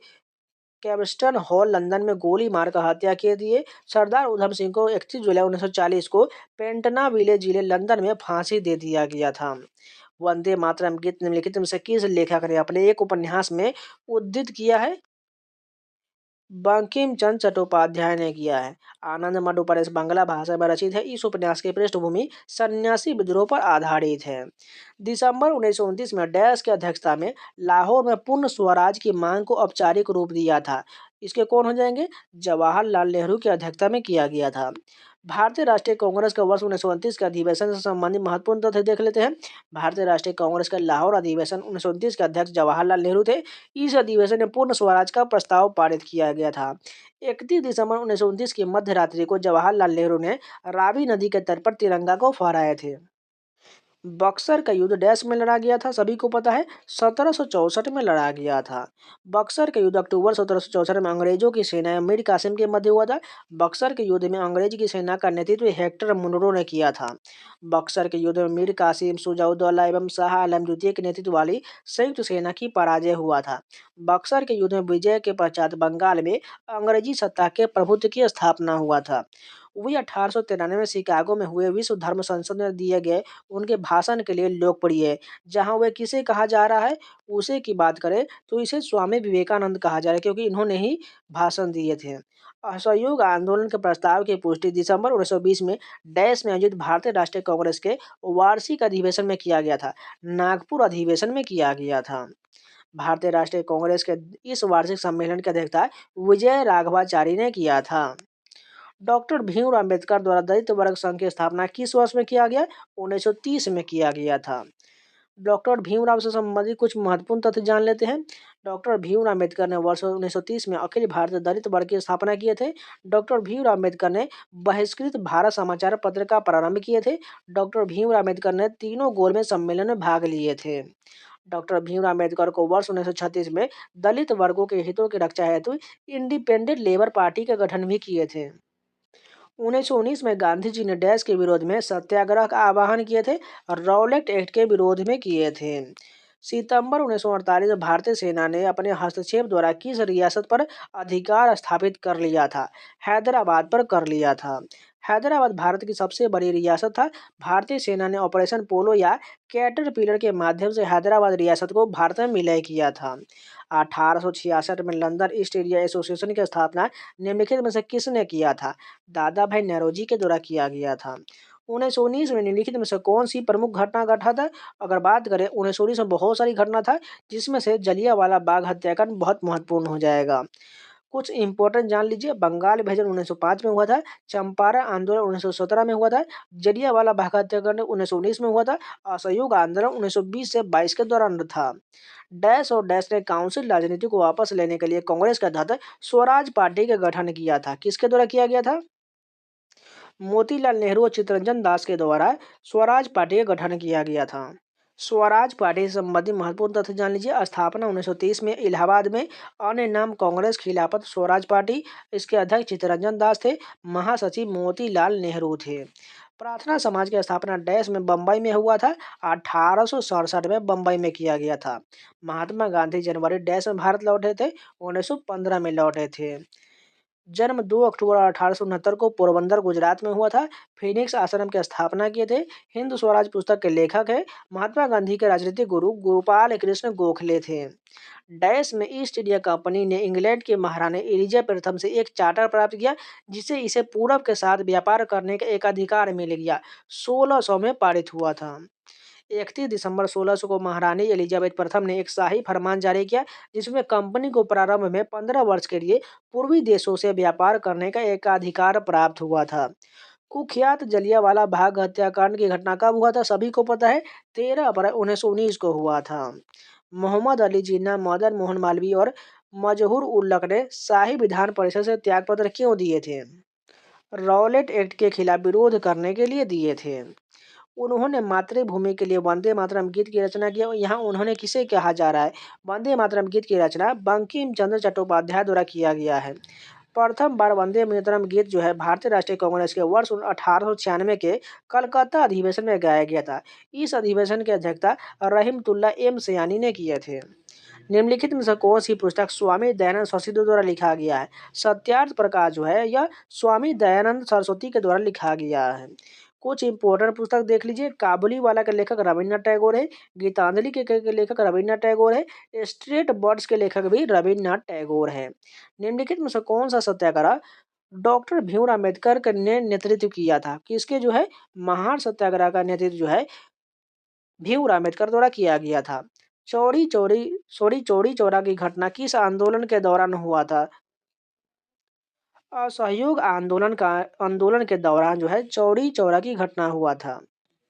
कैब्स्टन हॉल लंदन में गोली मारकर हत्या की थी। सरदार उधम सिंह को 31 जुलाई 1940 को पेंटनाविले जिले लंदन में फांसी दे दिया गया था। वंदे मातरम गीत निम्नलिखित में से किस लेखक ने अपने एक उपन्यास में उद्धृत किया है? बंकिम चंद्र चट्टोपाध्याय ने किया है। आनंद मठ उपन्यास बांग्ला भाषा में रचित है। इस उपन्यास की पृष्ठभूमि सन्यासी विद्रोह पर आधारित है। दिसंबर 1929 में डैश की अध्यक्षता में लाहौर में पूर्ण स्वराज की मांग को औपचारिक रूप दिया था। इसके कौन हो जाएंगे? जवाहरलाल नेहरू की अध्यक्षता में किया गया था। भारतीय राष्ट्रीय कांग्रेस का वर्ष 1929 के अधिवेशन से संबंधित महत्वपूर्ण तथ्य देख लेते हैं। भारतीय राष्ट्रीय कांग्रेस का लाहौर अधिवेशन 1929 के अध्यक्ष जवाहरलाल नेहरू थे। इस अधिवेशन में पूर्ण स्वराज का प्रस्ताव पारित किया गया था। 31 दिसंबर 1929 की मध्य रात्रि को जवाहरलाल नेहरू ने रावी नदी के तट पर तिरंगा को फहराए थे। बक्सर का युद्ध डैश में लड़ा गया था, सभी को पता है, 1764 में लड़ा गया था। बक्सर का युद्ध अक्टूबर 1764 में अंग्रेजों की सेना मीर कासिम के मध्य हुआ था। बक्सर के युद्ध में अंग्रेज की सेना का नेतृत्व हेक्टर मुनरो ने किया था। बक्सर के युद्ध में मीर कासिम, सुजाउद्दौला एवं शाह आलम द्वितीय के नेतृत्व वाली संयुक्त सेना की पराजय हुआ था। बक्सर के युद्ध में विजय के पश्चात बंगाल में अंग्रेजी सत्ता के प्रभुत्व की स्थापना हुआ था। वही 1893 में शिकागो में हुए विश्व धर्म संसद में दिए गए उनके भाषण के लिए लोकप्रिय है। जहां वे किसे कहा जा रहा है, उसे की बात करें तो इसे स्वामी विवेकानंद कहा जा रहा है, क्योंकि इन्होंने ही भाषण दिए थे। असहयोग आंदोलन के प्रस्ताव की पुष्टि दिसंबर 1920 में डैश में आयोजित भारतीय राष्ट्रीय कांग्रेस के वार्षिक अधिवेशन में किया गया था। नागपुर अधिवेशन में किया गया था। भारतीय राष्ट्रीय कांग्रेस के इस वार्षिक सम्मेलन की अध्यक्षता विजय राघवाचारी ने किया था। डॉक्टर भीमराव अंबेडकर द्वारा दलित वर्ग संघ की स्थापना किस वर्ष में किया गया? 1930 में किया गया था। डॉक्टर भीमराव से संबंधित कुछ महत्वपूर्ण तथ्य जान लेते हैं। डॉक्टर भीमराव अंबेडकर ने वर्ष 1930 में अखिल भारतीय दलित वर्ग की स्थापना किए थे। डॉक्टर भीमराव अंबेडकर ने बहिष्कृत भारत समाचार पत्र का प्रारंभ किए थे। डॉक्टर भीमराव अंबेडकर ने तीनों गोलमेज सम्मेलन में भाग लिए थे। डॉक्टर भीमराव अंबेडकर को वर्ष 1936 में दलित वर्गों के हितों की रक्षा हेतु इंडिपेंडेंट लेबर पार्टी का गठन भी किए थे। 1919 में गांधी जी ने डैश के विरोध में सत्याग्रह का आह्वान किए थे और रॉलेट एक्ट के विरोध में किए थे। सितंबर 1948 में भारतीय सेना ने अपने हस्तक्षेप द्वारा किस रियासत पर अधिकार स्थापित कर लिया था? हैदराबाद पर कर लिया था। हैदराबाद भारत की सबसे बड़ी रियासत था। भारतीय सेना ने ऑपरेशन पोलो या कैटरपिलर के माध्यम से हैदराबाद रियासत को भारत में विलय किया था। 1866 में लंदन ईस्ट इंडिया एसोसिएशन की स्थापना निम्नलिखित में से किसने किया था? दादा भाई नौरोजी के द्वारा किया गया था। 1919 में निम्नलिखित में से कौन सी प्रमुख घटना घटा था? अगर बात करें 1919 में बहुत सारी घटना था, जिसमें से जलियांवाला बाग हत्याकांड बहुत महत्वपूर्ण हो जाएगा। कुछ इंपॉर्टेंट जान लीजिए। बंगाल विभाजन 1905 में हुआ था। चंपारण आंदोलन 1917 में हुआ था। जलियांवाला बाग हत्याकांड 1919 में हुआ था। असहयोग आंदोलन 1920 से 22 के दौरान था। डैश और डैश ने काउंसिल राजनीति को वापस लेने के लिए कांग्रेस के तहत स्वराज पार्टी का गठन किया था। किसके द्वारा किया गया था? मोतीलाल नेहरू और चित्तरंजन दास के द्वारा स्वराज पार्टी का गठन किया गया था। स्वराज पार्टी से संबंधित महत्वपूर्ण तथ्य जान लीजिए। स्थापना 1930 में इलाहाबाद में। अन्य नाम कांग्रेस, खिलाफत, स्वराज पार्टी। इसके अध्यक्ष चित्तरंजन दास थे। महासचिव मोतीलाल नेहरू थे। प्रार्थना समाज की स्थापना डैश में बम्बई में हुआ था। 1867 में बम्बई में किया गया था। महात्मा गांधी जनवरी डैश में भारत लौटे थे। 1915 में लौटे थे। जन्म 2 अक्टूबर 1869 को पोरबंदर गुजरात में हुआ था। फिनिक्स आश्रम की स्थापना किए थे। हिंद स्वराज पुस्तक के लेखक है। महात्मा गांधी के राजनीतिक गुरु गोपाल कृष्ण गोखले थे। डैश में ईस्ट इंडिया कंपनी ने इंग्लैंड के महारानी एलिजाबेथ प्रथम से एक चार्टर प्राप्त किया, जिससे इसे पूरब के साथ व्यापार करने का एक अधिकार मिल गया। 1600 में पारित हुआ था। 31 दिसंबर 1600 को महारानी एलिजाबेथ प्रथम ने एक शाही फरमान जारी किया, जिसमें कंपनी को प्रारंभ में 15 वर्ष के लिए पूर्वी देशों से व्यापार करने का एकाधिकार प्राप्त हुआ था। कुख्यात जलियांवाला बाग हत्याकांड की घटना कब हुआ था? सभी को पता है, 13 अप्रैल 1919 को हुआ था। मोहम्मद अली जिन्ना, मदन मोहन मालवीय और मजहूर उल हक ने शाही विधान परिषद से त्यागपत्र क्यों दिए थे? रॉलेट एक्ट के खिलाफ विरोध करने के लिए दिए थे। उन्होंने मातृभूमि के लिए वंदे मातरम गीत की रचना की। यहाँ उन्होंने किसे कहा जा रहा है? वंदे मातरम गीत की रचना बंकिम चंद्र चट्टोपाध्याय द्वारा किया गया है। प्रथम बार वंदे मातरम गीत जो है भारतीय राष्ट्रीय कांग्रेस के वर्ष 1896 के कलकत्ता अधिवेशन में गाया गया था। इस अधिवेशन की अध्यक्षता रहीमतुल्ला एम सयानी ने किए थे। निम्नलिखित में से कौन सी पुस्तक स्वामी दयानंद सरस्वती द्वारा लिखा गया है? सत्यार्थ प्रकाश जो है यह स्वामी दयानंद सरस्वती के द्वारा लिखा गया है। कुछ इंपोर्टेंट पुस्तक देख लीजिए। काबुली वाला के लेखक रविन्द्रनाथ टैगोर है। गीतांजलि के लेखक रविन्द्रनाथ टैगोर है। स्ट्रेट बर्ड्स के लेखक भी रविन्द्रनाथ टैगोर है। निम्नलिखित में से कौन सा सत्याग्रह डॉक्टर भीमराव अम्बेडकर ने नेतृत्व किया था? किसके जो है महान सत्याग्रह का नेतृत्व जो है भीमराव अम्बेडकर द्वारा किया गया था। चौरी चौरा की घटना किस आंदोलन के दौरान हुआ था? असहयोग आंदोलन के दौरान जो है चौरी चौरा की घटना हुआ था।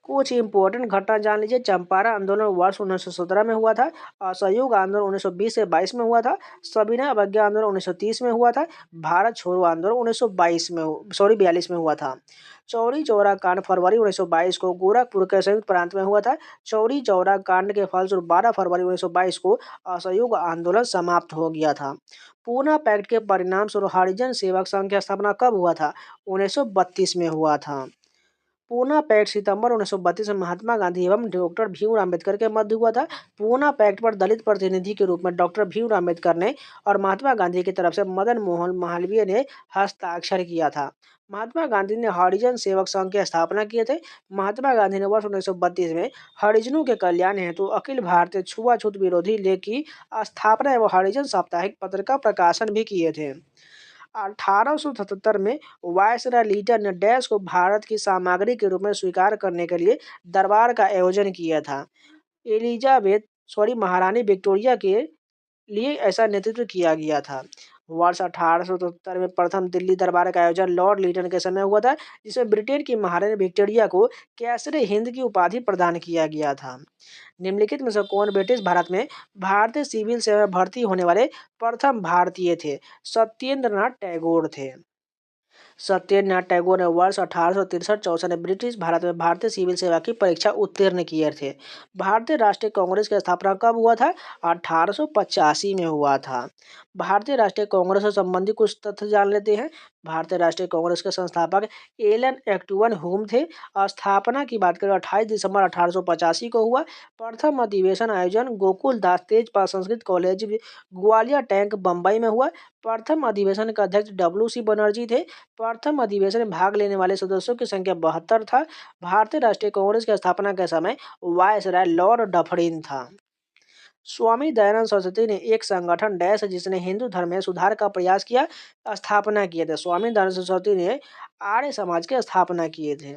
कुछ इंपॉर्टेंट घटना जान लीजिए। चंपारण आंदोलन वर्ष 1917 में हुआ था। असहयोग आंदोलन 1920 से 22 में हुआ था। सविनय अवज्ञा आंदोलन 1930 में हुआ था। भारत छोड़ो आंदोलन 1922 में 42 में हुआ था। चौरी चौरा कांड फरवरी 1922 को गोरखपुर के संयुक्त प्रांत में हुआ था। चौरी चौरा कांड के फलस्वरूप 12 फरवरी 1922 को असहयोग आंदोलन समाप्त हो गया था। पूना पैक्ट के परिणाम स्वरूप हरिजन सेवक संघ की स्थापना कब हुआ था? 1932 में हुआ था। पूना पैक्ट सितंबर 1932 में महात्मा गांधी एवं डॉक्टर भीमराव अम्बेडकर के मध्य हुआ था। पूना पैक्ट पर दलित प्रतिनिधि के रूप में डॉक्टर भीमराव अम्बेडकर ने और महात्मा गांधी की तरफ से मदन मोहन मालवीय ने हस्ताक्षर किया था। महात्मा गांधी ने हरिजन सेवक संघ की स्थापना किए थे। महात्मा गांधी ने वर्ष 1932 में हरिजनों के कल्याण हेतु अखिल भारतीय छुआछूत विरोधी लीग की स्थापना एवं हरिजन साप्ताहिक पत्र का प्रकाशन भी किए थे। 1877 में वायसराय लीटर ने डैश को भारत की सामग्री के रूप में स्वीकार करने के लिए दरबार का आयोजन किया था। एलिजाबेथ महारानी विक्टोरिया के लिए ऐसा नेतृत्व किया गया था। वर्ष 1873 में प्रथम दिल्ली दरबार का आयोजन लॉर्ड लीटन के समय हुआ था, जिसमें ब्रिटेन की महारानी विक्टोरिया को कैसरे हिंद की उपाधि प्रदान किया गया था। निम्नलिखित में से कौन ब्रिटिश भारत में भारतीय सिविल सेवा में भर्ती होने वाले प्रथम भारतीय थे? सत्येंद्रनाथ टैगोर थे। सत्येंद्रनाथ टैगोर ने वर्ष 1863-64 में ब्रिटिश भारत में भारतीय सिविल सेवा की परीक्षा उत्तीर्ण किए थे। भारतीय राष्ट्रीय कांग्रेस की स्थापना कब हुआ था? 1885 में हुआ था। भारतीय राष्ट्रीय कांग्रेस से संबंधित कुछ तथ्य जान लेते हैं। भारतीय राष्ट्रीय कांग्रेस के संस्थापक एलन एक्टुअन हुम थे। स्थापना की बात करें 28 दिसंबर 1885 को हुआ। प्रथम अधिवेशन आयोजन गोकुल दास तेजपाल संस्कृत कॉलेज ग्वालियर टैंक बम्बई में हुआ। प्रथम अधिवेशन का अध्यक्ष डब्ल्यू.सी. बनर्जी थे। प्रथम अधिवेशन में भाग लेने वाले सदस्यों की संख्या 72 था। भारतीय राष्ट्रीय कांग्रेस की स्थापना के समय वायसराय लॉर्ड डफरिन था। स्वामी दयानंद सरस्वती ने एक संगठन डैश जिसने हिंदू धर्म में सुधार का प्रयास किया स्थापना किए थे। स्वामी दयानंद सरस्वती ने आर्य समाज की स्थापना किए थे।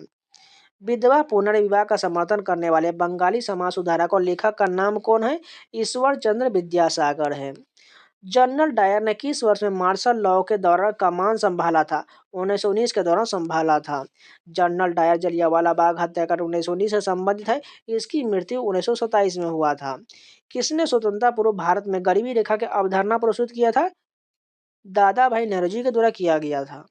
विधवा पुनर्विवाह का समर्थन करने वाले बंगाली समाज सुधारक और लेखक का नाम कौन है? ईश्वर चंद्र विद्यासागर है। जनरल डायर ने किस वर्ष में मार्शल लॉ के दौरान कमान संभाला था? 1919 के दौरान संभाला था। जनरल डायर जलियांवाला बाग हत्याकांड 1919 से संबंधित है। इसकी मृत्यु 1927 में हुआ था। किसने स्वतंत्रता पूर्व भारत में गरीबी रेखा की अवधारणा प्रस्तुत किया था? दादा भाई नौरोजी के द्वारा किया गया था।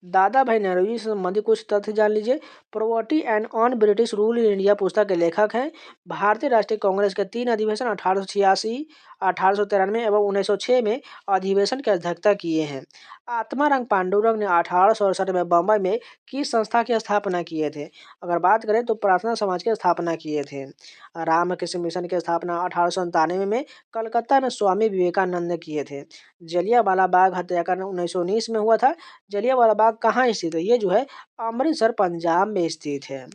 दादा भाई नौरोजी से संबंधित कुछ तथ्य जान लीजिए। Property and on British rule in India पुस्तक के लेखक हैं। भारतीय राष्ट्रीय कांग्रेस के 3 अधिवेशन 1886, 1893 एवं 1906 में अधिवेशन की अध्यक्षता किए हैं। आत्माराम पांडुरंग ने 1868 में बम्बई में किस संस्था की स्थापना किए थे? अगर बात करें तो प्रार्थना समाज की स्थापना किए थे। रामकृष्ण मिशन की स्थापना 1897 में कलकत्ता में स्वामी विवेकानंद ने किए थे। जलियांवाला बाग हत्याकांड 1919 में हुआ था। जलियांवाला बाग कहाँ स्थित है? ये जो है अमृतसर पंजाब में स्थित है।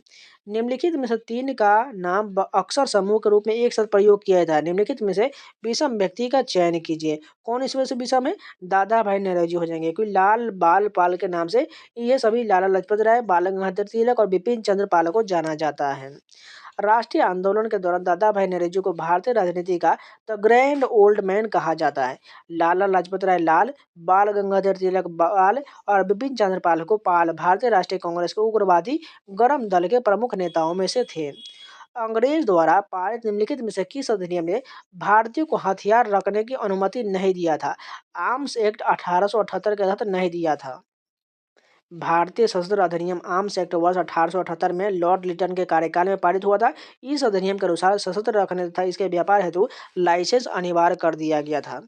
निम्नलिखित में से 3 का नाम अक्सर समूह के रूप में एक साथ प्रयोग किया जाता है। निम्नलिखित में से विषम व्यक्ति का चयन कीजिए। कौन इसमें से विषम है? दादा भाई नौरोजी हो जाएंगे, क्योंकि लाल बाल पाल के नाम से ये सभी लाला लाजपत राय, बाल गंगाधर तिलक और बिपिन चंद्र पाल को जाना जाता है। राष्ट्रीय आंदोलन के दौरान दादा भाई नौरोजी को भारतीय राजनीति का द ग्रैंड ओल्ड मैन कहा जाता है। लाला लाजपत राय लाल, बाल गंगाधर तिलक बाल और बिपिन चंद्र पाल को पाल भारतीय राष्ट्रीय कांग्रेस के उग्रवादी गरम दल के प्रमुख नेताओं में से थे। अंग्रेज द्वारा पारित निम्नलिखित में से किस अधिनियम ने भारतीयों को हथियार रखने की अनुमति नहीं दिया था? आर्म्स एक्ट 1878 के तहत नहीं दिया था। भारतीय सशस्त्र अधिनियम आर्म्स एक्ट वर्ष 1878 में लॉर्ड लिटन के कार्यकाल में पारित हुआ था। इस अधिनियम के अनुसार सशस्त्र रखने तथा इसके व्यापार हेतु लाइसेंस अनिवार्य कर दिया गया था।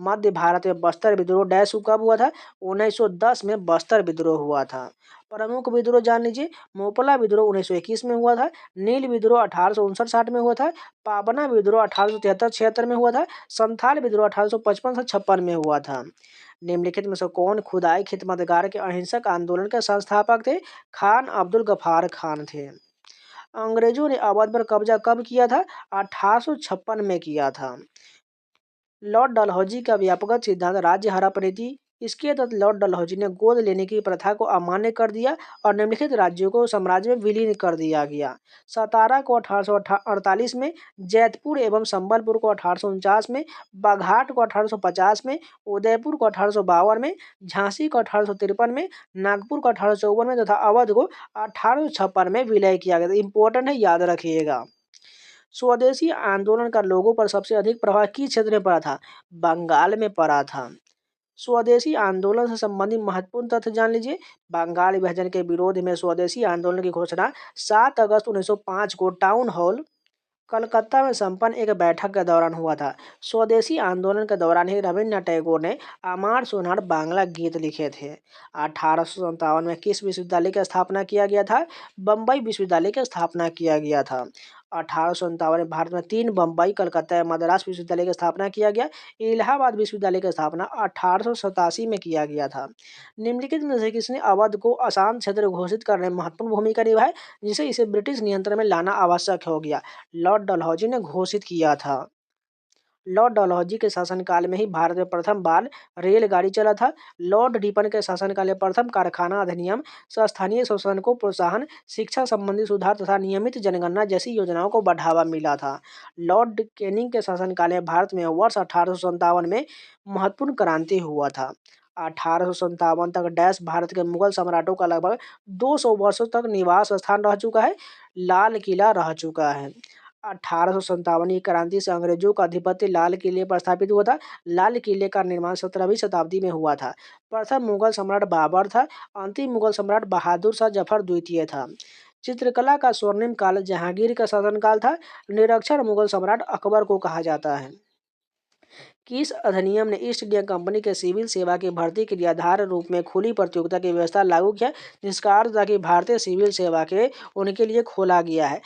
मध्य भारत में बस्तर विद्रोह डैश कब हुआ था? 1910 में बस्तर विद्रोह हुआ था। प्रमुख विद्रोह जान लीजिए। मोपला विद्रोह 1921 में हुआ था। नील विद्रोह 1859-60 में हुआ था। पाबना विद्रोह 1873-76 में हुआ था। संथाल विद्रोह 1855 से 56 में हुआ था। निम्नलिखित में से कौन खुदाई खिदमतगार के अहिंसक आंदोलन के संस्थापक थे? खान अब्दुल गफार खान थे। अंग्रेजों ने अवध पर कब्जा कब किया था? 1856 में किया था। लॉर्ड डलहौजी का व्यापक सिद्धांत राज्य हड़प नीति इसके तहत लॉर्ड डलहौजी ने गोद लेने की प्रथा को अमान्य कर दिया और निम्नलिखित राज्यों को साम्राज्य में विलीन कर दिया गया। सतारा को 1848 में, जैतपुर एवं संबलपुर को 1849 में, बाघाट को 1850 में, उदयपुर को 1852 में, झांसी को 1853 में, नागपुर को 1854 में तथा अवध को 1856 में विलय किया गया। इंपॉर्टेंट है, याद रखिएगा। स्वदेशी आंदोलन का लोगों पर सबसे अधिक प्रभाव किस क्षेत्र में पड़ा था? बंगाल में पड़ा था। स्वदेशी आंदोलन से संबंधित महत्वपूर्ण तथ्य जान लीजिए। बंगाल विभाजन के विरोध में स्वदेशी आंदोलन की घोषणा 7 अगस्त 1905 को टाउन हॉल कलकत्ता में संपन्न एक बैठक के दौरान हुआ था। स्वदेशी आंदोलन के दौरान ही रविन्द्रनाथ टैगोर ने अमार सोनार बांग्ला गीत लिखे थे। 1857 में किस विश्वविद्यालय की स्थापना किया गया था? बम्बई विश्वविद्यालय की स्थापना किया गया था। 1857 में भारत में 3 बम्बई, कलकत्ता एवं मद्रास विश्वविद्यालय की स्थापना किया गया। इलाहाबाद विश्वविद्यालय की स्थापना 1887 में किया गया था। निम्नलिखित में से किसने अवध को अशांत क्षेत्र घोषित करने में महत्वपूर्ण भूमिका निभाई, जिसे इसे ब्रिटिश नियंत्रण में लाना आवश्यक हो गया? लॉर्ड डलहौजी ने घोषित किया था। लॉर्ड डलहौजी के शासनकाल में ही भारत में प्रथम बाल रेलगाड़ी चला था। लॉर्ड रिपन के शासनकाल में प्रथम कारखाना अधिनियम, स्थानीय शोषण को प्रोत्साहन, शिक्षा संबंधी सुधार तथा नियमित जनगणना जैसी योजनाओं को बढ़ावा मिला था। लॉर्ड कैनिंग के शासनकाल में भारत में वर्ष 1857 में महत्वपूर्ण क्रांति हुआ था। 1857 तक डैश भारत के मुगल सम्राटों का लगभग 200 वर्षों तक निवास स्थान रह चुका है, लाल किला रह चुका है। 1857 की क्रांति से अंग्रेजों का अधिपत्य लाल किले पर स्थापित हुआ था। लाल किले का निर्माण 17वीं शताब्दी में हुआ था। प्रथम मुगल सम्राट बाबर था। अंतिम मुगल सम्राट बहादुर शाह जफर द्वितीय था। चित्रकला का स्वर्णिम काल जहांगीर का शासनकाल था। निरक्षर मुगल सम्राट अकबर को कहा जाता है। किस अधिनियम ने ईस्ट इंडिया कंपनी के सिविल सेवा की भर्ती के लिए आधार रूप में खुली प्रतियोगिता की व्यवस्था लागू किया, जिसका अर्थ था कि भारतीय सिविल सेवा के उनके लिए खोला गया है?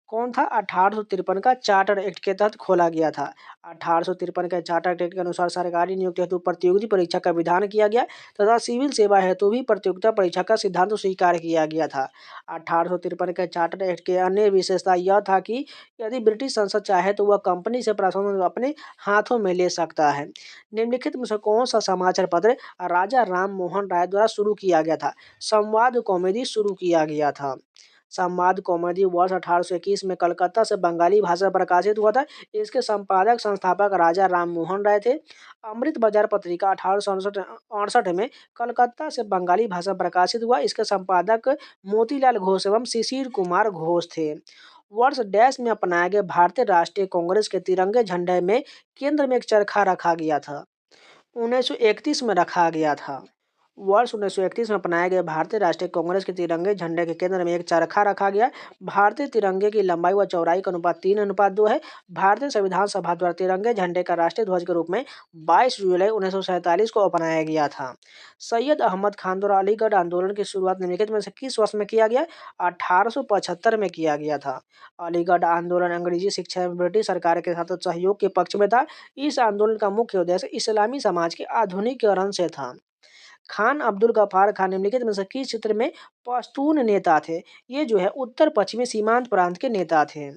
कौन था? 1853 का चार्टर एक्ट के तहत खोला गया था। 1853 के चार्टर एक्ट के अनुसार सरकारी नियुक्ति हेतु प्रतियोगी परीक्षा का विधान किया गया तथा सिविल सेवा हेतु भी प्रतियोगिता परीक्षा का सिद्धांत स्वीकार किया गया था। 1853 के चार्टर एक्ट के अन्य विशेषता यह था कि यदि ब्रिटिश संसद चाहे तो वह कंपनी से प्रशासन अपने हाथों में ले सकता है। निम्नलिखित में से कौन सा समाचार पत्र राजा राम मोहन राय द्वारा शुरू किया गया था? संवाद कॉमेडी शुरू किया गया था। संवाद कॉमेडी वर्ष 1821 में कलकत्ता से बंगाली भाषा में प्रकाशित हुआ था। इसके संपादक संस्थापक राजा राम मोहन राय थे। अमृत बाजार पत्रिका 1868 में कलकत्ता से बंगाली भाषा में प्रकाशित हुआ। इसके संपादक मोतीलाल घोष एवं शिशिर कुमार घोष थे। वर्ष डैश में अपनाए गए भारतीय राष्ट्रीय कांग्रेस के तिरंगे झंडे में केंद्र में एक चरखा रखा गया था। 1931 में रखा गया था। वर्ष 1931 में अपनाए गए भारतीय राष्ट्रीय कांग्रेस के तिरंगे झंडे के केंद्र में एक चरखा रखा गया। भारतीय तिरंगे की लंबाई व चौड़ाई का अनुपात 3:2 है। भारतीय संविधान सभा द्वारा तिरंगे झंडे का राष्ट्रीय ध्वज के रूप में 22 जुलाई 1947 को अपनाया गया था। सैयद अहमद खान द्वारा अलीगढ़ आंदोलन की शुरुआत निम्नलिखित में से किस वर्ष में किया गया? 1875 में किया गया था। अलीगढ़ आंदोलन अंग्रेजी शिक्षा में ब्रिटिश सरकार के साथ सहयोग के पक्ष में था। इस आंदोलन का मुख्य उद्देश्य इस्लामी समाज के आधुनिकीकरण से था। खान अब्दुल गफ्फार खान निम्नलिखित में से किस क्षेत्र में पश्तून नेता थे? ये जो है उत्तर पश्चिमी सीमांत प्रांत के नेता थे।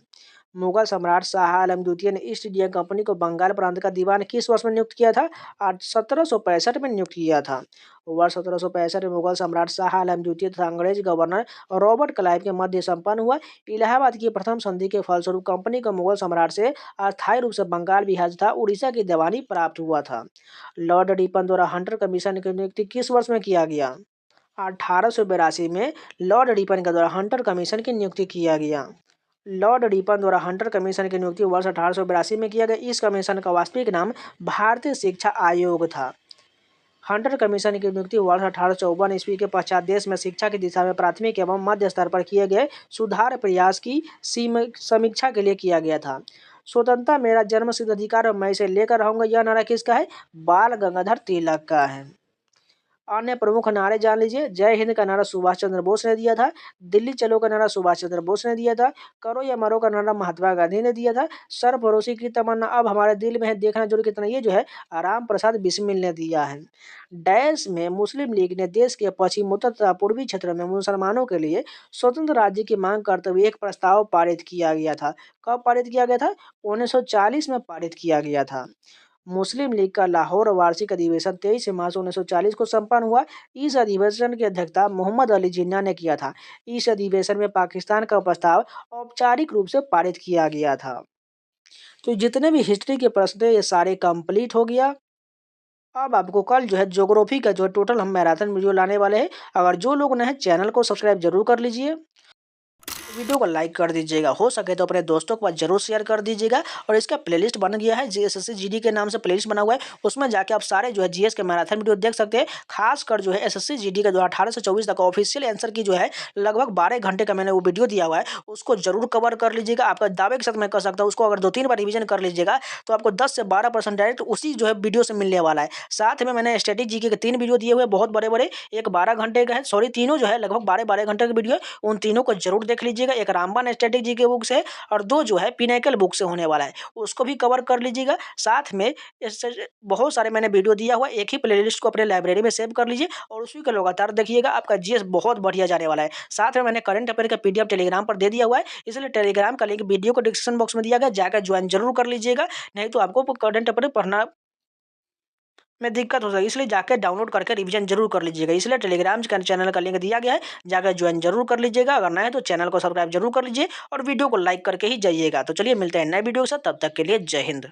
मुगल सम्राट शाह आलम द्वितीय ने ईस्ट इंडिया कंपनी को बंगाल प्रांत का दीवान किस वर्ष में नियुक्त किया था? 1765 में नियुक्त किया था। वर्ष 1765 में मुगल सम्राट शाह आलम द्वितीय तथा अंग्रेज गवर्नर रॉबर्ट क्लाइव के मध्य संपन्न हुआ। इलाहाबाद की प्रथम संधि के फलस्वरूप कंपनी को मुगल सम्राट से अस्थायी रूप से बंगाल, बिहार तथा उड़ीसा की दीवानी प्राप्त हुआ था। लॉर्ड रिपन द्वारा हंटर कमीशन की नियुक्ति किस वर्ष में किया गया? 1882 में लॉर्ड रिपन के द्वारा हंटर कमीशन की नियुक्ति किया गया। लॉर्ड रिपन द्वारा हंटर कमीशन की नियुक्ति वर्ष 1882 में किया गया। इस कमीशन का वास्तविक नाम भारतीय शिक्षा आयोग था। हंटर कमीशन की नियुक्ति वर्ष 1854 ईस्वी के पश्चात देश में शिक्षा की दिशा में प्राथमिक एवं मध्य स्तर पर किए गए सुधार प्रयास की समीक्षा के लिए किया गया था। स्वतंत्रता मेरा जन्मसिद्ध अधिकार और मैं इसे लेकर रहूंगा, यह नारा किसका है? बाल गंगाधर तिलक का है। अन्य प्रमुख नारे जान लीजिए। जय हिंद का नारा सुभाष चंद्र बोस ने दिया था। दिल्ली चलो का नारा सुभाष चंद्र बोस ने दिया था। करो या मरो का नारा महात्मा गांधी ने दिया था। सरफरोशी की तमन्ना अब हमारे दिल में है, देखना जरूर कितना, ये जो है राम प्रसाद बिस्मिल ने दिया है। डैश में मुस्लिम लीग ने देश के पश्चिमोत्तर तथा पूर्वी क्षेत्र में मुसलमानों के लिए स्वतंत्र राज्य की मांग करते हुए एक प्रस्ताव पारित किया गया था। कब पारित किया गया था? 1940 में पारित किया गया था। मुस्लिम लीग का लाहौर वार्षिक अधिवेशन 23 मार्च 1940 को संपन्न हुआ। इस अधिवेशन की अध्यक्षता मोहम्मद अली जिन्ना ने किया था। इस अधिवेशन में पाकिस्तान का प्रस्ताव औपचारिक रूप से पारित किया गया था। तो जितने भी हिस्ट्री के प्रश्न थे ये सारे कंप्लीट हो गया। अब आपको कल जो है ज्योग्राफी का जो है टोटल हम मैराथन वीडियो लाने वाले हैं। अगर जो लोग नए हैं चैनल को सब्सक्राइब जरूर कर लीजिए, वीडियो को लाइक कर दीजिएगा, हो सके तो अपने दोस्तों के पास जरूर शेयर कर दीजिएगा। और इसका प्लेलिस्ट बन गया है, जीएसएससी जीडी के नाम से प्लेलिस्ट बना हुआ है, उसमें जाके आप सारे जो है जीएस के मैराथन वीडियो देख सकते हैं। खासकर जो है एसएससी जीडी का जो 18 से 24 तक ऑफिशियल आंसर की जो है लगभग 12 घंटे का मैंने वो वीडियो दिया हुआ है, उसको जरूर कवर कर लीजिएगा। आपका दावे के साथ मैं कर सकता हूँ, उसको अगर 2-3 बार रिवीजन कर लीजिएगा तो आपको 10 से 12% डायरेक्ट उसी जो है वीडियो से मिलने वाला है। साथ में मैंने स्टैटिक जीके के 3 वीडियो दिए हुए बहुत बड़े बड़े, एक 12 घंटे का है, सॉरी तीनों जो है लगभग 12-12 घंटे का वीडियो है। उन तीनों को जरूर देख लीजिएगा। एक रामबन स्टैटिक जीके बुक से और 2 जो है पिनेकल बुक से होने वाला है, उसको भी कवर कर लीजिएगा। साथ में बहुत सारे मैंने वीडियो दिया हुआ, एक ही प्लेलिस्ट को अपने लाइब्रेरी में सेव कर लीजिए और उसी को लगातार देखिएगा। आपका जीएस बहुत बढ़िया जाने वाला है। साथ में मैंने करंट अफेयर का पीडीएफ टेलीग्राम पर दे दिया हुआ है, इसलिए टेलीग्राम का लिंक वीडियो को डिस्क्रिप्शन बॉक्स में दिया गया, जाकर ज्वाइन जरूर कर लीजिएगा। नहीं तो आपको करंट अफेयर पढ़ना में दिक्कत हो सकती है, इसलिए जाकर डाउनलोड करके रिवीजन जरूर कर लीजिएगा। इसलिए टेलीग्राम चैनल का लिंक दिया गया है, जाकर ज्वाइन जरूर कर लीजिएगा। अगर नए तो चैनल को सब्सक्राइब जरूर कर लीजिए और वीडियो को लाइक करके ही जाइएगा। तो चलिए मिलते हैं नए वीडियो के साथ, तब तक के लिए जय हिंद।